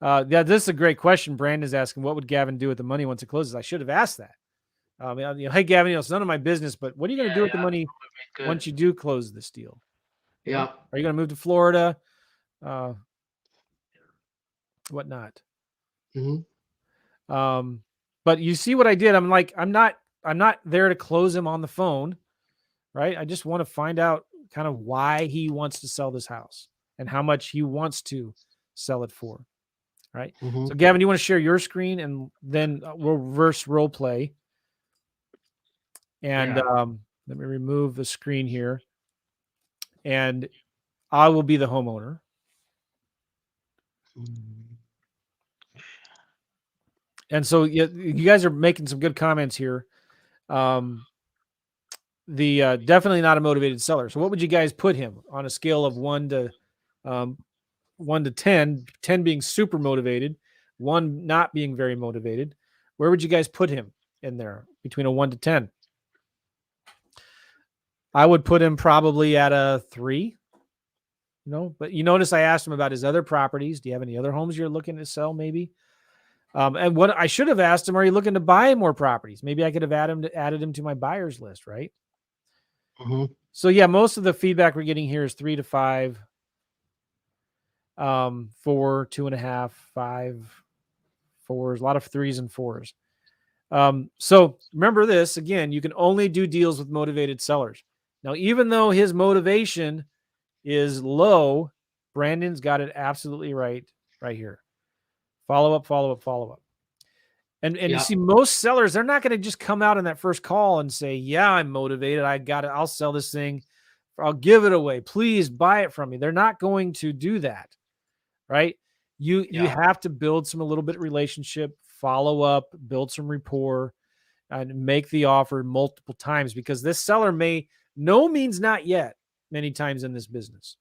Yeah, this is a great question. Brandon's asking, what would Gavin do with the money once it closes? I should have asked that. Hey, Gavin, it's none of my business, but what are you going to do with the money once you do close this deal? You know? Yeah. Are you going to move to Florida? Whatnot. But you see what I did? I'm like, I'm not there to close him on the phone, right? I just want to find out kind of why he wants to sell this house and how much he wants to sell it for, right? So Gavin, you want to share your screen, and then we'll reverse role play. And let me remove the screen here, and I will be the homeowner. And so you guys are making some good comments here. Definitely not a motivated seller. So what would you guys put him on a scale of 1 to 10, 10 being super motivated, 1 not being very motivated? Where would you guys put him in there between a 1 to 10? I would put him probably at a 3, but you notice I asked him about his other properties. Do you have any other homes you're looking to sell maybe? And what I should have asked him, are you looking to buy more properties? Maybe I could have added him to my buyers list, right? So yeah, most of the feedback we're getting here is 3 to 5, 4, 2.5, 5, 4s, a lot of 3s and 4s. So remember this again, you can only do deals with motivated sellers. Now, even though his motivation is low, Brandon's got it absolutely right here. Follow up. And you see, most sellers, they're not going to just come out in that first call and say, yeah, I'm motivated. I got it. I'll sell this thing. I'll give it away. Please buy it from me. They're not going to do that, right? You have to build a little bit of relationship, follow up, build some rapport, and make the offer multiple times, because this seller no means not yet many times in this business.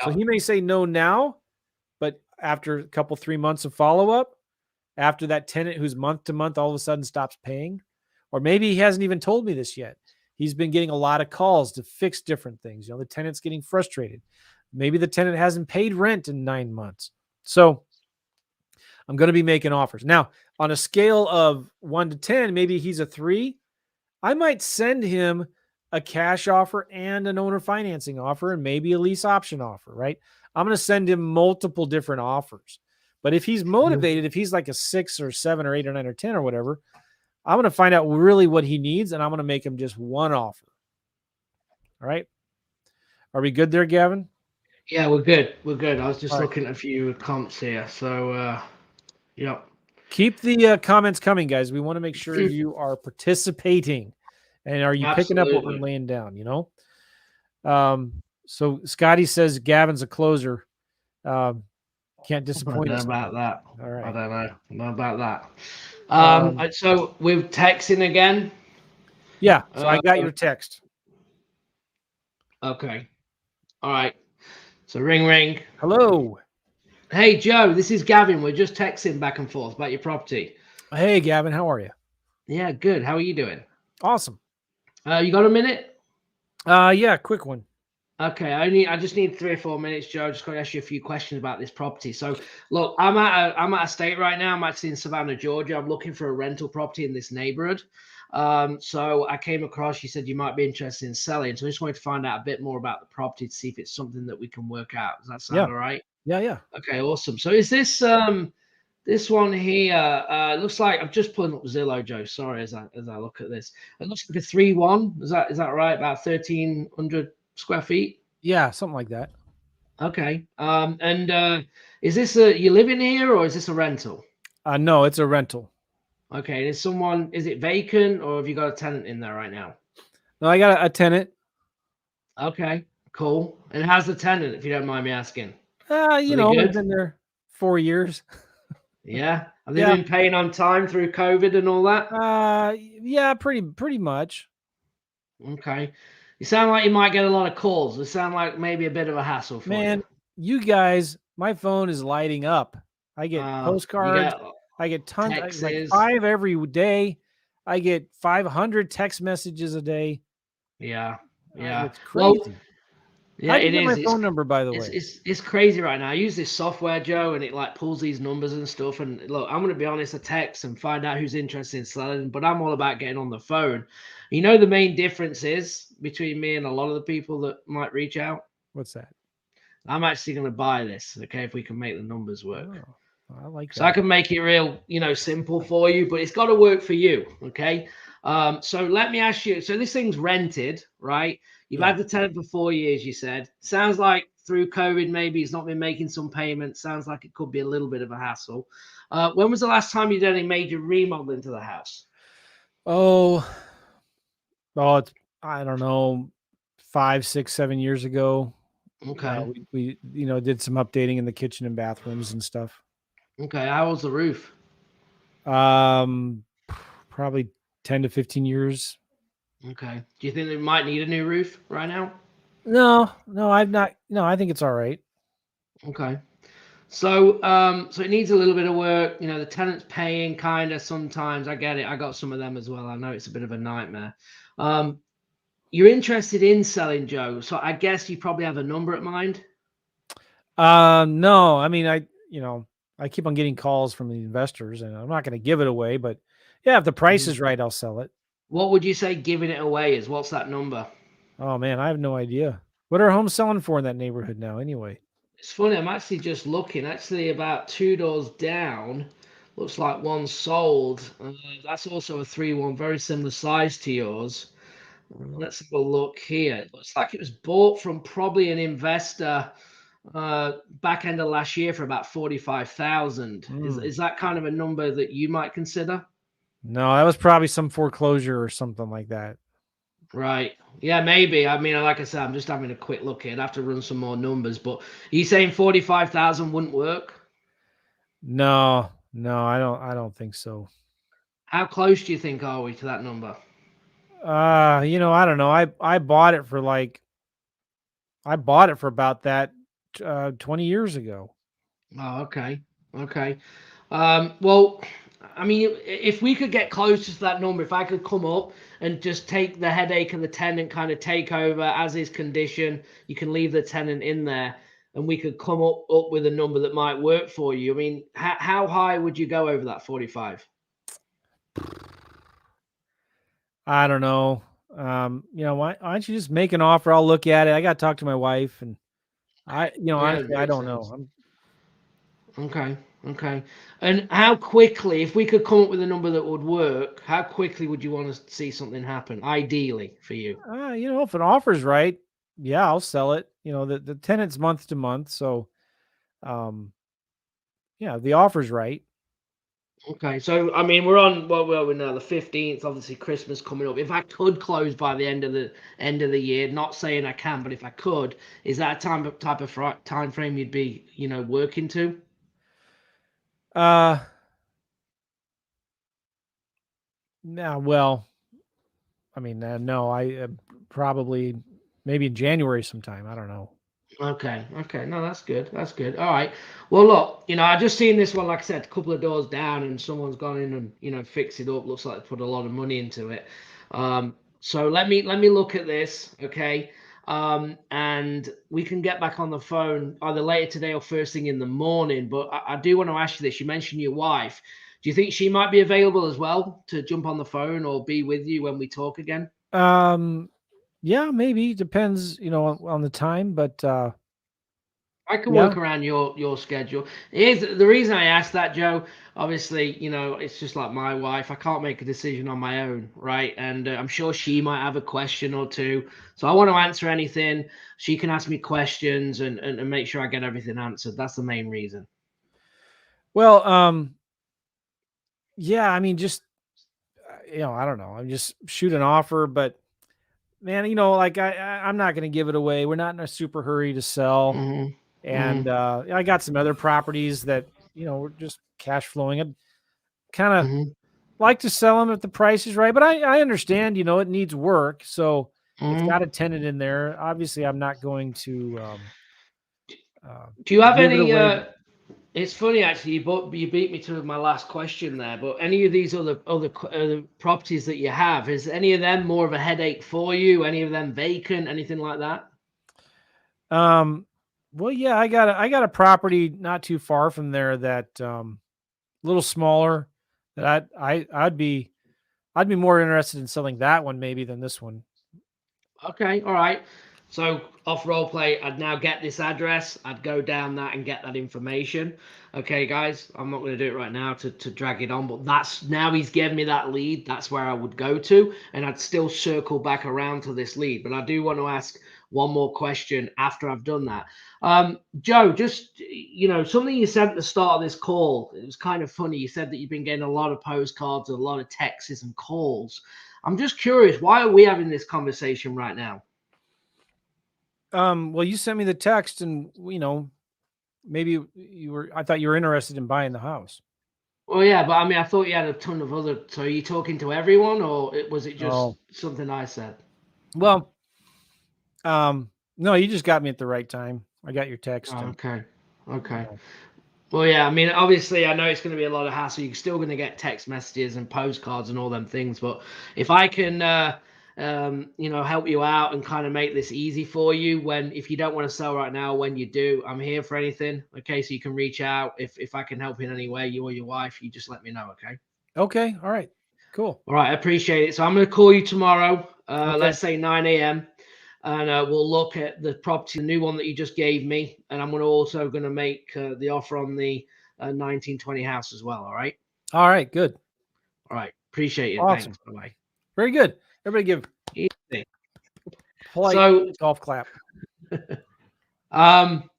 So he may say no now, but after a couple, 3 months of follow-up, after that tenant who's month to month all of a sudden stops paying, or maybe he hasn't even told me this yet. He's been getting a lot of calls to fix different things. The tenant's getting frustrated. Maybe the tenant hasn't paid rent in 9 months. So I'm going to be making offers. Now, on a scale of 1 to 10, maybe he's a 3. I might send him a cash offer and an owner financing offer and maybe a lease option offer, right? I'm going to send him multiple different offers. But if he's motivated, if he's like a 6 or 7 or 8 or 9 or 10 or whatever, I'm going to find out really what he needs, and I'm going to make him just one offer. All right. Are we good there, Gavin? Yeah, we're good. I was just looking at a few comps here. So, Keep the comments coming, guys. We want to make sure you are participating. And are you picking up what we're laying down, So Scotty says Gavin's a closer. Can't disappoint us. I don't know about that. All right. I don't know about that. So with texting again? Yeah. So I got your text. Okay. All right. So ring. Hello. Hey, Joe, this is Gavin. We're just texting back and forth about your property. Hey, Gavin. How are you? Yeah, good. How are you doing? Awesome. You got a minute? Yeah, quick one. Okay, I just need 3 or 4 minutes, Joe. Just got to ask you a few questions about this property. So, look, I'm at a state right now. I'm actually in Savannah, Georgia. I'm looking for a rental property in this neighborhood. So I came across. You said you might be interested in selling. So I just wanted to find out a bit more about the property to see if it's something that we can work out. Does that sound all right? Yeah. Okay, awesome. So is this this one here? Looks like I'm just pulling up Zillow, Joe. Sorry, as I look at this, it looks like a 3-1. Is that right? About 1,300 square feet? Yeah, something like that. Okay. And is this you living here or is this a rental? No, it's a rental. Okay. Is it vacant or have you got a tenant in there right now? No, I got a tenant. Okay, cool. And how's the tenant, if you don't mind me asking? They've been there 4 years. Yeah. Have they been paying on time through COVID and all that? Yeah, pretty much. Okay. You sound like you might get a lot of calls. It sound like maybe a bit of a hassle for you. Man, you guys, my phone is lighting up. I get postcards. I get tons, like Texts. 5 every day. I get 500 text messages a day. Yeah. Yeah. It's Well, crazy. yeah, How'd you it get my is. phone number, by the way? It's crazy right now. I use this software, Joe, and it like pulls these numbers and stuff. And look, I'm gonna be honest, I text and find out who's interested in selling, but I'm all about getting on the phone. You know, the main difference is between me and a lot of the people that might reach out. What's that? I'm actually gonna buy this, okay, if we can make the numbers work. Oh, I like So I that. can make it real, simple for you, but it's got to work for you. Okay. So let me ask you. So this thing's rented, right? You've Yeah. had the tenant for 4 years, you said. Sounds like through COVID, maybe he's not been making some payments. Sounds like it could be a little bit of a hassle. When was the last time you did any major remodeling to the house? Oh, it's, I don't know, 5, 6, 7 years ago. Okay. We did some updating in the kitchen and bathrooms and stuff. Okay. How was the roof? Probably 10 to 15 years. Okay. Do you think they might need a new roof right now? No, I've not. No, I think it's all right. Okay. So it needs a little bit of work. The tenant's paying kind of sometimes. I get it. I got some of them as well. I know it's a bit of a nightmare. You're interested in selling, Joe. So I guess you probably have a number at mind. No, I mean, I keep on getting calls from the investors, and I'm not going to give it away, but yeah, if the price is right, I'll sell it. What would you say giving it away is? What's that number? Oh man, I have no idea. What are homes selling for in that neighborhood now, anyway? It's funny. I'm actually just looking. Actually, about 2 doors down, looks like one sold. That's also a 3-1, very similar size to yours. Let's have a look here. It looks like it was bought from probably an investor back end of last year for about 45,000. Is that kind of a number that you might consider? No, that was probably some foreclosure or something like that. Right. Yeah, maybe. I mean, like I said, I'm just having a quick look here. I'd have to run some more numbers, but are you saying 45,000 wouldn't work? No, I don't think so. How close do you think are we to that number? I don't know. I bought it for about that 20 years ago. Oh, okay. Okay. Well, I mean, if we could get closer to that number, if I could come up and just take the headache of the tenant, kind of take over as is condition, you can leave the tenant in there, and we could come up with a number that might work for you. I mean, how high would you go over that 45? I don't know. Why don't you just make an offer? I'll look at it. I got to talk to my wife, and Yeah, honestly, it I makes don't sense. know. Okay. Okay. And how quickly, if we could come up with a number that would work, how quickly would you want to see something happen, ideally for you? If an offer's right, yeah, I'll sell it. The tenant's month to month, so yeah, the offer's right. Okay, so I mean, we're now the 15th. Obviously, Christmas coming up. If I could close by the end of the year, not saying I can, but if I could, is that a type of time frame you'd be working to? Now, well, I mean, no, I probably maybe in January sometime. I don't know. Okay, okay, no, that's good. That's good. All right. Well, look, I just seen this one, like I said, a couple of doors down, and someone's gone in and fixed it up. Looks like they put a lot of money into it. So let me look at this, okay? And we can get back on the phone either later today or first thing in the morning. But I do want to ask you this. You mentioned your wife. Do you think she might be available as well to jump on the phone or be with you when we talk again? Yeah, maybe depends, on the time, but I can yeah. work around your schedule. Here's the reason I asked that, Joe. Obviously, it's just like my wife. I can't make a decision on my own, right? And I'm sure she might have a question or two. So I want to answer anything. She can ask me questions and make sure I get everything answered. That's the main reason. Well, yeah, I mean, just I don't know. I'm just shoot an offer, but man, like I'm not going to give it away. We're not in a super hurry to sell. Mm-hmm. And I got some other properties that we're just cash flowing. I'd kind of like to sell them if the price is right, but I understand it needs work, so it's got a tenant in there. Obviously, I'm not going to do you have give it any away. It's funny actually. You beat me to my last question there. But any of these other properties that you have, is any of them more of a headache for you? Any of them vacant? Anything like that? Well, yeah, I got a property not too far from there that a little smaller that I'd be more interested in selling that one maybe than this one. Okay, all right. So off role play, I'd now get this address. I'd go down that and get that information. Okay, guys, I'm not going to do it right now to drag it on, but that's now he's given me that lead. That's where I would go to, and I'd still circle back around to this lead. But I do want to ask one more question after I've done that. Joe, just something you said at the start of this call. It was kind of funny. You said that you've been getting a lot of postcards, a lot of texts and calls. I'm just curious, why are we having this conversation right now? Well, you sent me the text, and maybe I thought you were interested in buying the house. Well, yeah, but I mean, I thought you had a ton of other. So are you talking to everyone, or was it just Oh. something I said? Well, no, you just got me at the right time. I got your text. Oh, okay. Well, yeah, I mean, obviously, I know it's going to be a lot of hassle. You're still going to get text messages and postcards and all them things. But if I can, help you out and kind of make this easy for you if you don't want to sell right now, when you do, I'm here for anything. Okay, so you can reach out if I can help in any way, you or your wife, you just let me know. Okay. Okay. All right. Cool. All right. I appreciate it. So I'm going to call you tomorrow. Okay. Let's say 9 a.m. And we'll look at the property, the new one that you just gave me, and I'm also going to make the offer on the 1920 house as well. All right. All right. Good. All right. Appreciate it. Awesome. Thanks. Bye bye. Very good. Everybody give easy. Polite golf clap.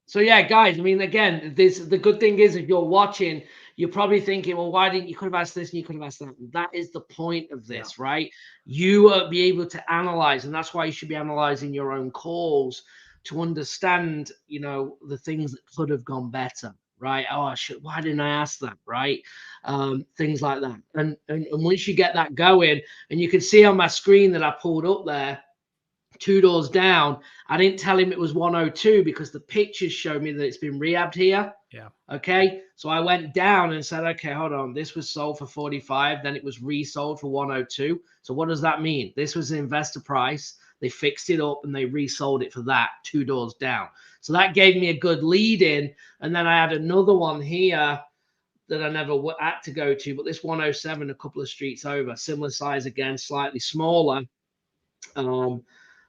So yeah, guys. I mean, again, the good thing is if you're watching, you're probably thinking, well, why didn't you could have asked this and you could have asked that? That is the point of this, right? You will be able to analyze, and that's why you should be analyzing your own calls to understand, the things that could have gone better, right? Oh, why didn't I ask that, right? Things like that. And once you get that going, and you can see on my screen that I pulled up there, 2 doors down, I didn't tell him it was 102 because the pictures showed me that it's been rehabbed here. Yeah. Okay. So I went down and said, okay, hold on. This was sold for 45. Then it was resold for 102. So what does that mean? This was an investor price. They fixed it up and they resold it for that 2 doors down. So that gave me a good lead in. And then I had another one here that I never had to go to, but this 107, a couple of streets over, similar size again, slightly smaller.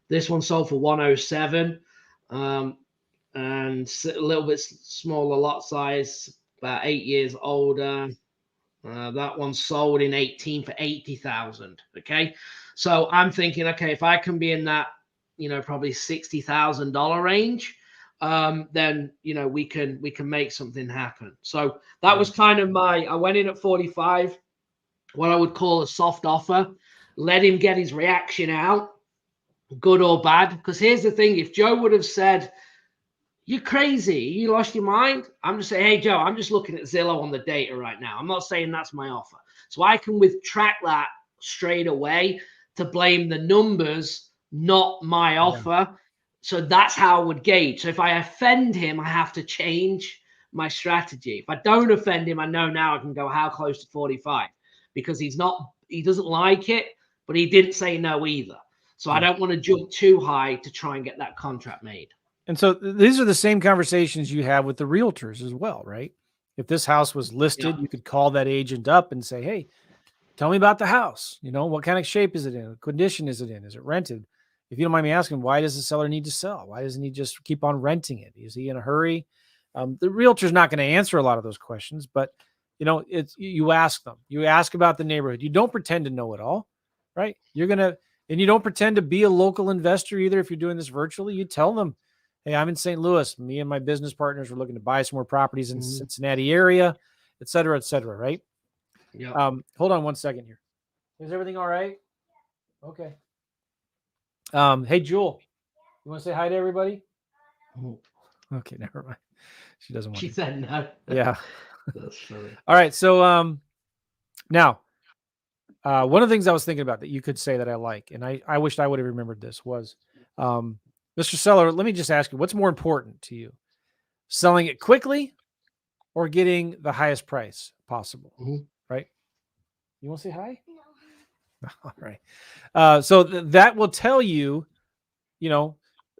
This one sold for 107, and a little bit smaller lot size, about 8 years older. That one sold in 18 for 80,000. Okay, so I'm thinking, okay, if I can be in that, probably $60,000 range, then we can make something happen. So that was kind of I went in at 45, what I would call a soft offer, let him get his reaction out, good or bad. Because here's the thing, if Joe would have said, you're crazy, you lost your mind, I'm just saying, hey Joe, I'm just looking at Zillow on the data right now, I'm not saying that's my offer, so I can retract that straight away to blame the numbers, not my offer. So that's how I would gauge. So if I offend him, I have to change my strategy. If I don't offend him, I know now I can go how close to 45, because he doesn't like it, but he didn't say no either. So I don't want to jump too high to try and get that contract made. And so these are the same conversations you have with the realtors as well, right? If this house was listed, you could call that agent up and say, hey, tell me about the house. What kind of shape is it in? What condition is it in? Is it rented? If you don't mind me asking, why does the seller need to sell? Why doesn't he just keep on renting it? Is he in a hurry? The realtor's not going to answer a lot of those questions, but you ask them. You ask about the neighborhood. You don't pretend to know it all, right? And you don't pretend to be a local investor either. If you're doing this virtually, you tell them, hey, I'm in St. Louis. Me and my business partners are looking to buy some more properties in Cincinnati area, et cetera, right? Yeah. Hold on one second here. Is everything all right? Okay. Hey, Jewel, you want to say hi to everybody? Okay, never mind. She doesn't want She to. said no. Yeah. That's funny. All right. So now, one of the things I was thinking about that you could say that I like, and I wished I would have remembered this, was Mr. Seller, let me just ask you, what's more important to you? Selling it quickly or getting the highest price possible, Mhm. right? You want to say hi? No. All right. So that will tell you,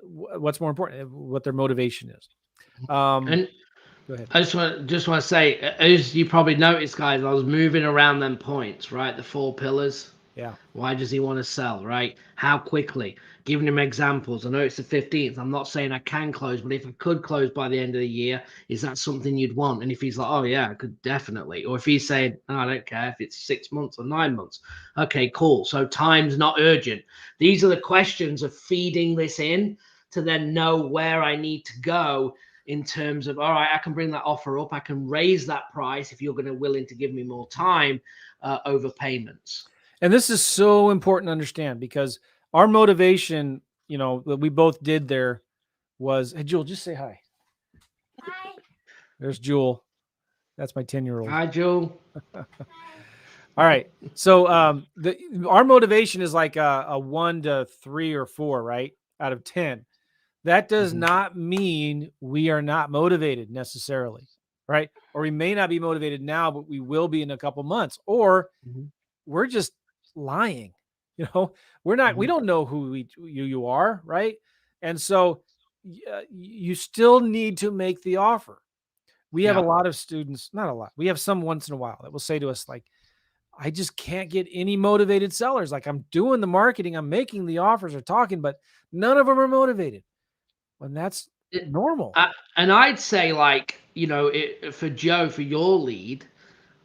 what's more important, what their motivation is. And Go ahead. I just want to say, as you probably noticed, guys, I was moving around them points, right? The 4 pillars. Yeah. Why does he want to sell, right? How quickly? Giving him examples. I know it's the 15th. I'm not saying I can close, but if I could close by the end of the year, is that something you'd want? And if he's like, oh, yeah, I could definitely. Or if he's saying, oh, I don't care if it's 6 months or 9 months. Okay, cool. So time's not urgent. These are the questions of feeding this in to then know where I need to go in terms of, all right, I can bring that offer up. I can raise that price if you're going to willing to give me more time over payments. And this is so important to understand because our motivation, that we both did there was, hey, Jewel, just say hi. Hi. There's Jewel. That's my 10-year-old. Hi, Jewel. All right. So our motivation is like a 1 to 3 or 4, right? Out of 10. That does not mean we are not motivated necessarily, right? Or we may not be motivated now, but we will be in a couple months. Or we're just lying. We don't know who you are, right? And so you still need to make the offer. We have a lot of students, not a lot. We have some once in a while that will say to us like, I just can't get any motivated sellers. Like I'm doing the marketing, I'm making the offers or talking, but none of them are motivated. And that's normal. And I'd say like, for Joe, for your lead,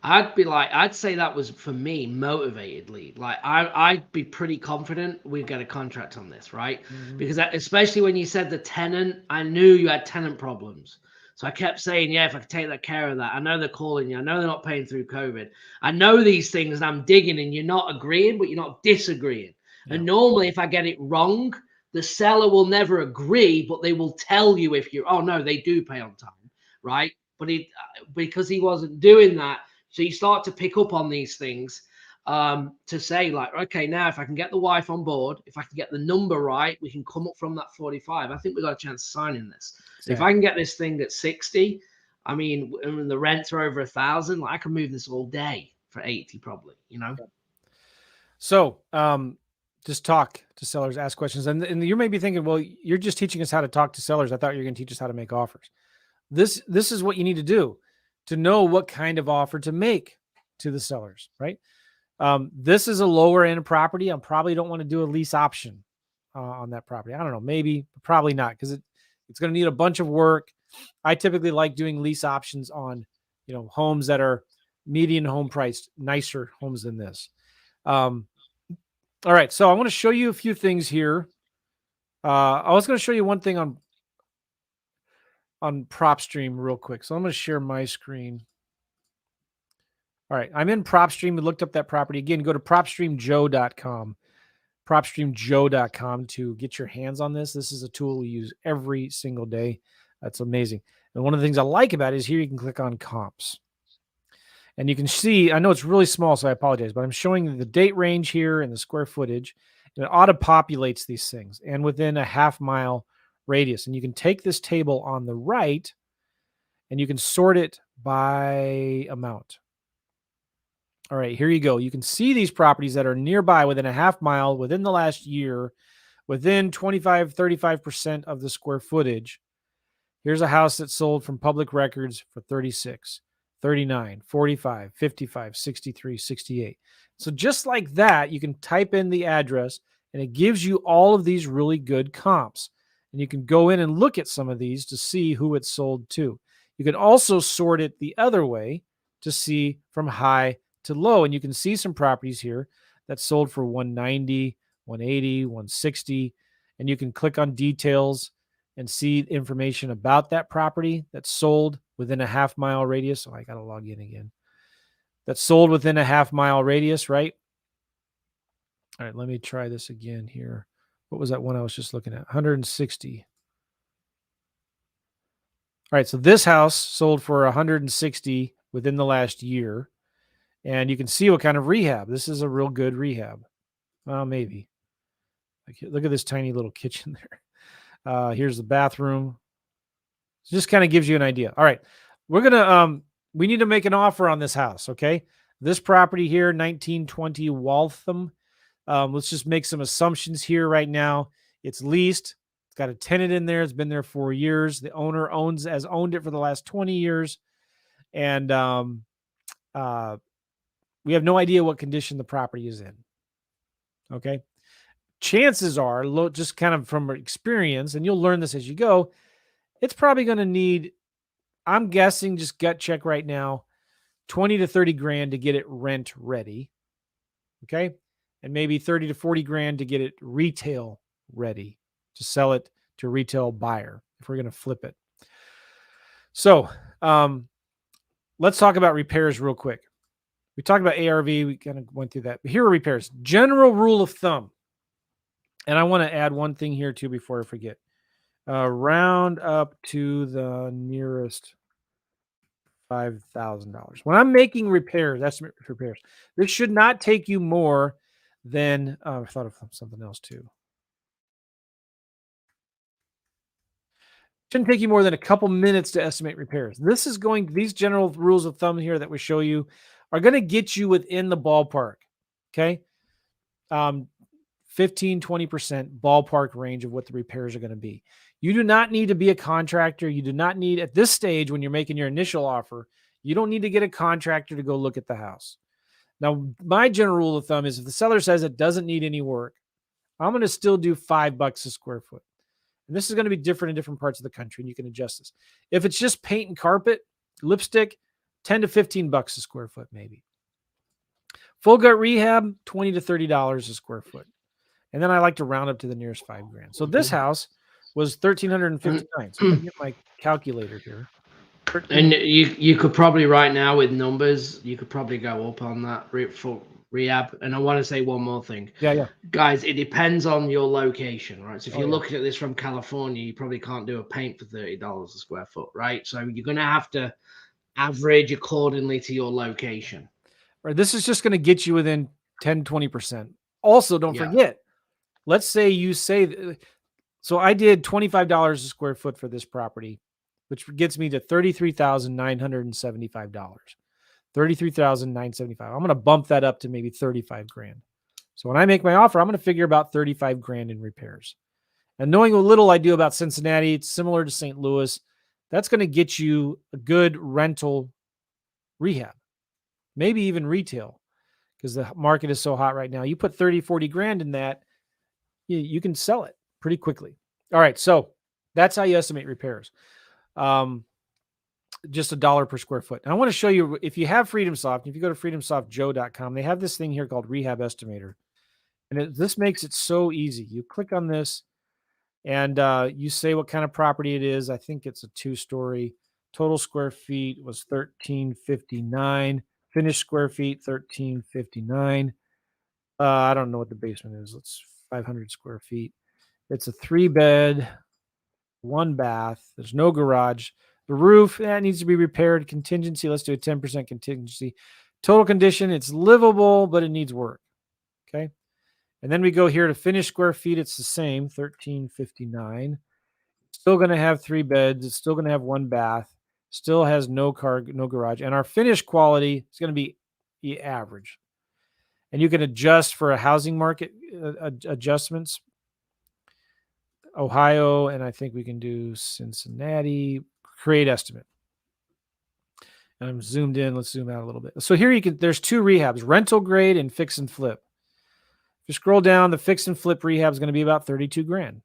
I'd say that was for me motivated lead. Like I'd be pretty confident we'd get a contract on this, right? Because especially when you said the tenant, I knew you had tenant problems. So I kept saying, yeah, if I could take that care of that. I know they're calling you. I know they're not paying through COVID. I know these things and I'm digging and you're not agreeing, but you're not disagreeing. Yeah. And normally if I get it wrong, the seller will never agree, but they will tell you if you're, oh no, they do pay on time, right? But because he wasn't doing that, so you start to pick up on these things to say like, okay, now if I can get the wife on board, if I can get the number right, we can come up from that 45. I think we got a chance of signing this. Exactly. If I can get this thing at 60, I mean, the rents are over 1,000. Like I can move this all day for 80 probably, So just talk to sellers, ask questions. And you may be thinking, well, you're just teaching us how to talk to sellers. I thought you were going to teach us how to make offers. This is what you need to do to know what kind of offer to make to the sellers, right? This is a lower end property. I probably don't want to do a lease option on that property. I don't know, maybe, but probably not because it's going to need a bunch of work. I typically like doing lease options on, homes that are median home priced, nicer homes than this. All right, so I want to show you a few things here. I was going to show you one thing on PropStream real quick. So I'm going to share my screen. All right, I'm in PropStream. We looked up that property. Again, go to propstreamjoe.com, propstreamjoe.com to get your hands on this. This is a tool we use every single day. That's amazing. And one of the things I like about it is here you can click on comps. And you can see, I know it's really small, so I apologize, but I'm showing you the date range here and the square footage. And it auto-populates these things and within a half-mile radius. And you can take this table on the right and you can sort it by amount. All right, here you go. You can see these properties that are nearby within a half mile within the last year, within 25, 35% of the square footage. Here's a house that sold from public records for 36, 39, 45, 55, 63, 68. So just like that, you can type in the address and it gives you all of these really good comps. And you can go in and look at some of these to see who it's sold to. You can also sort it the other way to see from high to low. And you can see some properties here that sold for 190, 180, 160. And you can click on details and see information about that property that's sold within a half mile radius. Oh, I got to log in again. That's sold within a half mile radius, right? All right, let me try this again here. What was that one I was just looking at? 160. All right, so this house sold for 160 within the last year. And you can see what kind of rehab. This is a real good rehab. Well, maybe. Look at this tiny little kitchen there. Here's the bathroom. It just kind of gives you an idea. All right. we're gonna we need to make an offer on this house. Okay, this property here, 1920 Waltham. Let's just make some assumptions here right now. It's leased. It's got a tenant in there. It's been there 4 years. The owner has owned it for the last 20 years, and we have no idea what condition the property is in. Okay, chances are, just kind of from experience, and you'll learn this as you go, it's probably going to need, I'm guessing, just gut check right now, 20 to 30 grand to get it rent ready. Okay. And maybe 30 to 40 grand to get it retail ready to sell it to a retail buyer if we're going to flip it. So let's talk about repairs real quick. We talked about ARV. We kind of went through that. But here are repairs. General rule of thumb. And I want to add one thing here too before I forget. Round up to the nearest $5,000. When I'm making repairs, estimate repairs, this should not take you more than, I thought of something else too. Shouldn't take you more than a couple minutes to estimate repairs. These general rules of thumb here that we show you are going to get you within the ballpark. Okay. 15, 20% ballpark range of what the repairs are going to be. You do not need to be a contractor. You do not need, at this stage, when you're making your initial offer, you don't need to get a contractor to go look at the house. Now, my general rule of thumb is if the seller says it doesn't need any work, I'm going to still do $5 a square foot. And this is going to be different in different parts of the country, and you can adjust this. If it's just paint and carpet, lipstick, 10 to 15 bucks a square foot, maybe. Full gut rehab, $20 to $30 a square foot. And then I like to round up to the nearest $5,000. So this house was $1,359. So I'm gonna get my calculator here. And you could probably right now with numbers, you could probably go up on that for rehab. And I want to say one more thing. Yeah. Guys, it depends on your location, right? So if you're yeah. looking at this from California, you probably can't do a paint for $30 a square foot, right? So you're going to have to average accordingly to your location. Right. This is just going to get you within 10, 20%. Also, don't forget, let's say you say, so I did $25 a square foot for this property, which gets me to $33,975. $33,975. I'm going to bump that up to maybe 35 grand. So when I make my offer, I'm going to figure about 35 grand in repairs. And knowing what little I do about Cincinnati, it's similar to St. Louis. That's going to get you a good rental rehab, maybe even retail, because the market is so hot right now. You put 30, 40 grand in that, you can sell it pretty quickly. All right. So that's how you estimate repairs. Just $1 per square foot. And I want to show you, if you have FreedomSoft, if you go to freedomsoftjoe.com, they have this thing here called Rehab Estimator. And this makes it so easy. You click on this and you say what kind of property it is. I think it's a 2-story. Total square feet was 1,359. Finished square feet, 1,359. I don't know what the basement is. It's 500 square feet. It's a 3-bed, 1 bath. There's no garage. The roof, that needs to be repaired. Contingency, let's do a 10% contingency. Total condition, it's livable, but it needs work. Okay. And then we go here to finished square feet. It's the same, 1,359. Still going to have 3 beds. It's still going to have 1 bath. Still has no garage. And our finished quality is going to be the average. And you can adjust for a housing market adjustments. Ohio, and I think we can do Cincinnati. Create estimate. And I'm zoomed in. Let's zoom out a little bit. So here there's 2 rehabs, rental grade and fix and flip. If you scroll down, the fix and flip rehab is going to be about 32 grand.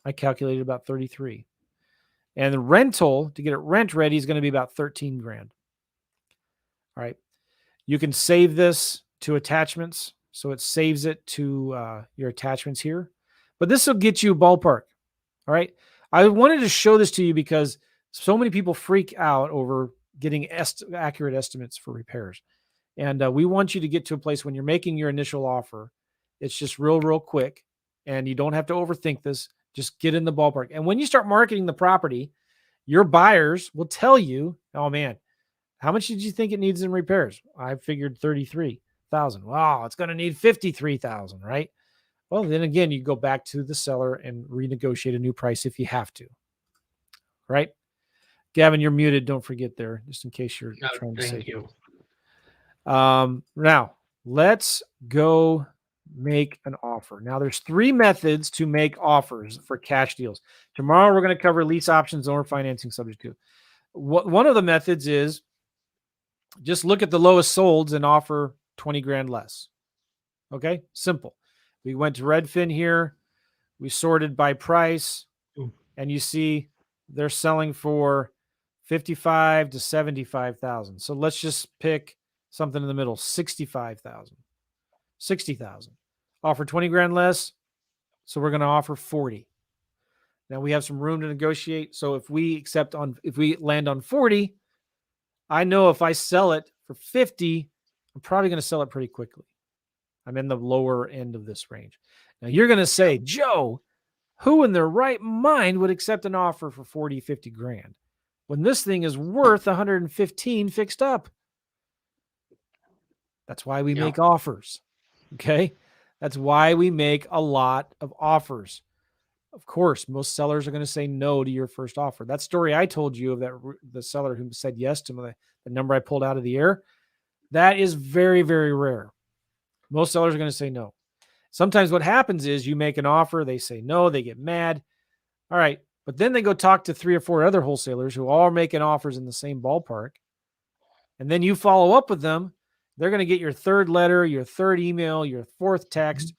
I calculated about 33. And the rental, to get it rent ready, is going to be about 13 grand. All right. You can save this to attachments. So it saves it to your attachments here. But this will get you ballpark. All right. I wanted to show this to you because so many people freak out over getting accurate estimates for repairs. And we want you to get to a place when you're making your initial offer. It's just real quick. And you don't have to overthink this. Just get in the ballpark. And when you start marketing the property, your buyers will tell you, oh man, how much did you think it needs in repairs? I figured 33,000. Wow, it's going to need 53,000, right? Well, then again, you go back to the seller and renegotiate a new price if you have to, right? Gavin, you're muted. Don't forget there, just in case you're trying to say. Thank you. Now, let's go make an offer. Now, there's 3 methods to make offers for cash deals. Tomorrow, we're going to cover lease options or financing subject to. One of the methods is just look at the lowest solds and offer 20 grand less. Okay, simple. We went to Redfin here. We sorted by price, and you see they're selling for 55 to 75,000. So let's just pick something in the middle, 65,000, 60,000. Offer 20 grand less, so we're going to offer 40. Now we have some room to negotiate. So if we land on 40, I know if I sell it for 50, I'm probably going to sell it pretty quickly. I'm in the lower end of this range. Now you're going to say, Joe, who in their right mind would accept an offer for 40, 50 grand when this thing is worth 115 fixed up? That's why we make offers. Okay. That's why we make a lot of offers. Of course, most sellers are going to say no to your first offer. That story I told you of the seller who said yes to the number I pulled out of the air, that is very, very rare. Most sellers are going to say no. Sometimes what happens is you make an offer, they say no, they get mad. All right. But then they go talk to 3 or 4 other wholesalers who all are making offers in the same ballpark. And then you follow up with them. They're going to get your 3rd letter, your 3rd email, your 4th text.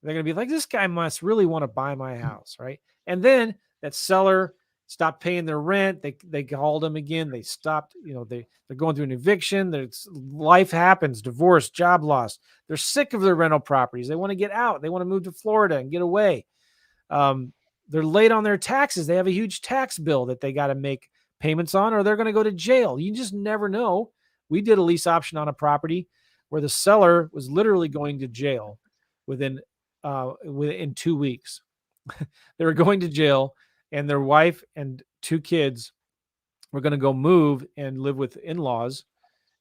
They're going to be like, this guy must really want to buy my house, right? And then that seller stopped paying their rent. They called them again. They stopped, they're going through an eviction. Life happens, divorce, job loss. They're sick of their rental properties. They want to get out. They want to move to Florida and get away. They're late on their taxes. They have a huge tax bill that they got to make payments on, or they're going to go to jail. You just never know. We did a lease option on a property where the seller was literally going to jail within 2 weeks. They were going to jail, and their wife and 2 kids were going to go move and live with in-laws,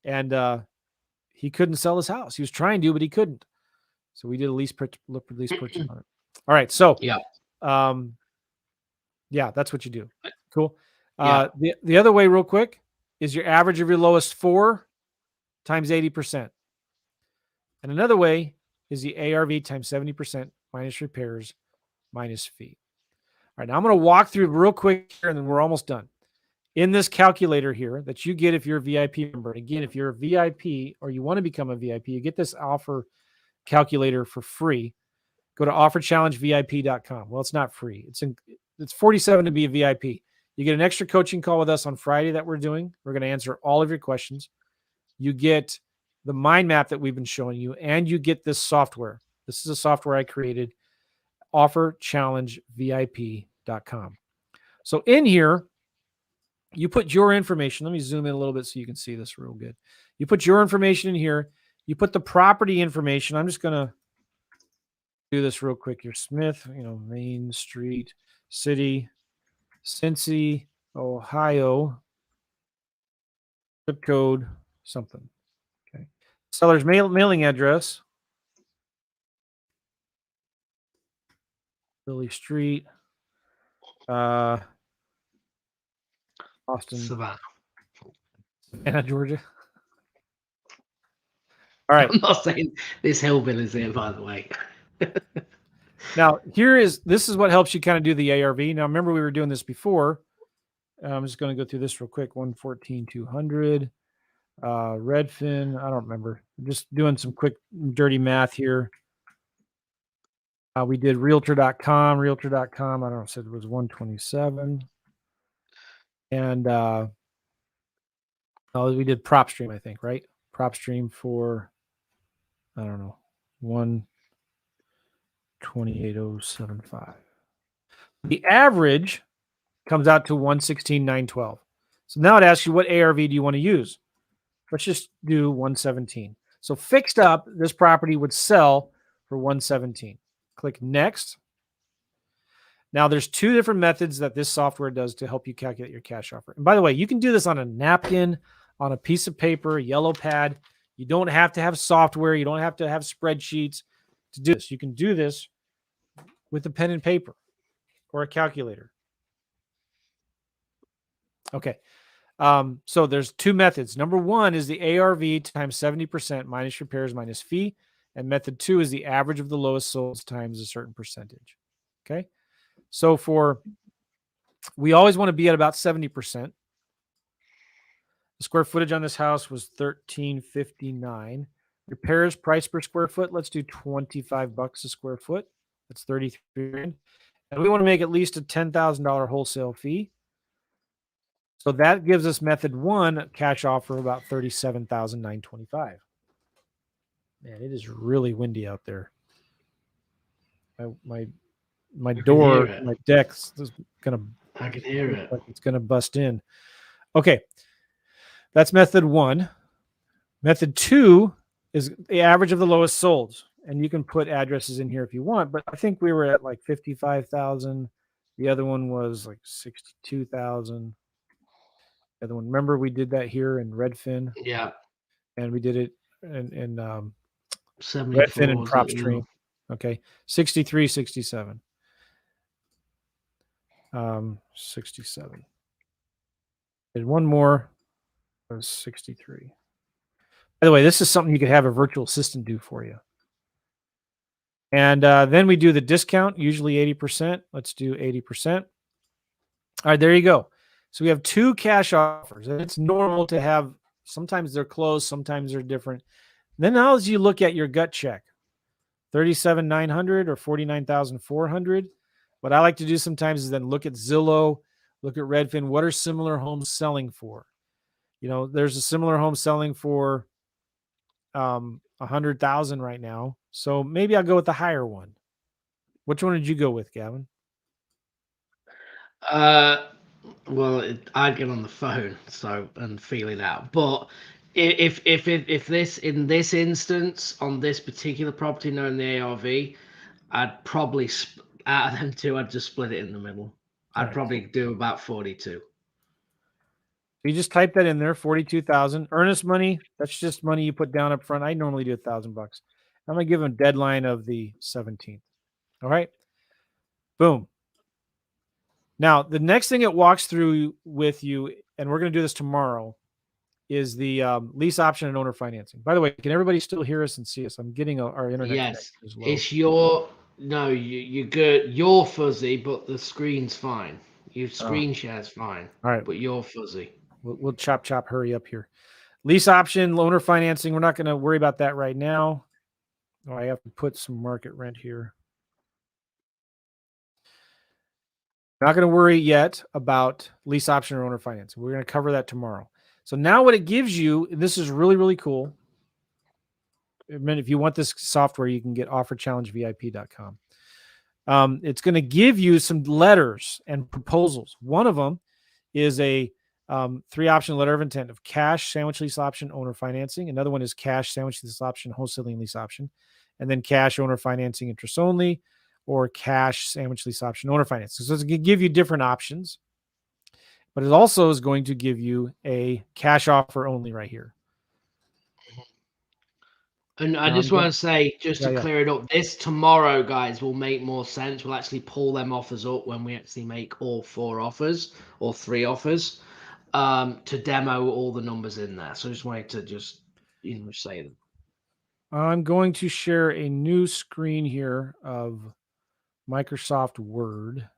and he couldn't sell his house. He was trying to, but he couldn't. So we did a lease purchase on it. All right. So yeah, that's what you do. Cool. The other way, real quick, is your average of your lowest 4 times 80%. And another way is the ARV times 70% minus repairs minus fee. All right, now I'm going to walk through real quick here, and then we're almost done. In this calculator here that you get if you're a VIP member, and again, if you're a VIP or you want to become a VIP, you get this offer calculator for free. Go to offerchallengevip.com. Well, it's not free. It's $47 to be a VIP. You get an extra coaching call with us on Friday that we're doing. We're going to answer all of your questions. You get the mind map that we've been showing you, and you get this software. This is a software I created, offerchallengevip.com. So in here, you put your information. Let me zoom in a little bit so you can see this real good. You put your information in here. You put the property information. I'm just going to do this real quick. Your Smith, Main Street, City, Cincy, Ohio, zip code, something. Okay. Seller's mailing address, Lily Street, Austin, Savannah, Georgia. All right. I'm not saying this hillbilly's here, by the way. Now, this is what helps you kind of do the ARV. Now, remember, we were doing this before. I'm just going to go through this real quick. 114,200. Redfin. I don't remember. I'm just doing some quick, dirty math here. We did Realtor.com. Realtor.com, I don't know, said it was 127. And we did PropStream, I think, right? PropStream for, I don't know, 128,075. The average comes out to 116,912. So now it asks you, what ARV do you want to use? Let's just do 117. So fixed up, this property would sell for 117. Click next. Now there's 2 different methods that this software does to help you calculate your cash offer. And by the way, you can do this on a napkin, on a piece of paper, a yellow pad. You don't have to have software. You don't have to have spreadsheets to do this. You can do this with a pen and paper or a calculator. Okay. So there's two methods. Number one is the ARV times 70% minus repairs minus fee. And method two is the average of the lowest solds times a certain percentage. Okay. So we always want to be at about 70%. The square footage on this house was 1359. Repairs price per square foot. Let's do $25 a square foot. That's 33 grand. And we want to make at least a $10,000 wholesale fee. So that gives us method one, a cash offer of about $37,925. Man, it is really windy out there. My door, hear it. my deck's gonna. I can hear it. Like it's gonna bust in. Okay, that's method one. Method two is the average of the lowest solds, and you can put addresses in here if you want. But I think we were at like 55,000. The other one was like 62,000. The other one, remember we did that here in Redfin? Yeah. And we did it in 74 Redfin and was it, PropStream. Okay. 63, 67. 67. Did one more. It was 63. By the way, this is something you could have a virtual assistant do for you. And then we do the discount, usually 80%. Let's do 80%. All right, there you go. So we have two cash offers, and it's normal to have, sometimes they're close, sometimes they're different. Then now as you look at your gut check, 37,900 or 49,400. What I like to do sometimes is then look at Zillow, look at Redfin. What are similar homes selling for? You know, there's a similar home selling for 100,000 right now. So maybe I'll go with the higher one. Which one did you go with, Gavin? Well, I'd get on the phone and feel it out. But if this in this instance on this particular property, knowing the ARV, I'd probably out of them two, I'd just split it in the middle. I'd probably do about 42. You just type that in there, 42,000. Earnest money, that's just money you put down up front. I normally do $1,000. I'm gonna give them a deadline of the 17th. All right. Boom. Now, the next thing it walks through with you, and we're going to do this tomorrow, is the lease option and owner financing. By the way, can everybody still hear us and see us? I'm getting our internet. Yes, is low. it's you're good. You're fuzzy, but the screen's fine. Your screen share's fine. All right, but you're fuzzy. We'll chop. Hurry up here. Lease option, owner financing. We're not going to worry about that right now. Oh, I have to put some market rent here. Not going to worry yet about lease option or owner financing. We're going to cover that tomorrow. So now what it gives you, and this is really, really cool. I mean, if you want this software, you can get offerchallengevip.com. It's going to give you some letters and proposals. One of them is a 3-option letter of intent of cash, sandwich lease option, owner financing. Another one is cash, sandwich lease option, wholesaling lease option. And then cash, owner financing, interest only, or cash, sandwich lease option, owner financing. So it's going to give you different options. But it also is going to give you a cash offer only right here. And I just want to say, just to clear it up, this tomorrow, guys, will make more sense. We'll actually pull them offers up when we actually make all 4 offers or 3 offers to demo all the numbers in there. So I just wanted to say them. I'm going to share a new screen here of Microsoft Word.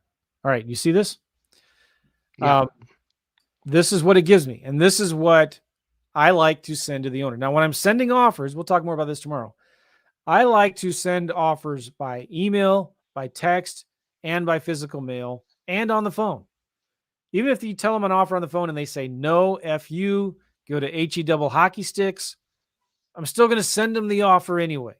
All right, you see this? Yeah. This is what it gives me, and this is what I like to send to the owner. Now, when I'm sending offers, we'll talk more about this tomorrow. I like to send offers by email, by text, and by physical mail, and on the phone. Even if you tell them an offer on the phone and they say, no, F you, go to HE double hockey sticks, I'm still going to send them the offer anyway,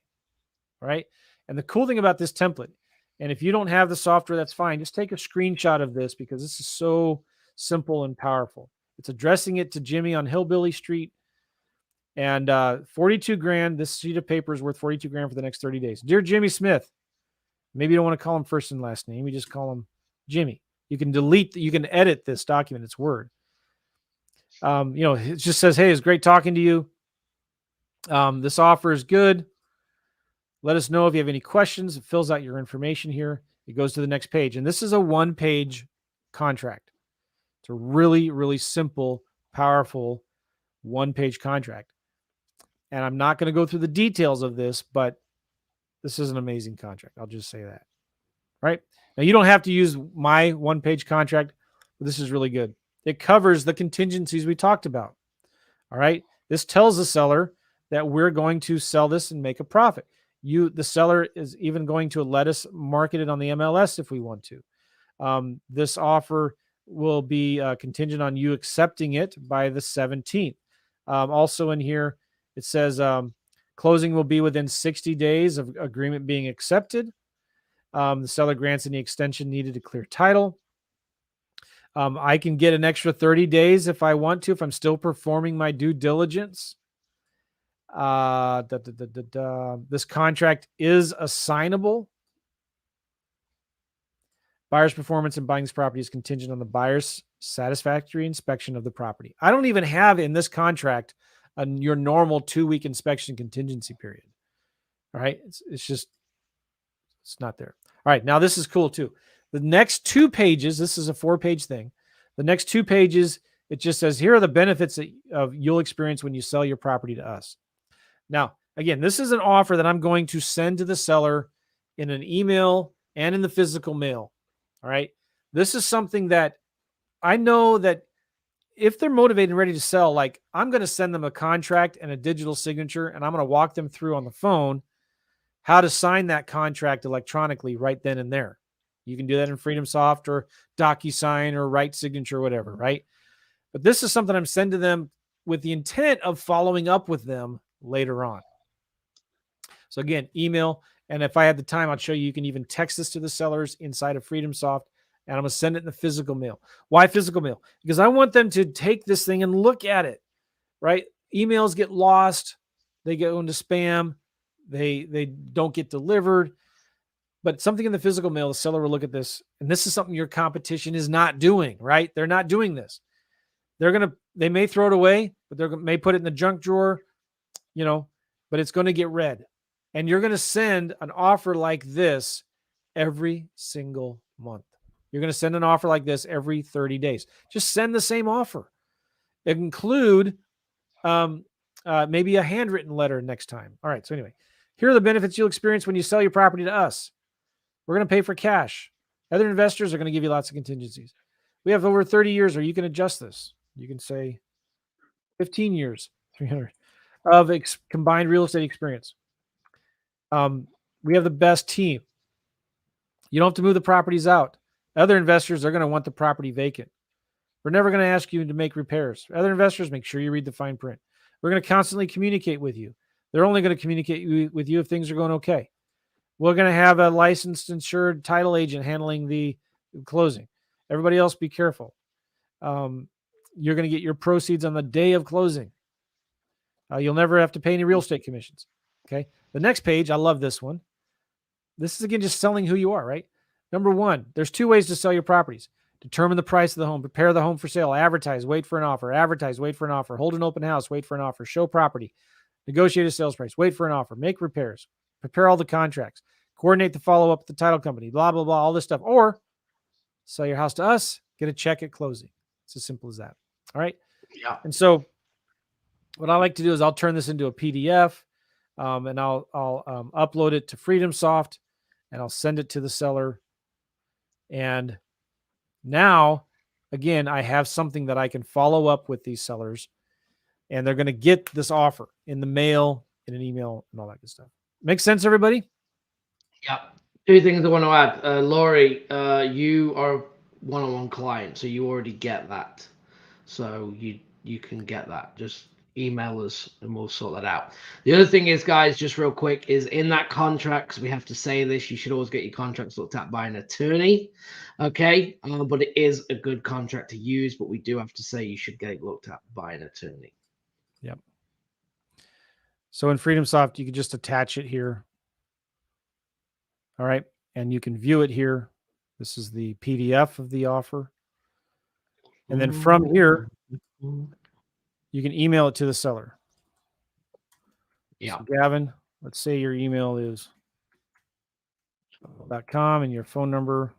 right? And the cool thing about this template, and if you don't have the software, that's fine. Just take a screenshot of this because this is so simple and powerful. It's addressing it to Jimmy on Hillbilly Street. And 42 grand, this sheet of paper is worth 42 grand for the next 30 days. Dear Jimmy Smith, maybe you don't want to call him first and last name. You just call him Jimmy. You can you can edit this document. It's Word. It just says, hey, it's great talking to you. This offer is good. Let us know if you have any questions. It fills out your information here. It goes to the next page. And this is a 1-page contract. It's a really, really simple, powerful one-page contract. And I'm not going to go through the details of this, but this is an amazing contract. I'll just say that. Right? Now, you don't have to use my one-page contract, but this is really good. It covers the contingencies we talked about. All right? This tells the seller that we're going to sell this and make a profit. The seller is even going to let us market it on the MLS if we want to. This offer will be contingent on you accepting it by the 17th. Also in here, it says closing will be within 60 days of agreement being accepted. The seller grants any extension needed to clear title. I can get an extra 30 days if I want to, if I'm still performing my due diligence. This contract is assignable. Buyer's performance in buying this property is contingent on the buyer's satisfactory inspection of the property. I don't even have in this contract your normal 2-week inspection contingency period. All right. It's not there. All right. Now this is cool too. The next 2 pages, this is a 4-page thing. The next 2 pages, it just says, here are the benefits that you'll experience when you sell your property to us. Now, again, this is an offer that I'm going to send to the seller in an email and in the physical mail. All right. This is something that I know that if they're motivated and ready to sell, like I'm going to send them a contract and a digital signature, and I'm going to walk them through on the phone how to sign that contract electronically right then and there. You can do that in FreedomSoft or DocuSign or Right Signature or whatever, right? But this is something I'm sending to them with the intent of following up with them later on. So again, email. And if I had the time, I'd show you, you can even text this to the sellers inside of FreedomSoft, and I'm going to send it in the physical mail. Why physical mail? Because I want them to take this thing and look at it, right? Emails get lost. They go into spam. They don't get delivered. But something in the physical mail, the seller will look at this, and this is something your competition is not doing, right? They're not doing this. They may throw it away, but they may put it in the junk drawer, but it's going to get read. And you're going to send an offer like this every single month. You're going to send an offer like this every 30 days. Just send the same offer. Include maybe a handwritten letter next time. All right. So anyway, here are the benefits you'll experience when you sell your property to us. We're going to pay for cash. Other investors are going to give you lots of contingencies. We have over 30 years, or you can adjust this. You can say 15 years, 300 of combined real estate experience. We have the best team. You don't have to move the properties out. Other investors are going to want the property vacant. We're never going to ask you to make repairs. Other investors, make sure you read the fine print. We're going to constantly communicate with you. They're only going to communicate with you if things are going okay. We're going to have a licensed, insured title agent handling the closing. Everybody else, be careful. You're going to get your proceeds on the day of closing. You'll never have to pay any real estate commissions. Okay. The next page, I love this one. This is, again, just selling who you are, right? Number 1, there's 2 ways to sell your properties. Determine the price of the home, prepare the home for sale, advertise, wait for an offer, advertise, wait for an offer, hold an open house, wait for an offer, show property, negotiate a sales price, wait for an offer, make repairs, prepare all the contracts, coordinate the follow-up with the title company, blah, blah, blah, all this stuff. Or sell your house to us, get a check at closing. It's as simple as that. All right. Yeah. And so what I like to do is I'll turn this into a PDF, and I'll upload it to FreedomSoft, and I'll send it to the seller. And now, again, I have something that I can follow up with these sellers, and they're going to get this offer in the mail, in an email, and all that good stuff. Make sense, everybody? Yeah. 2 things I want to add. Laurie, you are one-on-one client, so you already get that. So you can get that. Just email us and we'll sort that out. The other thing is, guys, just real quick, is in that contract, because we have to say this, you should always get your contracts looked at by an attorney. Okay. But it is a good contract to use, but we do have to say you should get it looked at by an attorney. Yep. So in FreedomSoft, you can just attach it here. All right. And you can view it here. This is the PDF of the offer. And then from here, you can email it to the seller. Yeah. So Gavin, let's say your email is .com and your phone number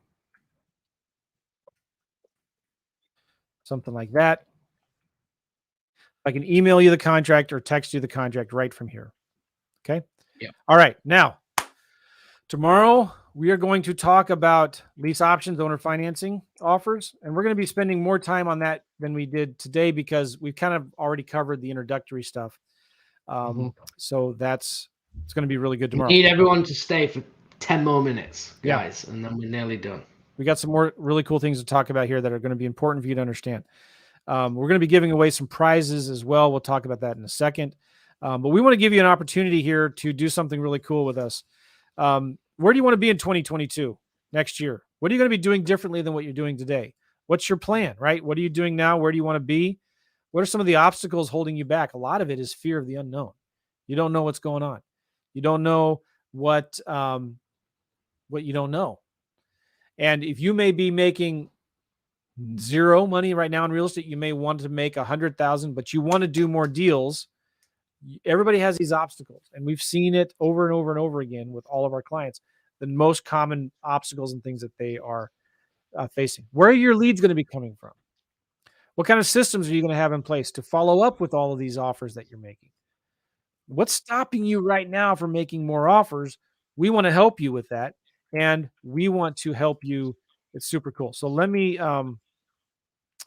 something like that. I can email you the contract or text you the contract right from here. Okay. Yeah. All right. Now, tomorrow we are going to talk about lease options, owner financing offers, and we're going to be spending more time on that than we did today because we've kind of already covered the introductory stuff. So it's going to be really good We tomorrow. need everyone to stay for 10 more minutes, Yeah. guys, and then we're nearly done. We got some more really cool things to talk about here that are going to be important for you to understand. We're going to be giving away some prizes as well. We'll talk about that in a second. But we want to give you an opportunity here to do something really cool with us. Where do you want to be in 2022 next year? What are you going to be doing differently than what you're doing today? What's your plan, right? What are you doing now? Where do you want to be? What are some of the obstacles holding you back? A lot of it is fear of the unknown. You don't know what's going on. You don't know what you don't know. And if you may be making zero money right now in real estate, you may want to make 100,000, but you want to do more deals. Everybody has these obstacles, and we've seen it over and over and over again with all of our clients. The most common obstacles and things that they are facing. Where are your leads going to be coming from? What kind of systems are you going to have in place to follow up with all of these offers that you're making? What's stopping you right now from making more offers? We want to help you with that, and we want to help you. It's super cool. So let me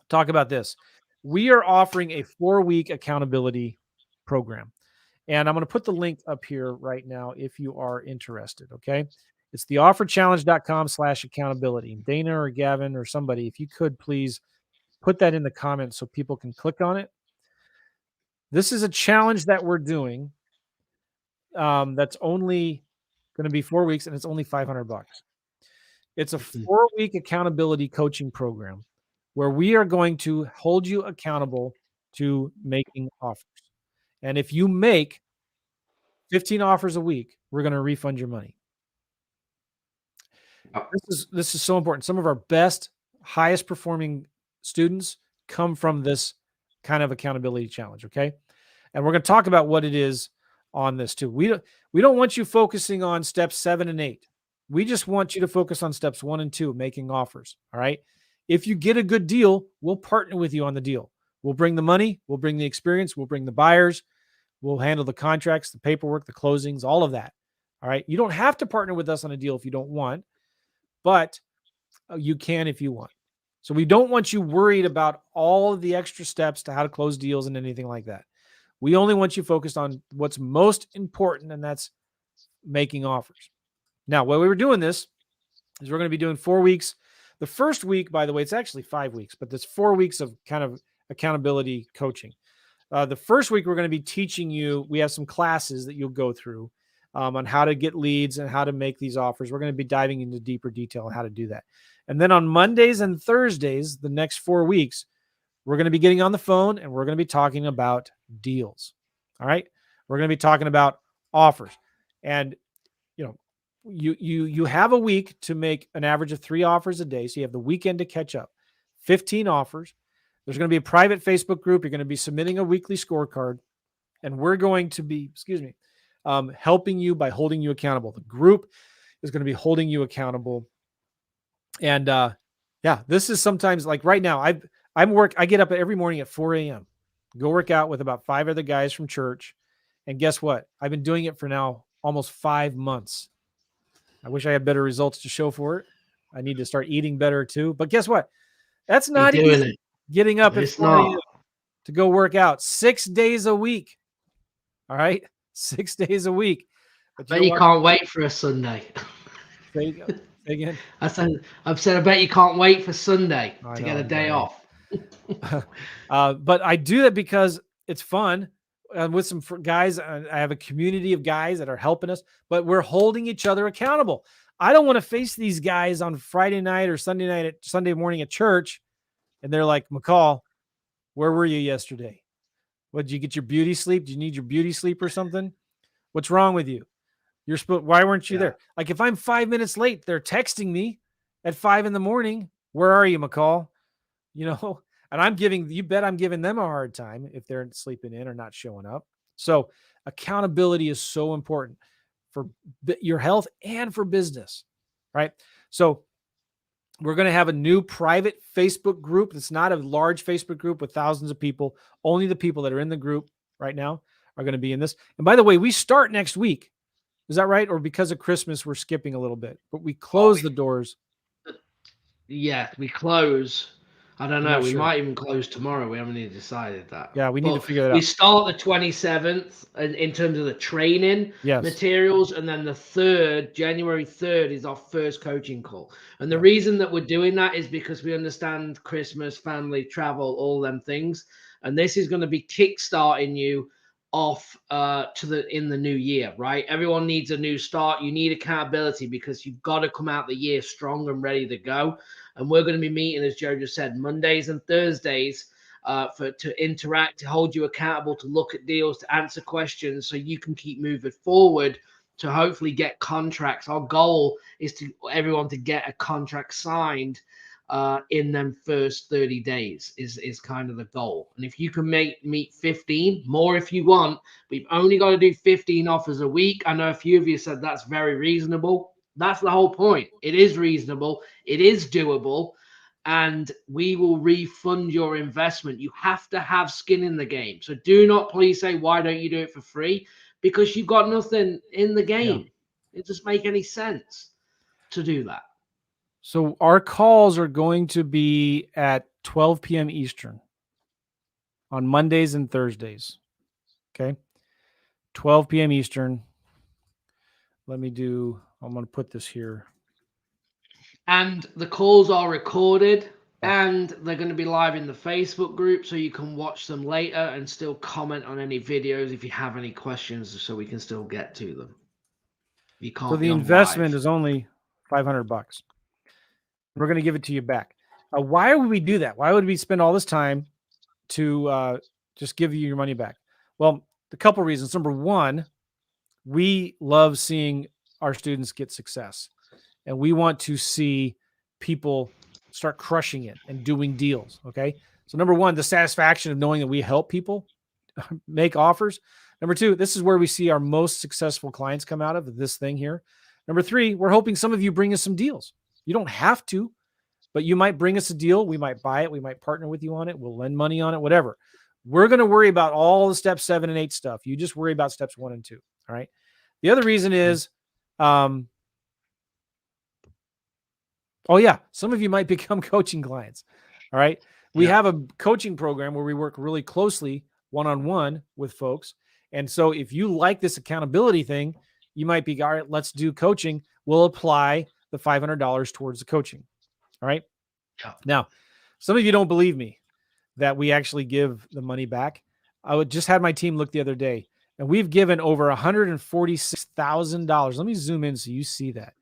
talk about this. We are offering a 4-week accountability program. And I'm going to put the link up here right now if you are interested. Okay. It's theofferchallenge.com/accountability. Dana or Gavin or somebody, if you could please put that in the comments so people can click on it. This is a challenge that we're doing. That's only going to be 4 weeks and it's only $500. It's a 4-week accountability coaching program where we are going to hold you accountable to making offers. And if you make 15 offers a week, we're going to refund your money. This is so important. Some of our best, highest performing students come from this kind of accountability challenge. Okay. And we're going to talk about what it is on this too. We don't want you focusing on steps 7 and 8. We just want you to focus on steps 1 and 2, making offers. All right. If you get a good deal, we'll partner with you on the deal. We'll bring the money, we'll bring the experience, we'll bring the buyers, we'll handle the contracts, the paperwork, the closings, all of that. All right. You don't have to partner with us on a deal if you don't want, but you can if you want. So we don't want you worried about all of the extra steps to how to close deals and anything like that. We only want you focused on what's most important, and that's making offers. Now, while we were doing this, is we're going to be doing 4 weeks. The first week, by the way, it's actually 5 weeks, but there's 4 weeks of kind of accountability coaching. The first week, we're going to be teaching you, we have some classes that you'll go through on how to get leads and how to make these offers. We're going to be diving into deeper detail on how to do that. And then on Mondays and Thursdays, the next 4 weeks, we're going to be getting on the phone and we're going to be talking about deals. All right. We're going to be talking about offers. And, you know, you have a week to make an average of 3 offers a day. So you have the weekend to catch up. 15 offers. There's going to be a private Facebook group. You're going to be submitting a weekly scorecard. And we're going to be, helping you by holding you accountable. The group is going to be holding you accountable. And this is sometimes like right now, I get up every morning at 4 a.m., go work out with about 5 other guys from church. And guess what? I've been doing it for now almost 5 months. I wish I had better results to show for it. I need to start eating better too. But guess what? That's not easy. Getting up at 4 a.m. to go work out 6 days a week. All right. 6 days a week. But you can't wait for a Sunday. Say again. I said, I bet you can't wait for Sunday to get a day off. But I do that because it's fun. With some guys, I have a community of guys that are helping us, but we're holding each other accountable. I don't want to face these guys on Friday night or Sunday morning at church. And they're like, McCall, where were you yesterday? What, did you get your beauty sleep? Do you need your beauty sleep or something? What's wrong with you? Why weren't you there? Like if I'm 5 minutes late, they're texting me at 5 a.m. Where are you, McCall? You know, and you bet I'm giving them a hard time if they're sleeping in or not showing up. So accountability is so important for your health and for business, right? So We're going to have a new private Facebook group. It's not a large Facebook group with thousands of people. Only the people that are in the group right now are going to be in this. And by the way, we start next week. Is that right? Or because of Christmas, we're skipping a little bit, but we close the doors. Yeah, we close. I don't I'm know. not We sure. might even close tomorrow. We haven't even decided that. Yeah, we need to But figure that we out. start the 27th in terms of the training Yes. materials, and then the 3rd, January 3rd, is our first coaching call. And the Yeah. reason that we're doing that is because we understand Christmas, family, travel, all them things. And this is going to be kickstarting you off in the new year, right? Everyone needs a new start. You need accountability because you've got to come out the year strong and ready to go. And we're going to be meeting, as Joe just said, Mondays and Thursdays to interact, to hold you accountable, to look at deals, to answer questions, so you can keep moving forward to hopefully get contracts. Our goal is to everyone to get a contract signed in them first 30 days is kind of the goal. And if you can meet 15 more if you want, we've only got to do 15 offers a week. I know a few of you said that's very reasonable. That's the whole point. It is reasonable. It is doable. And we will refund your investment. You have to have skin in the game. So do not please say, why don't you do it for free? Because you've got nothing in the game. Yeah. It doesn't make any sense to do that. So our calls are going to be at 12 p.m. Eastern on Mondays and Thursdays. Okay. 12 p.m. Eastern. I'm going to put this here. And the calls are recorded and they're going to be live in the Facebook group, so you can watch them later and still comment on any videos if you have any questions, so we can still get to them. You can't. So the investment is only $500. We're going to give it to you back. Why would we do that? Why would we spend all this time to just give you your money back? Well, a couple reasons. Number one, we love seeing our students get success, and we want to see people start crushing it and doing deals. Okay. So number one, the satisfaction of knowing that we help people make offers. Number two, this is where we see our most successful clients come out of this thing here. Number three, we're hoping some of you bring us some deals. You don't have to, but you might bring us a deal. We might buy it. We might partner with you on it. We'll lend money on it, whatever. We're going to worry about all the steps 7 and 8 stuff. You just worry about steps 1 and 2. All right. The other reason is, some of you might become coaching clients. All right. We have a coaching program where we work really closely one-on-one with folks. And so if you like this accountability thing, you might be, all right, let's do coaching. We'll apply the $500 towards the coaching. All right. Yeah. Now, some of you don't believe me that we actually give the money back. I just had my team look the other day, and we've given over $146,000. Let me zoom in so you see that.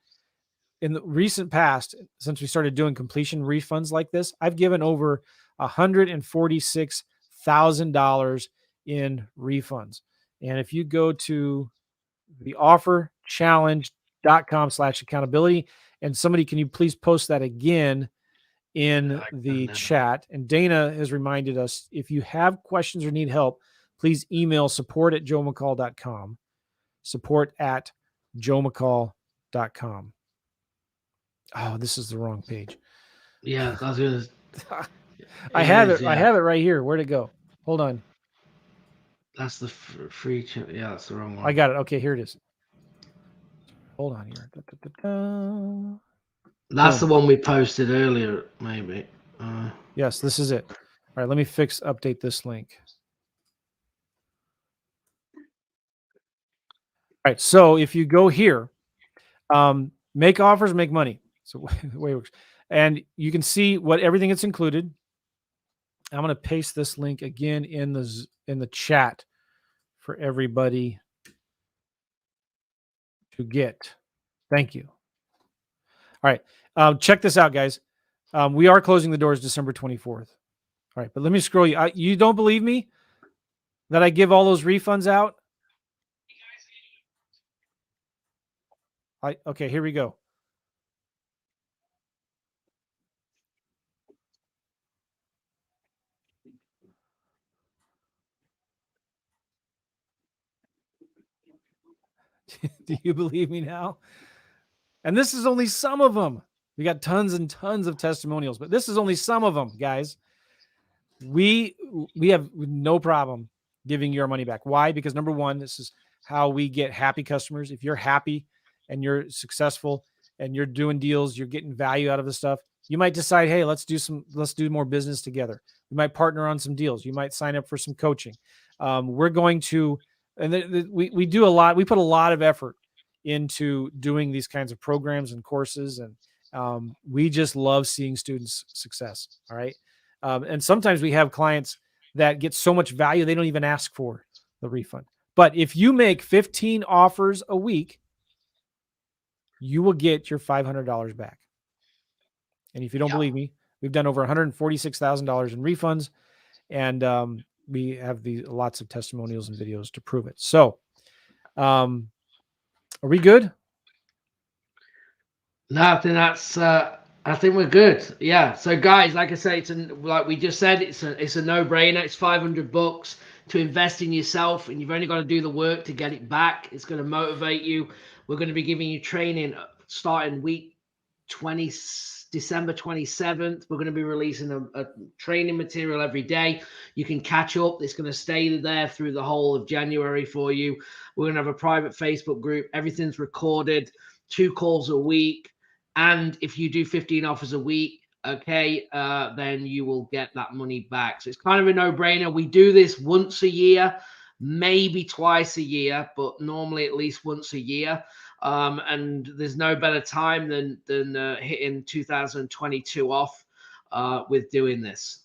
In the recent past, since we started doing completion refunds like this, I've given over $146,000 in refunds. And if you go to the offerchallenge.com/accountability, and somebody, can you please post that again in the chat? And Dana has reminded us, if you have questions or need help, please email support@joemccall.com. support@joemccall.com. Oh, this is the wrong page. Yeah, I was gonna. I have it. Yeah. I have it right here. Where'd it go? Hold on. That's the free. Yeah, that's the wrong one. I got it. Okay, here it is. Hold on here. That's the one we posted earlier, maybe. Yes, this is it. All right, let me update this link. All right, so if you go here, make offers, make money. So the way it works. And you can see everything that's included. I'm going to paste this link again in the chat for everybody to get. Thank you. All right. Check this out, guys. We are closing the doors December 24th. All right, but let me scroll you. You don't believe me that I give all those refunds out? Okay, here we go. Do you believe me now? And this is only some of them. We got tons and tons of testimonials, but this is only some of them, guys. We have no problem giving your money back. Why? Because number one, this is how we get happy customers. If you're happy and you're successful and you're doing deals, you're getting value out of the stuff, you might decide, hey, let's do more business together. We might partner on some deals. You might sign up for some coaching. We're going to, and we do a lot. We put a lot of effort into doing these kinds of programs and courses, and we just love seeing students' success. All right. And sometimes we have clients that get so much value, they don't even ask for the refund. But if you make 15 offers a week, you will get your $500 back. And if you don't believe me, we've done over $146,000 in refunds, and we have lots of testimonials and videos to prove it. So, are we good? No, I think we're good. Yeah. So guys, like I say, like we just said, it's a no-brainer. It's $500 to invest in yourself, and you've only got to do the work to get it back. It's going to motivate you. We're going to be giving you training starting week 20, December 27th. We're going to be releasing a training material every day. You can catch up. It's going to stay there through the whole of January for you. We're going to have a private Facebook group. Everything's recorded, 2 calls a week. And if you do 15 offers a week, okay, then you will get that money back. So it's kind of a no-brainer. We do this once a year, maybe twice a year, but normally at least once a year. And there's no better time than hitting 2022 off with doing this.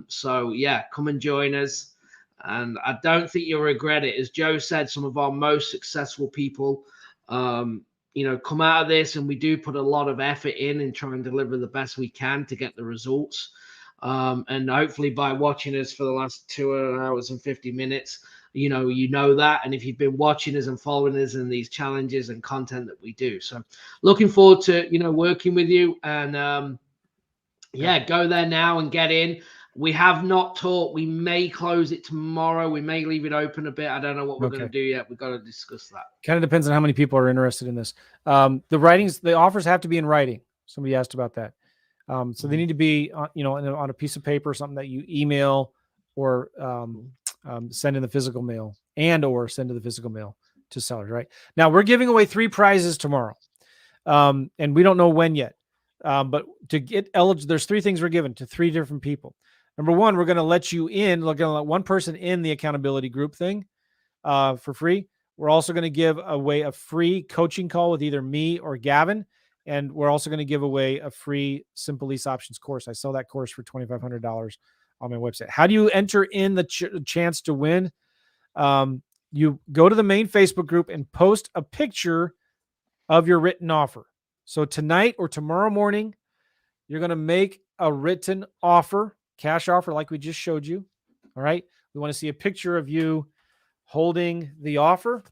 So yeah, come and join us. And I don't think you'll regret it. As Joe said, some of our most successful people, come out of this, and we do put a lot of effort in trying to deliver the best we can to get the results. And hopefully by watching us for the last 2 hours and 50 minutes, you know that. And if you've been watching us and following us in these challenges and content that we do. So looking forward to, working with you, and go there now and get in. We have not talked. We may close it tomorrow. We may leave it open a bit. I don't know what we're going to do yet. We've got to discuss that. Kind of depends on how many people are interested in this. The offers have to be in writing. Somebody asked about that. So they need to be, on a piece of paper, something that you email or send in the physical mail, or send to the physical mail to sellers. Right now, we're giving away 3 prizes tomorrow, and we don't know when yet. But to get eligible, there's 3 things we're giving to 3 different people. Number one, we're going to let you in. We're going to let one person in the accountability group thing for free. We're also going to give away a free coaching call with either me or Gavin. And we're also going to give away a free Simple Lease Options course. I sell that course for $2,500 on my website. How do you enter in the chance to win? You go to the main Facebook group and post a picture of your written offer. So tonight or tomorrow morning, you're going to make a written offer, cash offer like we just showed you. All right. We want to see a picture of you holding the offer.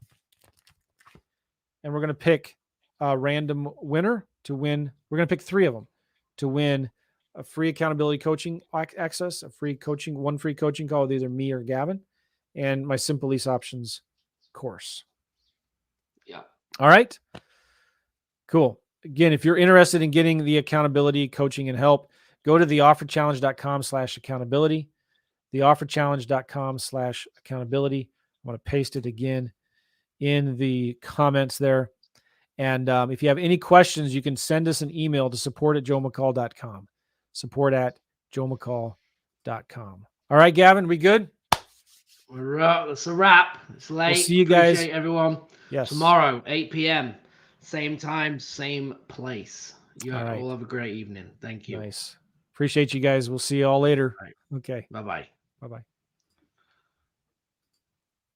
And we're going to pick a random winner to win. We're going to pick 3 of them to win a free accountability coaching access, one free coaching call with either me or Gavin, and my Simple Lease Options course. Yeah. All right. Cool. Again, if you're interested in getting the accountability coaching and help, go to theofferchallenge.com/accountability, theofferchallenge.com/accountability. I'm going to paste it again in the comments there. And if you have any questions, you can send us an email to support@joemccall.com. support@joemccall.com. All right, Gavin, we good? That's a wrap. It's late. We'll see you guys. Appreciate everyone. Yes. Tomorrow, 8 p.m. Same time, same place. You All right. all have a great evening. Thank you. Nice. Appreciate you guys. We'll see you all later. All right. Okay. Bye-bye. Bye-bye.